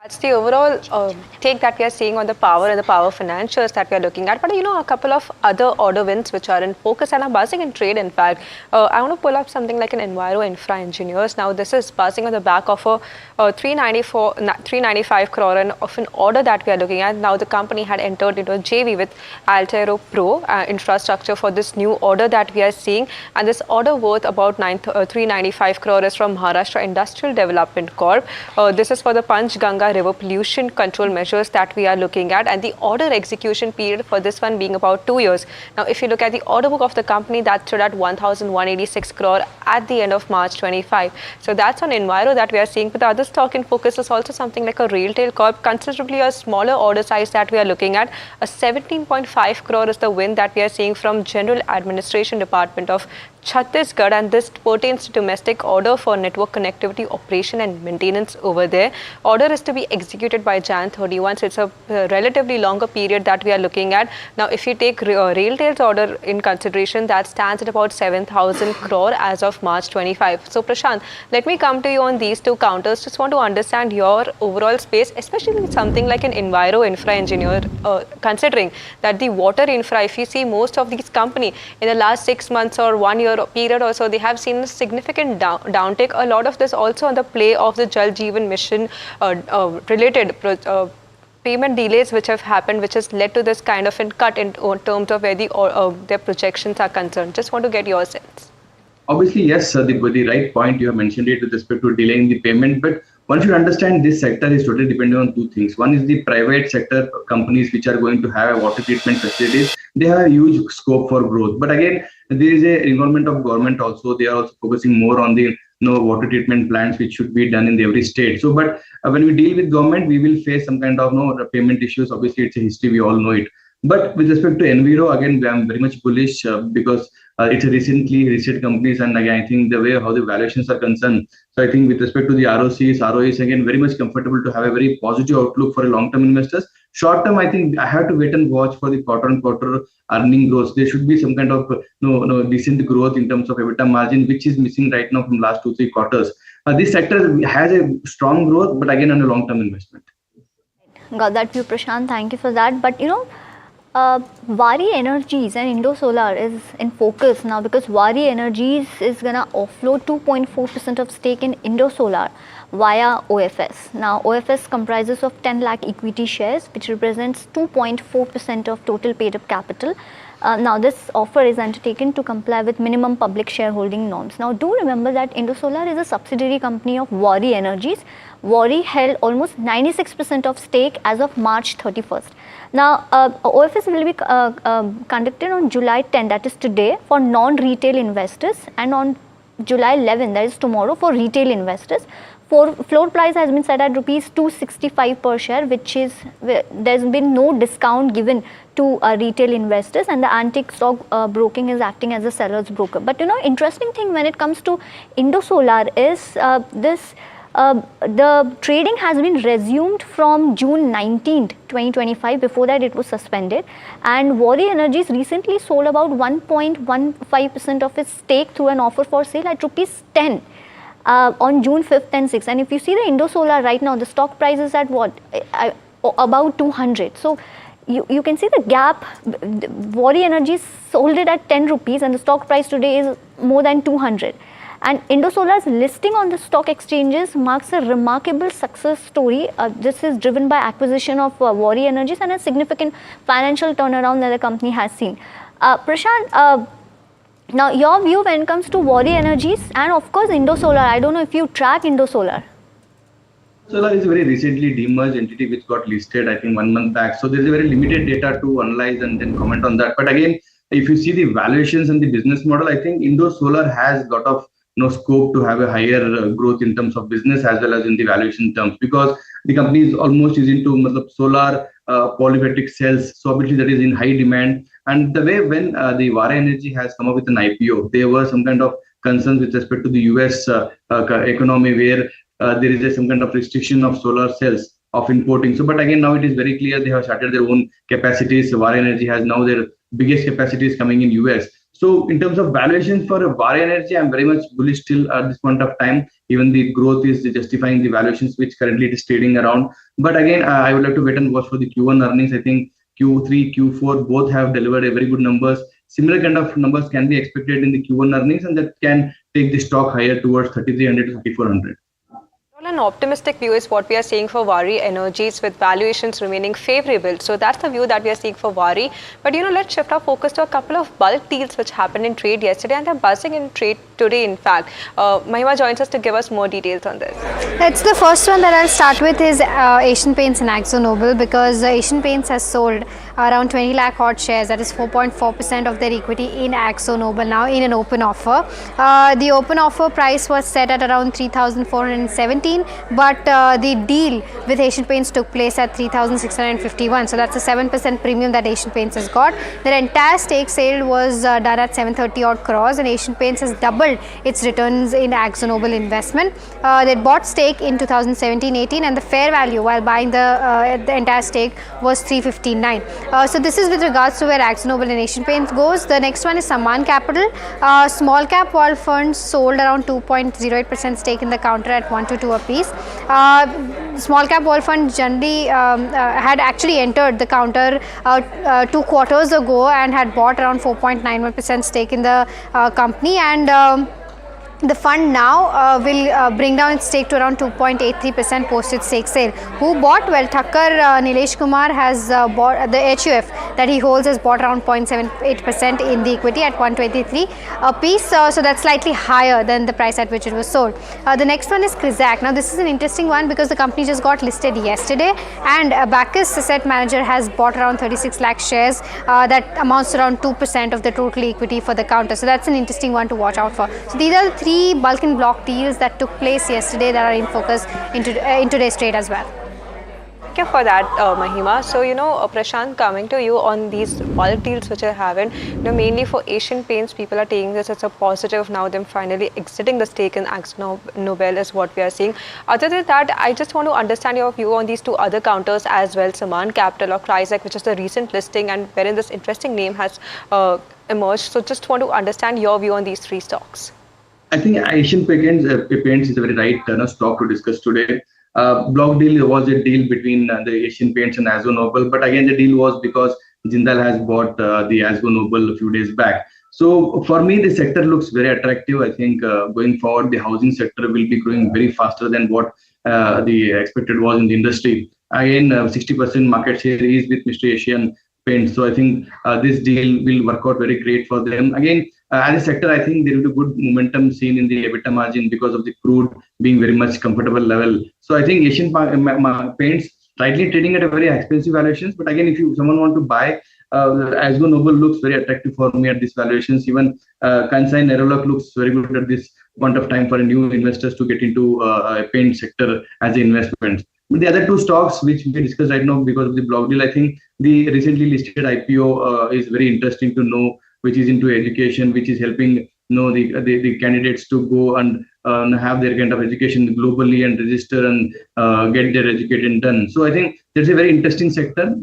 That's the overall take that we are seeing on the power and the power financials that we are looking at. But a couple of other order wins which are in focus and are buzzing in trade. In fact, I want to pull up something like an Enviro Infra Engineers. Now, this is buzzing on the back of a 395 crore of an order that we are looking at. Now, the company had entered into a JV with Altero Pro Infrastructure for this new order that we are seeing. And this order worth about 395 crore is from Maharashtra Industrial Development Corp. This is for the Panch Ganga River pollution control measures that we are looking at, and the order execution period for this one being about 2 years. Now, if you look at the order book of the company, that stood at 1,186 crore at the end of March 25. So that's on Enviro that we are seeing. But the other stock in focus is also something like a Railtel Corp, considerably a smaller order size that we are looking at. A 17.5 crore is the win that we are seeing from General Administration Department of Chhattisgarh, and this pertains to domestic order for network connectivity operation and maintenance over there. Order is to be executed by Jan 31, so it's a relatively longer period that we are looking at. Now, if you take Railtel's order in consideration, that stands at about 7,000 crore as of March 25. So, Prashant, let me come to you on these two counters. Just want to understand your overall space, especially with something like an Enviro Infra Engineer, considering that the water infra, if you see most of these companies in the last 6 months or 1 year period or so, they have seen a significant downtake. A lot of this also on the play of the Jal Jeevan Mission related payment delays which have happened, which has led to this kind of a cut in terms of where their projections are concerned. Just want to get your sense. Obviously, yes, the right point you have mentioned it with respect to delaying the payment, but one should understand this sector is totally dependent on 2 things. One is the private sector companies which are going to have water treatment facilities. They have a huge scope for growth. But again, there is a involvement of government also. They are also focusing more on the water treatment plants which should be done in every state. So, but when we deal with government, we will face some kind of payment issues. Obviously, it's a history. We all know it. But with respect to Enviro, again, I'm very much bullish because it's a recently listed companies, and again, I think the way how the valuations are concerned. So I think with respect to the ROEs, again, very much comfortable to have a very positive outlook for a long-term investors. Short term, I think I have to wait and watch for the quarter-on-quarter earning growth. There should be some kind of decent growth in terms of EBITDA margin, which is missing right now from last 2-3 quarters. This sector has a strong growth, but again, on a long-term investment. Got that view, Prashant. Thank you for that. But Waaree Energies and Indosolar is in focus now because Waaree Energies is going to offload 2.4% of stake in Indosolar via OFS. Now, OFS comprises of 10 lakh equity shares, which represents 2.4% of total paid-up capital. Now, this offer is undertaken to comply with minimum public shareholding norms. Now, do remember that Indosolar is a subsidiary company of Waaree Energies. Waaree held almost 96% of stake as of March 31st. Now, OFS will be conducted on July 10, that is today, for non-retail investors, and on July 11, that is tomorrow, for retail investors. Floor price has been set at rupees 265 per share, which is, there's been no discount given to retail investors, and the antique stock broking is acting as a seller's broker. But interesting thing when it comes to Indosolar is the trading has been resumed from June 19th, 2025. Before that, it was suspended. And Waaree Energies recently sold about 1.15% of its stake through an offer for sale at rupees 10 on June 5th and 6th. And if you see the Indosolar right now, the stock price is at what? About 200. So you can see the gap. Waaree Energies sold it at 10 rupees and the stock price today is more than 200. And Indosolar's listing on the stock exchanges marks a remarkable success story. This is driven by acquisition of Waaree Energies and a significant financial turnaround that the company has seen. Prashant, now your view when it comes to Waaree Energies and of course Indosolar. I don't know if you track Indosolar. Solar is a very recently demerged entity which got listed, I think 1 month back. So there is a very limited data to analyze and then comment on that. But again, if you see the valuations and the business model, I think Indosolar has a lot of scope to have a higher growth in terms of business as well as in the valuation terms, because the company is almost is into solar polyvoltaic cells, so obviously that is in high demand. And the way when the Vara Energy has come up with an IPO, there were some kind of concerns with respect to the US economy, where there is some kind of restriction of solar cells of importing. So, but again, now it is very clear they have started their own capacities. Vara Energy has now their biggest capacities coming in US. So, in terms of valuations for Vara Energy, I'm very much bullish still at this point of time. Even the growth is justifying the valuations which currently it is trading around. But again, I would like to wait and watch for the Q1 earnings. I think Q3, Q4 both have delivered a very good numbers. Similar kind of numbers can be expected in the Q1 earnings, and that can take the stock higher towards 3,300 to 3,400. An optimistic view is what we are seeing for Vara Energies, with valuations remaining favorable. So that's the view that we are seeing for Vara. But let's shift our focus to a couple of bulk deals which happened in trade yesterday, and they're buzzing in trade today, in fact. Mahima joins us to give us more details on this. It's the first one that I'll start with is Asian Paints and Axonobyl, because Asian Paints has sold around 20 lakh odd shares, that is 4.4% of their equity in Axonobyl now in an open offer. The open offer price was set at around 3,417, but the deal with Asian Paints took place at 3,651. So that's a 7% premium that Asian Paints has got. Their entire stake sale was done at 730 odd crores, and Asian Paints has doubled its returns in Axonobyl investment. They bought stake in 2017-18, and the fair value while buying the entire stake was 359. So this is with regards to where Axonobyl and Asian Paints goes. The next one is Sammaan Capital. Small cap world funds sold around 2.08% stake in the counter at 1 to 2 apiece. Small cap world fund generally had actually entered the counter 2 quarters ago and had bought around 4.91% stake in the company, and the fund now will bring down its stake to around 2.83% post its stake sale. Who bought? Well, Thakkar Nilesh Kumar has bought, the HUF that he holds has bought around 0.78% in the equity at 123 a piece. So that's slightly higher than the price at which it was sold. The next one is Crizac. Now this is an interesting one because the company just got listed yesterday, and Bacchus Asset Manager has bought around 36 lakh shares. That amounts to around 2% of the total equity for the counter. So that's an interesting one to watch out for. So these are the 3 bulk and block deals that took place yesterday that are in focus in today's trade as well. Thank you for that, Mahima. So, Prashant, coming to you on these bulk deals which are having, mainly for Asian Paints, people are taking this as a positive. Now, them finally exiting the stake in Axonobyl is what we are seeing. Other than that, I just want to understand your view on these 2 other counters as well, Sammaan Capital or Crizac, which is the recent listing and wherein this interesting name has emerged. So, just want to understand your view on these 3 stocks. I think Asian Paints is a very right stock to discuss today. Block deal was a deal between the Asian Paints and Axonobyl, but again the deal was because Jindal has bought the Axonobyl a few days back. So for me, the sector looks very attractive. I think going forward, the housing sector will be growing very faster than what the expected was in the industry. Again, 60% market share is with Mr. Asian Paints. So I think this deal will work out very great for them. Again, as a sector, I think there will be good momentum seen in the EBITDA margin because of the crude being very much comfortable level. So I think Asian Paints slightly trading at a very expensive valuations. But again, if someone want to buy, Axonobyl looks very attractive for me at these valuations. Even Kansai Nerolac looks very good at this point of time for new investors to get into a paint sector as an investment. But the other 2 stocks which we discussed right now because of the block deal, I think the recently listed IPO is very interesting to know, which is into education, which is helping the candidates to go and have their kind of education globally and register and get their education done. So I think there's a very interesting sector,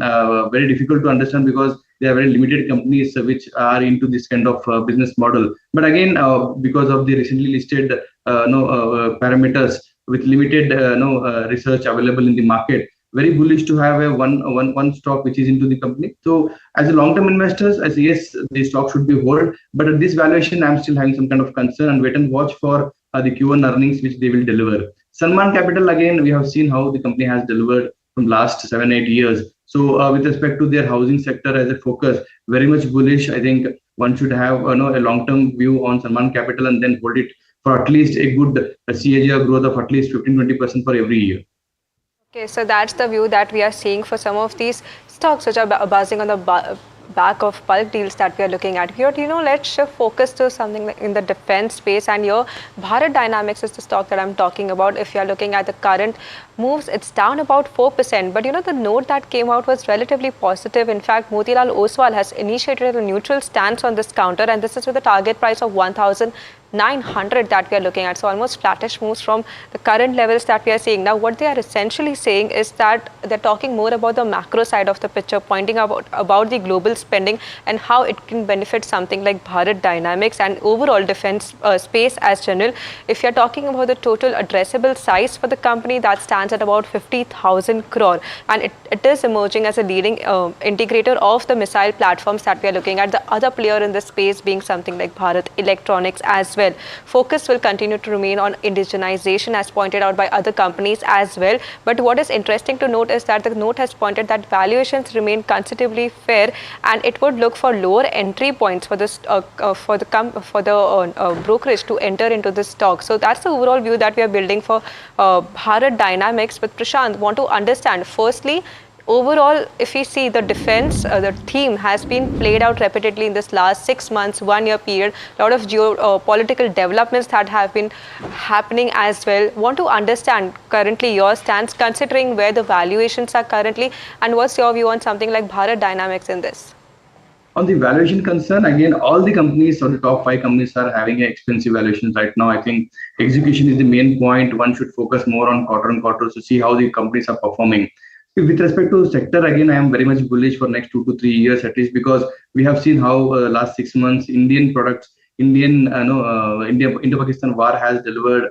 very difficult to understand because there are very limited companies which are into this kind of business model. But again, because of the recently listed parameters with limited research available in the market, very bullish to have a one stock which is into the company. So as a long-term investors, I say yes, the stock should be hold, but at this valuation, I'm still having some kind of concern and wait and watch for the Q1 earnings which they will deliver. Sammaan Capital, again, we have seen how the company has delivered from last 7-8 years. So with respect to their housing sector as a focus, very much bullish. I think one should have a long-term view on Sammaan Capital and then hold it for at least a good CAGR growth of at least 15-20% for every year. Okay, so that's the view that we are seeing for some of these stocks which are buzzing on the back of bulk deals that we are looking at. Here, let's shift focus to something like in the defense space. And here, Bharat Dynamics is the stock that I'm talking about. If you are looking at the current moves, it's down about 4%. But the note that came out was relatively positive. In fact, Motilal Oswal has initiated a neutral stance on this counter, and this is with a target price of 1,900 that we are looking at. So almost flattish moves from the current levels that we are seeing. Now, what they are essentially saying is that they're talking more about the macro side of the picture, pointing about the global spending and how it can benefit something like Bharat Dynamics and overall defense space as general. If you're talking about the total addressable size for the company, that stands at about 50,000 crore, and it is emerging as a leading integrator of the missile platforms that we are looking at. The other player in this space being something like Bharat Electronics as well. Focus will continue to remain on indigenization, as pointed out by other companies as well. But what is interesting to note is that the note has pointed that valuations remain considerably fair, and it would look for lower entry points for this for the brokerage to enter into this stock. So that's the overall view that we are building for Bharat Dynamics. But Prashant, want to understand firstly, overall, if we see the defense, the theme has been played out repeatedly in this last 6 months, 1 year period. A lot of geopolitical developments that have been happening as well. Want to understand currently your stance, considering where the valuations are currently, and what's your view on something like Bharat Dynamics in this? On the valuation concern, again, all the companies or the top 5 companies are having expensive valuations right now. I think execution is the main point. One should focus more on quarter to see how the companies are performing. With respect to sector, again, I am very much bullish for next 2 to 3 years at least, because we have seen how last 6 months Indian products, India-Pakistan war has delivered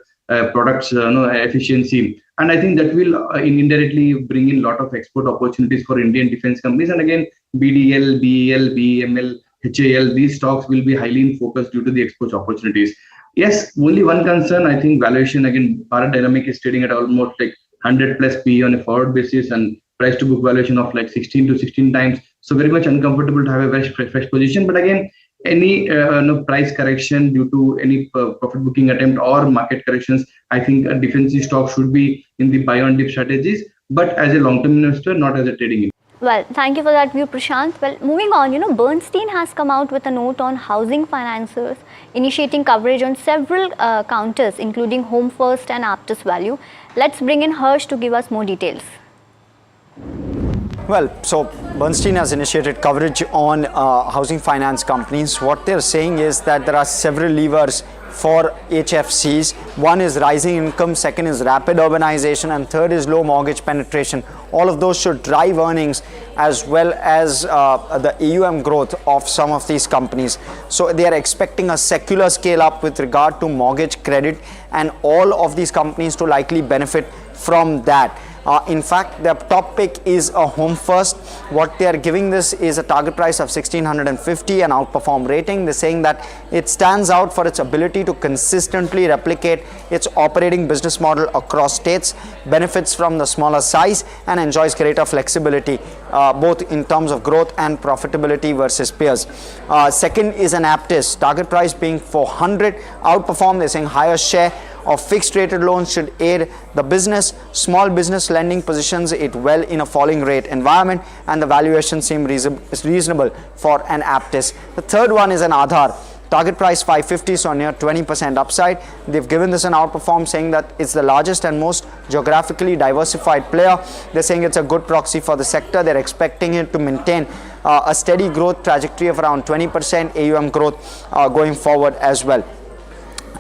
products efficiency, and I think that will indirectly bring in a lot of export opportunities for Indian defense companies. And again, BDL, BEL, BEML, HAL, these stocks will be highly in focus due to the export opportunities. Yes, only one concern, I think valuation, again, Bharat Dynamics is trading at almost like 100 plus PE on a forward basis and price to book valuation of like 16 to 16 times. So very much uncomfortable to have a very fresh position. But again, any price correction due to any profit booking attempt or market corrections, I think a defensive stock should be in the buy on dip strategies, but as a long-term investor, not as a trading. Well, thank you for that view, Prashant. Well, moving on, Bernstein has come out with a note on housing financiers, initiating coverage on several counters, including Home First and Aptus Value. Let's bring in Harsh to give us more details. Well, so Bernstein has initiated coverage on housing finance companies. What they're saying is that there are several levers for HFCs. One is rising income, second is rapid urbanization, and third is low mortgage penetration. All of those should drive earnings as well as the AUM growth of some of these companies. So they are expecting a secular scale up with regard to mortgage credit, and all of these companies to likely benefit from that. In fact, their top pick is a Home First. What they are giving this is a target price of 1650, an outperform rating. They're saying that it stands out for its ability to consistently replicate its operating business model across states, benefits from the smaller size, and enjoys greater flexibility, both in terms of growth and profitability versus peers. Second is an Aptus, target price being 400, outperform. They're saying higher share of fixed rated loans should aid the business. Small business lending positions it well in a falling rate environment, and the valuation seem reasonable for an Aptus. The third one is an Aadhar, target price 550, so near 20% upside. They've given this an outperform, saying that it's the largest and most geographically diversified player. They're saying it's a good proxy for the sector. They're expecting it to maintain a steady growth trajectory of around 20% AUM growth going forward as well.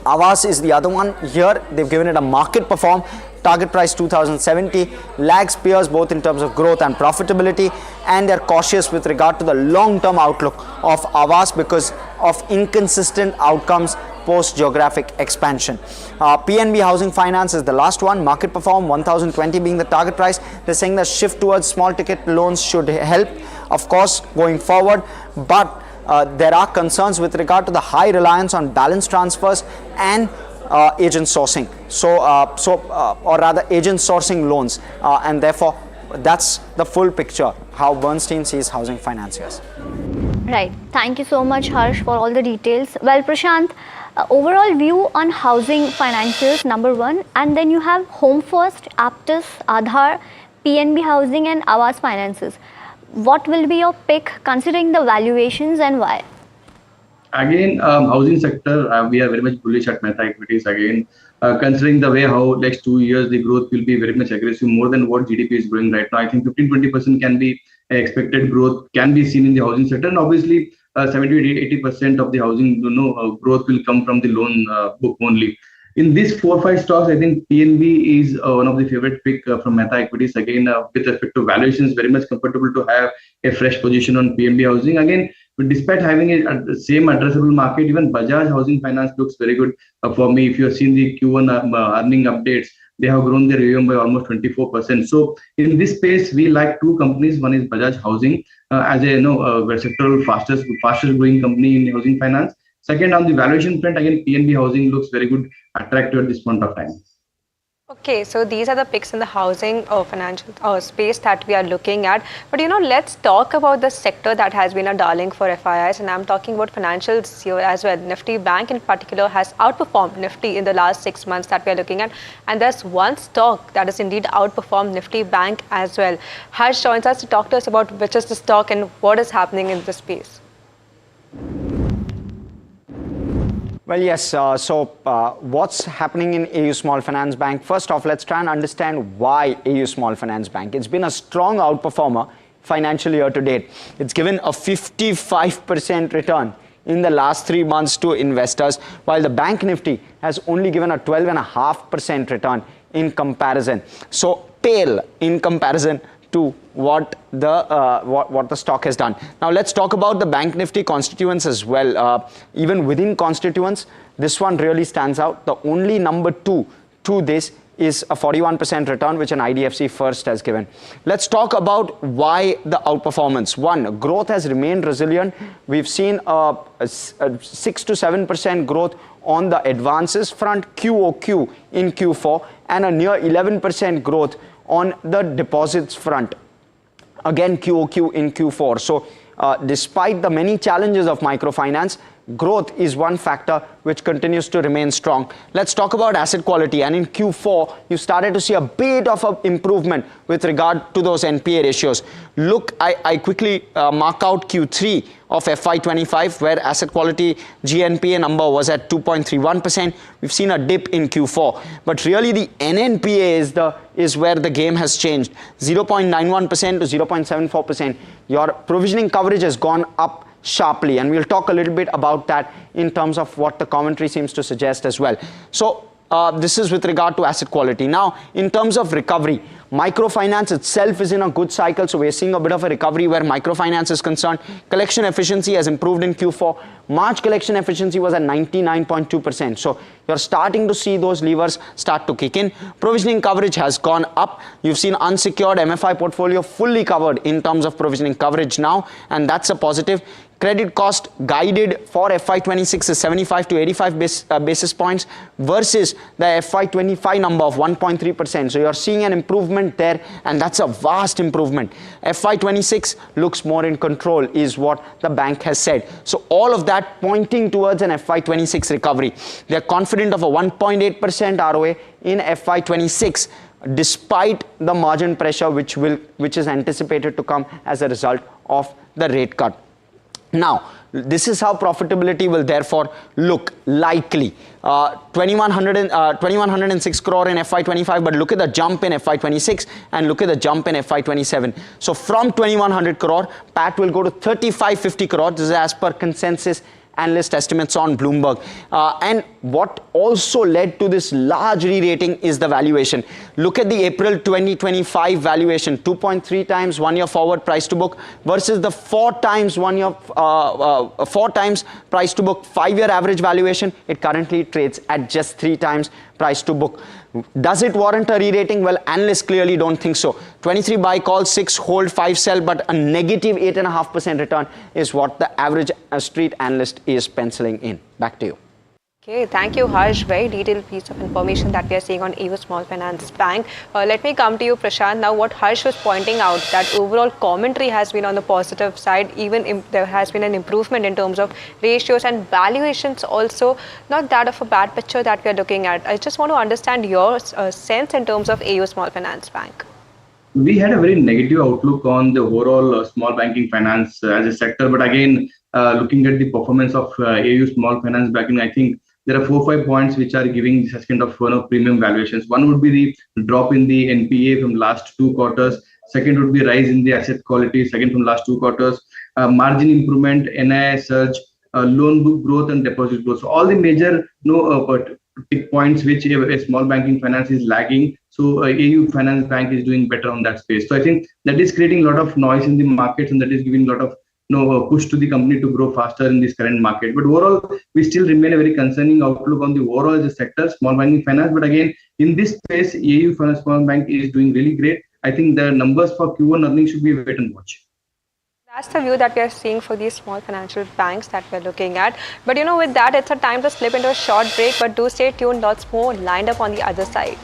Aavas is the other one. Here they've given it a market perform, target price 2070, lags peers both in terms of growth and profitability, and they're cautious with regard to the long-term outlook of Aavas because of inconsistent outcomes post geographic expansion. PNB Housing Finance is the last one, market perform 1020 being the target price. They're saying the shift towards small ticket loans should help, of course, going forward, but there are concerns with regard to the high reliance on balance transfers and agent sourcing. Or rather agent sourcing loans, and therefore that's the full picture how Bernstein sees housing financiers. Right. Thank you so much, Harsh, for all the details. Well, Prashant, overall view on housing financials, number one, and then you have Home First, Aptus, Aadhar, PNB Housing, and Aavas Finances. what will be your pick considering the valuations and why? Again, housing sector, we are very much bullish at Mehta Equities. Again, considering the way how next 2 years the growth will be very much aggressive, more than what GDP is growing right now. I think 15-20% can be expected growth can be seen in the housing sector, and obviously 70-80% of the housing growth will come from the loan book only. In these 4-5 stocks, I think PNB is one of the favorite pick from Mehta Equities. Again, with respect to valuations, very much comfortable to have a fresh position on PNB housing. Again, despite having the same addressable market, even Bajaj Housing Finance looks very good for me. If you have seen the Q1 earning updates, they have grown their AUM by almost 24%. So in this space, we like two companies. One is Bajaj Housing as a sectoral fastest growing company in housing finance. Second, on the valuation front, again, PNB Housing looks very good, attractive at this point of time. Okay, so these are the picks in the housing or financial space that we are looking at. But let's talk about the sector that has been a darling for FIIs, and I'm talking about financials here as well. Nifty Bank in particular has outperformed Nifty in the last 6 months that we are looking at, and there's one stock that has indeed outperformed Nifty Bank as well. Harsh joins us to talk to us about which is the stock and what is happening in this space. Well, yes. So what's happening in AU Small Finance Bank? First off, let's try and understand why AU Small Finance Bank. It's been a strong outperformer financial year to date. It's given a 55% return in the last 3 months to investors, while the Bank Nifty has only given a 12.5% return in comparison. So pale in comparison to what the stock has done. Now let's talk about the Bank Nifty constituents as well. Even within constituents, this one really stands out. The only number 2 to this is a 41% return, which an IDFC First has given. Let's talk about why the outperformance. One, growth has remained resilient. We've seen a 6 to 7% growth on the advances front QOQ in Q4 and a near 11% growth on the deposits front, again QOQ in Q4. So despite the many challenges of microfinance, growth is one factor which continues to remain strong. Let's talk about asset quality, and in Q4 you started to see a bit of an improvement with regard to those NPA ratios. Look, I quickly mark out Q3 of FY25 where asset quality GNPA number was at 2.31%. We've seen a dip in Q4, but really the NNPA is where the game has changed. 0.91% to 0.74%. Your provisioning coverage has gone up sharply, and we'll talk a little bit about that in terms of what the commentary seems to suggest as well. So this is with regard to asset quality. Now, in terms of recovery, microfinance itself is in a good cycle, so we're seeing a bit of a recovery where microfinance is concerned. Collection efficiency has improved in Q4. March collection efficiency was at 99.2%. So you're starting to see those levers start to kick in. Provisioning coverage has gone up. You've seen unsecured MFI portfolio fully covered in terms of provisioning coverage now, and that's a positive. Credit cost guided for FY26 is 75 to 85 basis points versus the FY25 number of 1.3%. So you're seeing an improvement there, and that's a vast improvement. FY26 looks more in control is what the bank has said. So all of that pointing towards an FY26 recovery. They're confident of a 1.8% ROA in FY26 despite the margin pressure which is anticipated to come as a result of the rate cut. Now, this is how profitability will therefore look likely. 2106 crore in FY25, but look at the jump in FY26 and look at the jump in FY27. So from 2100 crore, PAT will go to 3550 crore. This is as per consensus analyst estimates on Bloomberg. And what also led to this large re-rating is the valuation. Look at the April 2025 valuation, 2.3 times 1 year forward price to book versus the 4 times price to book 5-year average valuation. It currently trades at just 3 times price to book. Does it warrant a re-rating? Well, analysts clearly don't think so. 23 buy call, 6 hold, 5 sell, but a negative 8.5% return is what the average street analyst is penciling in. Back to you. Okay, thank you, Harsh. Very detailed piece of information that we are seeing on AU Small Finance Bank. Let me come to you, Prashant. Now, what Harsh was pointing out, that overall commentary has been on the positive side. Even there has been an improvement in terms of ratios and valuations also. Not that of a bad picture that we are looking at. I just want to understand your sense in terms of AU Small Finance Bank. we had a very negative outlook on the overall small banking finance as a sector. But again, looking at the performance of AU small finance banking, I think there are 4-5 points which are giving such kind of premium valuations. One would be the drop in the NPA from last 2 quarters. Second would be rise in the asset quality, second from last 2 quarters. Margin improvement, NII surge, loan book growth and deposit growth. So all the major tick points which a small banking finance is lagging. So AU Finance Bank is doing better on that space. So I think that is creating a lot of noise in the markets, and that is giving a lot of push to the company to grow faster in this current market. But overall, we still remain a very concerning outlook on the overall as a sector, small banking finance. But again, in this space, AU Finance Small Bank is doing really great. I think the numbers for Q1 earnings should be wait and watch. That's the view that we are seeing for these small financial banks that we're looking at. But with that, it's a time to slip into a short break. But do stay tuned, lots more lined up on the other side.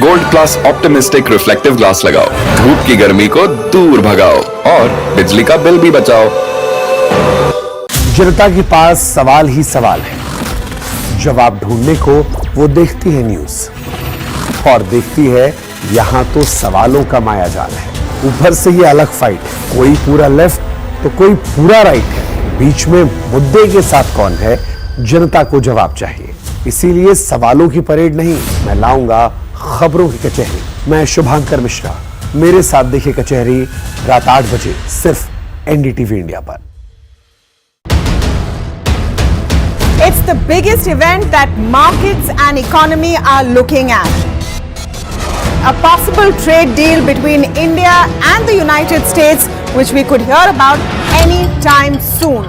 Gold class optimistic reflective glass लगाओ, धूप की गर्मी को दूर भगाओ और बिजली का बिल भी बचाओ। जनता के पास सवाल ही सवाल है, जवाब ढूंढने को वो देखती है न्यूज और देखती है यहां तो सवालों का मायाजाल है। ऊपर से ये अलग फाइट है, कोई पूरा लेफ्ट तो कोई पूरा राइट है, बीच में मुद्दे के साथ कौन है, जनता को जवाब चाहिए। इसीलिए सवालों की परेड नहीं, मैं लाऊंगा खबरों की कचहरी। मैं शुभांकर मिश्रा, मेरे साथ देखिए कचहरी रात 8 बजे सिर्फ एनडीटीवी इंडिया पर। It's the biggest event that markets and economy are looking at. A possible trade deal between India and the United States, which we could hear about any time soon.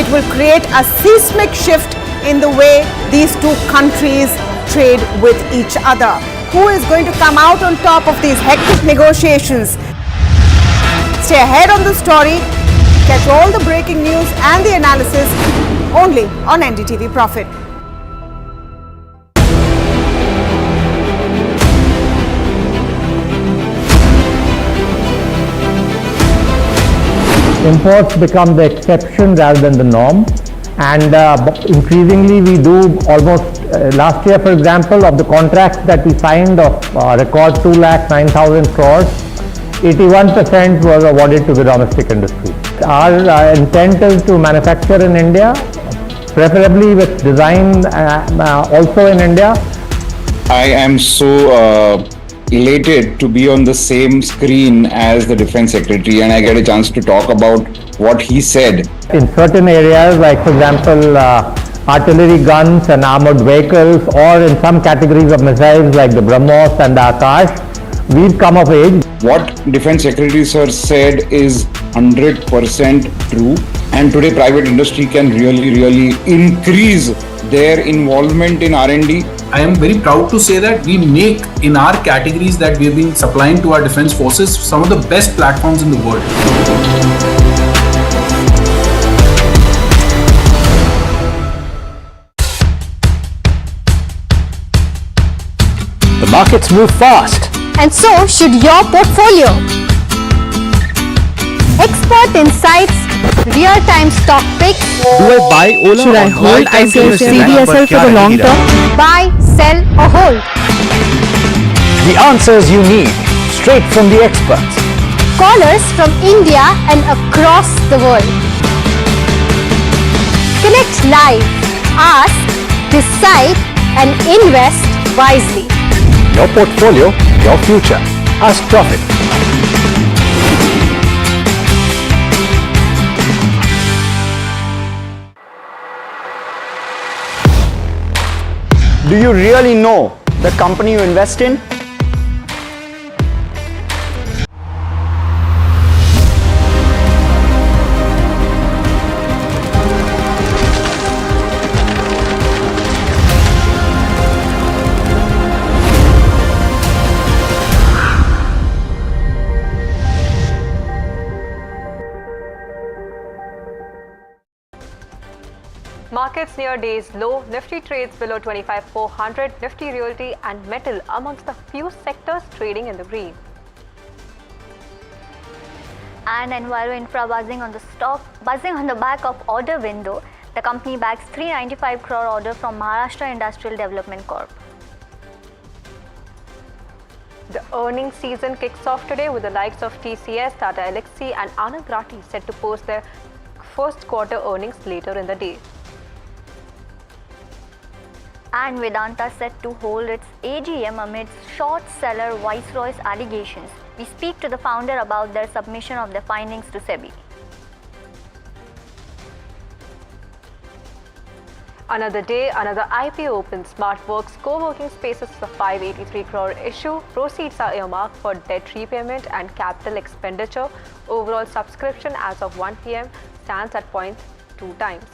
It will create a seismic shift in the way these two countries trade with each other. Who is going to come out on top of these hectic negotiations? Stay ahead on the story. Catch all the breaking news and the analysis only on NDTV Profit. Imports become the exception rather than the norm, and increasingly we do almost last year, for example, of the contracts that we signed of record 2,09,000 crores, 81% was awarded to the domestic industry. Our intent is to manufacture in India, preferably with design also in India. I am so elated to be on the same screen as the Defense Secretary, and I get a chance to talk about what he said. In certain areas, like for example, artillery guns and armored vehicles, or in some categories of missiles like the BrahMos and the Akash, we've come of age. What Defense Secretary Sir said is 100% true, and today private industry can really increase their involvement in R&D. I am very proud to say that we make, in our categories that we have been supplying to our defense forces, some of the best platforms in the world. The markets move fast. And so should your portfolio. Expert insights, real-time stock picks. Do I buy Ola? Should I hold CDSL for the long term? Buy, sell or hold? The answers you need, straight from the experts. Callers from India and across the world. Connect live, ask, decide and invest wisely. Your portfolio, your future. Ask Profit. Do you really know the company you invest in? Markets near days low, Nifty trades below 25,400, Nifty Realty and Metal amongst the few sectors trading in the green. And Enviro Infra buzzing on the back of order window. The company bags 395 crore order from Maharashtra Industrial Development Corp. The earnings season kicks off today with the likes of TCS, Tata Elxsi and Anand Rathi set to post their first quarter earnings later in the day. And Vedanta set to hold its AGM amidst short seller Viceroy's allegations. We speak to the founder about their submission of their findings to SEBI. Another day, another IPO opens. SmartWorks co-working spaces for 583 crore issue. Proceeds are earmarked for debt repayment and capital expenditure. Overall subscription as of 1 p.m. stands at 0.2 times.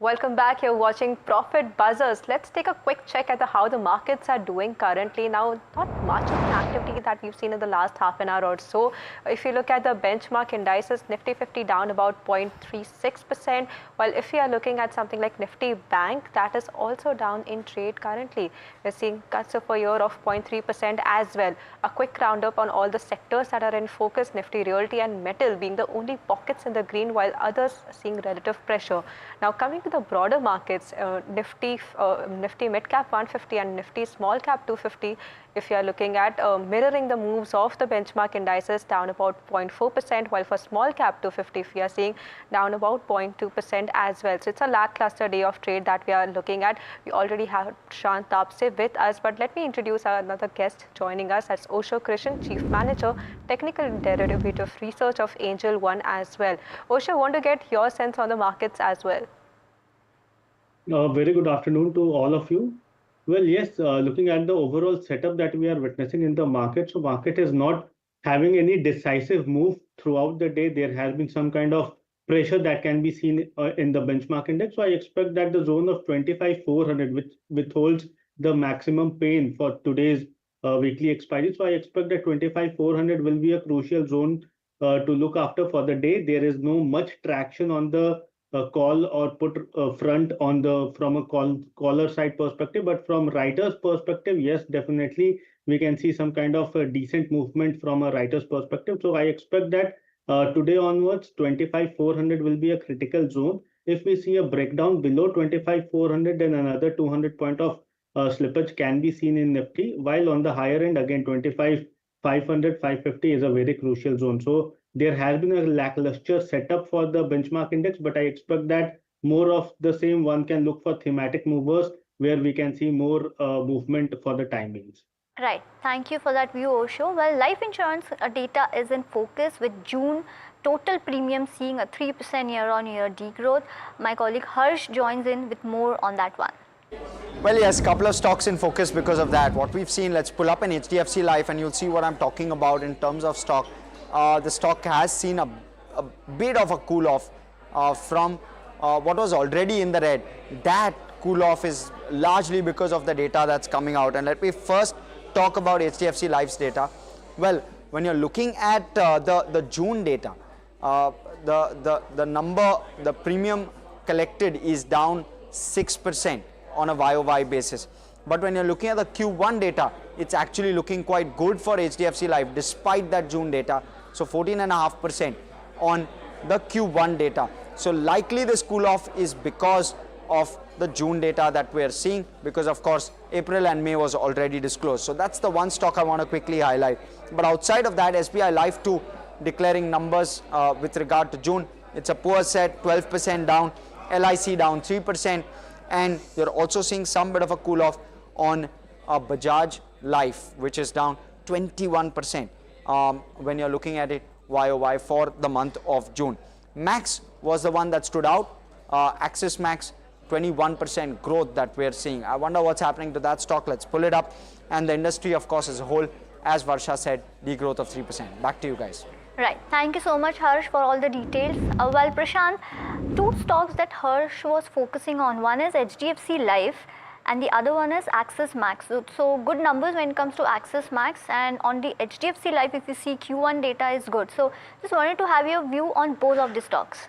Welcome back. You're watching Profit Buzzers. Let's take a quick check at how the markets are doing currently. Now, not much of an activity that we've seen in the last half an hour or so. If you look at the benchmark indices, Nifty 50 down about 0.36%. While if you are looking at something like Nifty Bank, that is also down in trade currently. We're seeing cuts of a year of 0.3% as well. A quick roundup on all the sectors that are in focus. Nifty Realty and Metal being the only pockets in the green, while others are seeing relative pressure. Now, coming to the broader markets, Nifty Mid Cap 150 and Nifty Small Cap 250, if you are looking at mirroring the moves of the benchmark indices, down about 0.4%, while for Small Cap 250, if we are seeing down about 0.2% as well. So it's a lackluster day of trade that we are looking at. We already have Shant Tapse with us, but let me introduce another guest joining us. That's Osho Krishan, Chief Manager, Technical Derivative Research of Angel One as well. Osho, want to get your sense on the markets as well. Very good afternoon to all of you. Well, yes, looking at the overall setup that we are witnessing in the market, so market is not having any decisive move throughout the day. There has been some kind of pressure that can be seen in the benchmark index. So I expect that the zone of 25,400, which withholds the maximum pain for today's weekly expiry. So I expect that 25,400 will be a crucial zone to look after for the day. There is no much traction on the call or put front on the from a caller side perspective, but from writer's perspective, yes, definitely we can see some kind of a decent movement from a writer's perspective. So I expect that today onwards 25,400 will be a critical zone. If we see a breakdown below 25,400, then another 200 point of slippage can be seen in Nifty, while on the higher end again 25,500, 550 is a very crucial zone. So there has been a lackluster setup for the benchmark index, but I expect that more of the same. One can look for thematic movers where we can see more movement for the time beings. Right. Thank you for that view, Osho. Well, life insurance data is in focus with June total premium seeing a 3% year-on-year degrowth. My colleague Harsh joins in with more on that one. Well, yes, couple of stocks in focus because of that. What we've seen, let's pull up an HDFC Life and you'll see what I'm talking about in terms of stock. The stock has seen a bit of a cool off from what was already in the red. That cool off is largely because of the data that's coming out. And let me first talk about HDFC Life's data. Well, when you're looking at the June data, the premium collected is down 6% on a YOY basis. But when you're looking at the Q1 data, it's actually looking quite good for HDFC Life despite that June data. So 14.5% on the Q1 data. So likely this cool off is because of the June data that we're seeing, because of course April and May was already disclosed. So that's the one stock I want to quickly highlight. But outside of that, SBI Life 2 declaring numbers with regard to June. It's a poor set, 12% down, LIC down 3%, and you're also seeing some bit of a cool off on Bajaj Life, which is down 21% when you're looking at it YOY for the month of June. Max was the one that stood out. Axis Max, 21% growth that we're seeing. I wonder what's happening to that stock. Let's pull it up. And the industry, of course, as a whole, as Varsha said, degrowth of 3%. Back to you guys. Right. Thank you so much, Harsh, for all the details. Well, Prashant, two stocks that Harsh was focusing on. One is HDFC Life and the other one is Axis Max. So good numbers when it comes to Axis Max, and on the HDFC Life, if you see Q1 data is good. So just wanted to have your view on both of the stocks.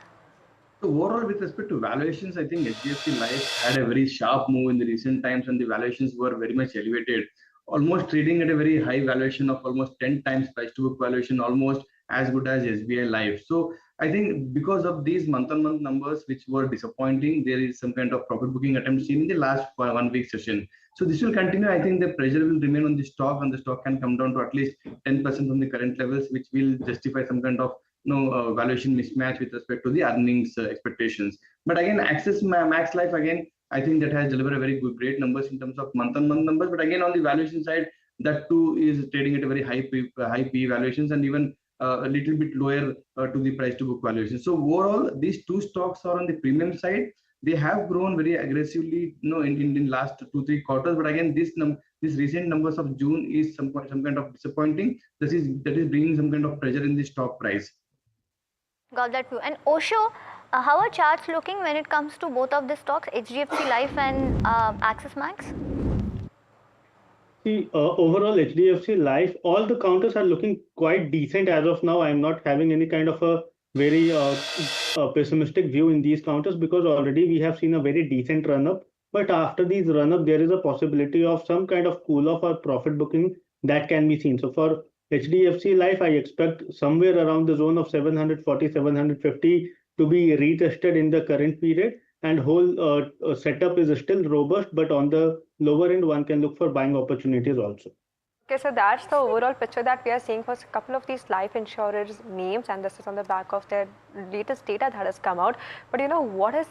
So overall, with respect to valuations, I think HDFC Life had a very sharp move in the recent times, and the valuations were very much elevated, almost trading at a very high valuation of almost 10 times price to book valuation, almost as good as SBI Life. So I think because of these month-on-month numbers, which were disappointing, there is some kind of profit booking attempt seen in the last 1 week session. So this will continue. I think the pressure will remain on the stock, and the stock can come down to at least 10% from the current levels, which will justify some kind of valuation mismatch with respect to the earnings expectations. But again, Axis Max Life, again, I think that has delivered a very great numbers in terms of month-on-month numbers. But again, on the valuation side, that too is trading at a very high P valuations, and even a little bit lower to the price to book valuation. So overall, these two stocks are on the premium side. They have grown very aggressively, in last 2-3 quarters. But again, this recent numbers of June is some kind of disappointing. That is bringing some kind of pressure in the stock price. Got that view. And Osho, how are charts looking when it comes to both of the stocks, HDFC Life and Axis Max? See, overall HDFC Life, all the counters are looking quite decent as of now. I'm not having any kind of a very pessimistic view in these counters, because already we have seen a very decent run up. But after these run up, there is a possibility of some kind of cool off or profit booking that can be seen. So for HDFC Life, I expect somewhere around the zone of 740, 750 to be retested in the current period, and whole setup is still robust, but on the lower end, one can look for buying opportunities also. Okay, so that's the overall picture that we are seeing for a couple of these life insurers names, and this is on the back of their latest data that has come out. But what has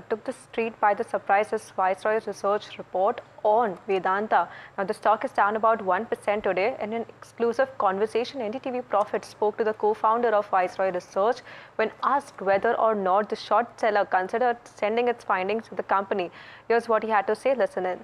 took the street by the surprise is Viceroy's research report on Vedanta. Now the stock is down about 1% today. In an exclusive conversation, NDTV Profit spoke to the co-founder of Viceroy Research when asked whether or not the short seller considered sending its findings to the company. Here's what he had to say. Listen in.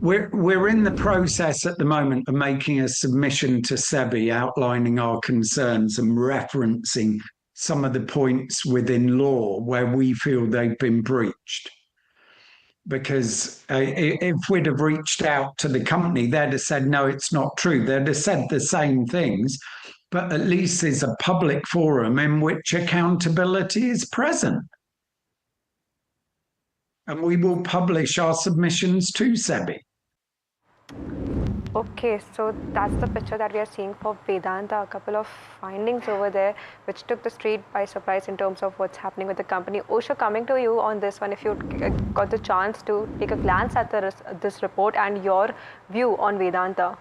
We're in the process at the moment of making a submission to SEBI outlining our concerns and referencing some of the points within law where we feel they've been breached. Because if we'd have reached out to the company, they'd have said, no, it's not true. They'd have said the same things, but at least there's a public forum in which accountability is present. And we will publish our submissions to SEBI. Okay, so that's the picture that we are seeing for Vedanta. A couple of findings over there which took the street by surprise in terms of what's happening with the company. Osho, coming to you on this one, if you got the chance to take a glance at this report and your view on Vedanta.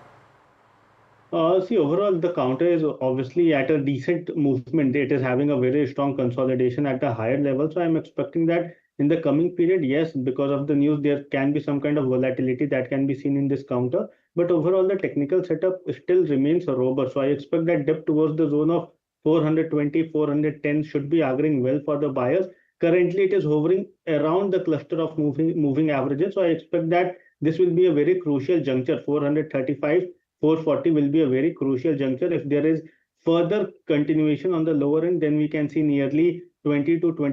See, overall, the counter is obviously at a decent movement. It is having a very strong consolidation at a higher level. So I'm expecting that in the coming period, yes, because of the news, there can be some kind of volatility that can be seen in this counter. But overall, the technical setup still remains robust. So I expect that dip towards the zone of 420, 410 should be auguring well for the buyers. Currently, it is hovering around the cluster of moving averages. So I expect that this will be a very crucial juncture. 435, 440 will be a very crucial juncture. If there is further continuation on the lower end, then we can see nearly 20 to 20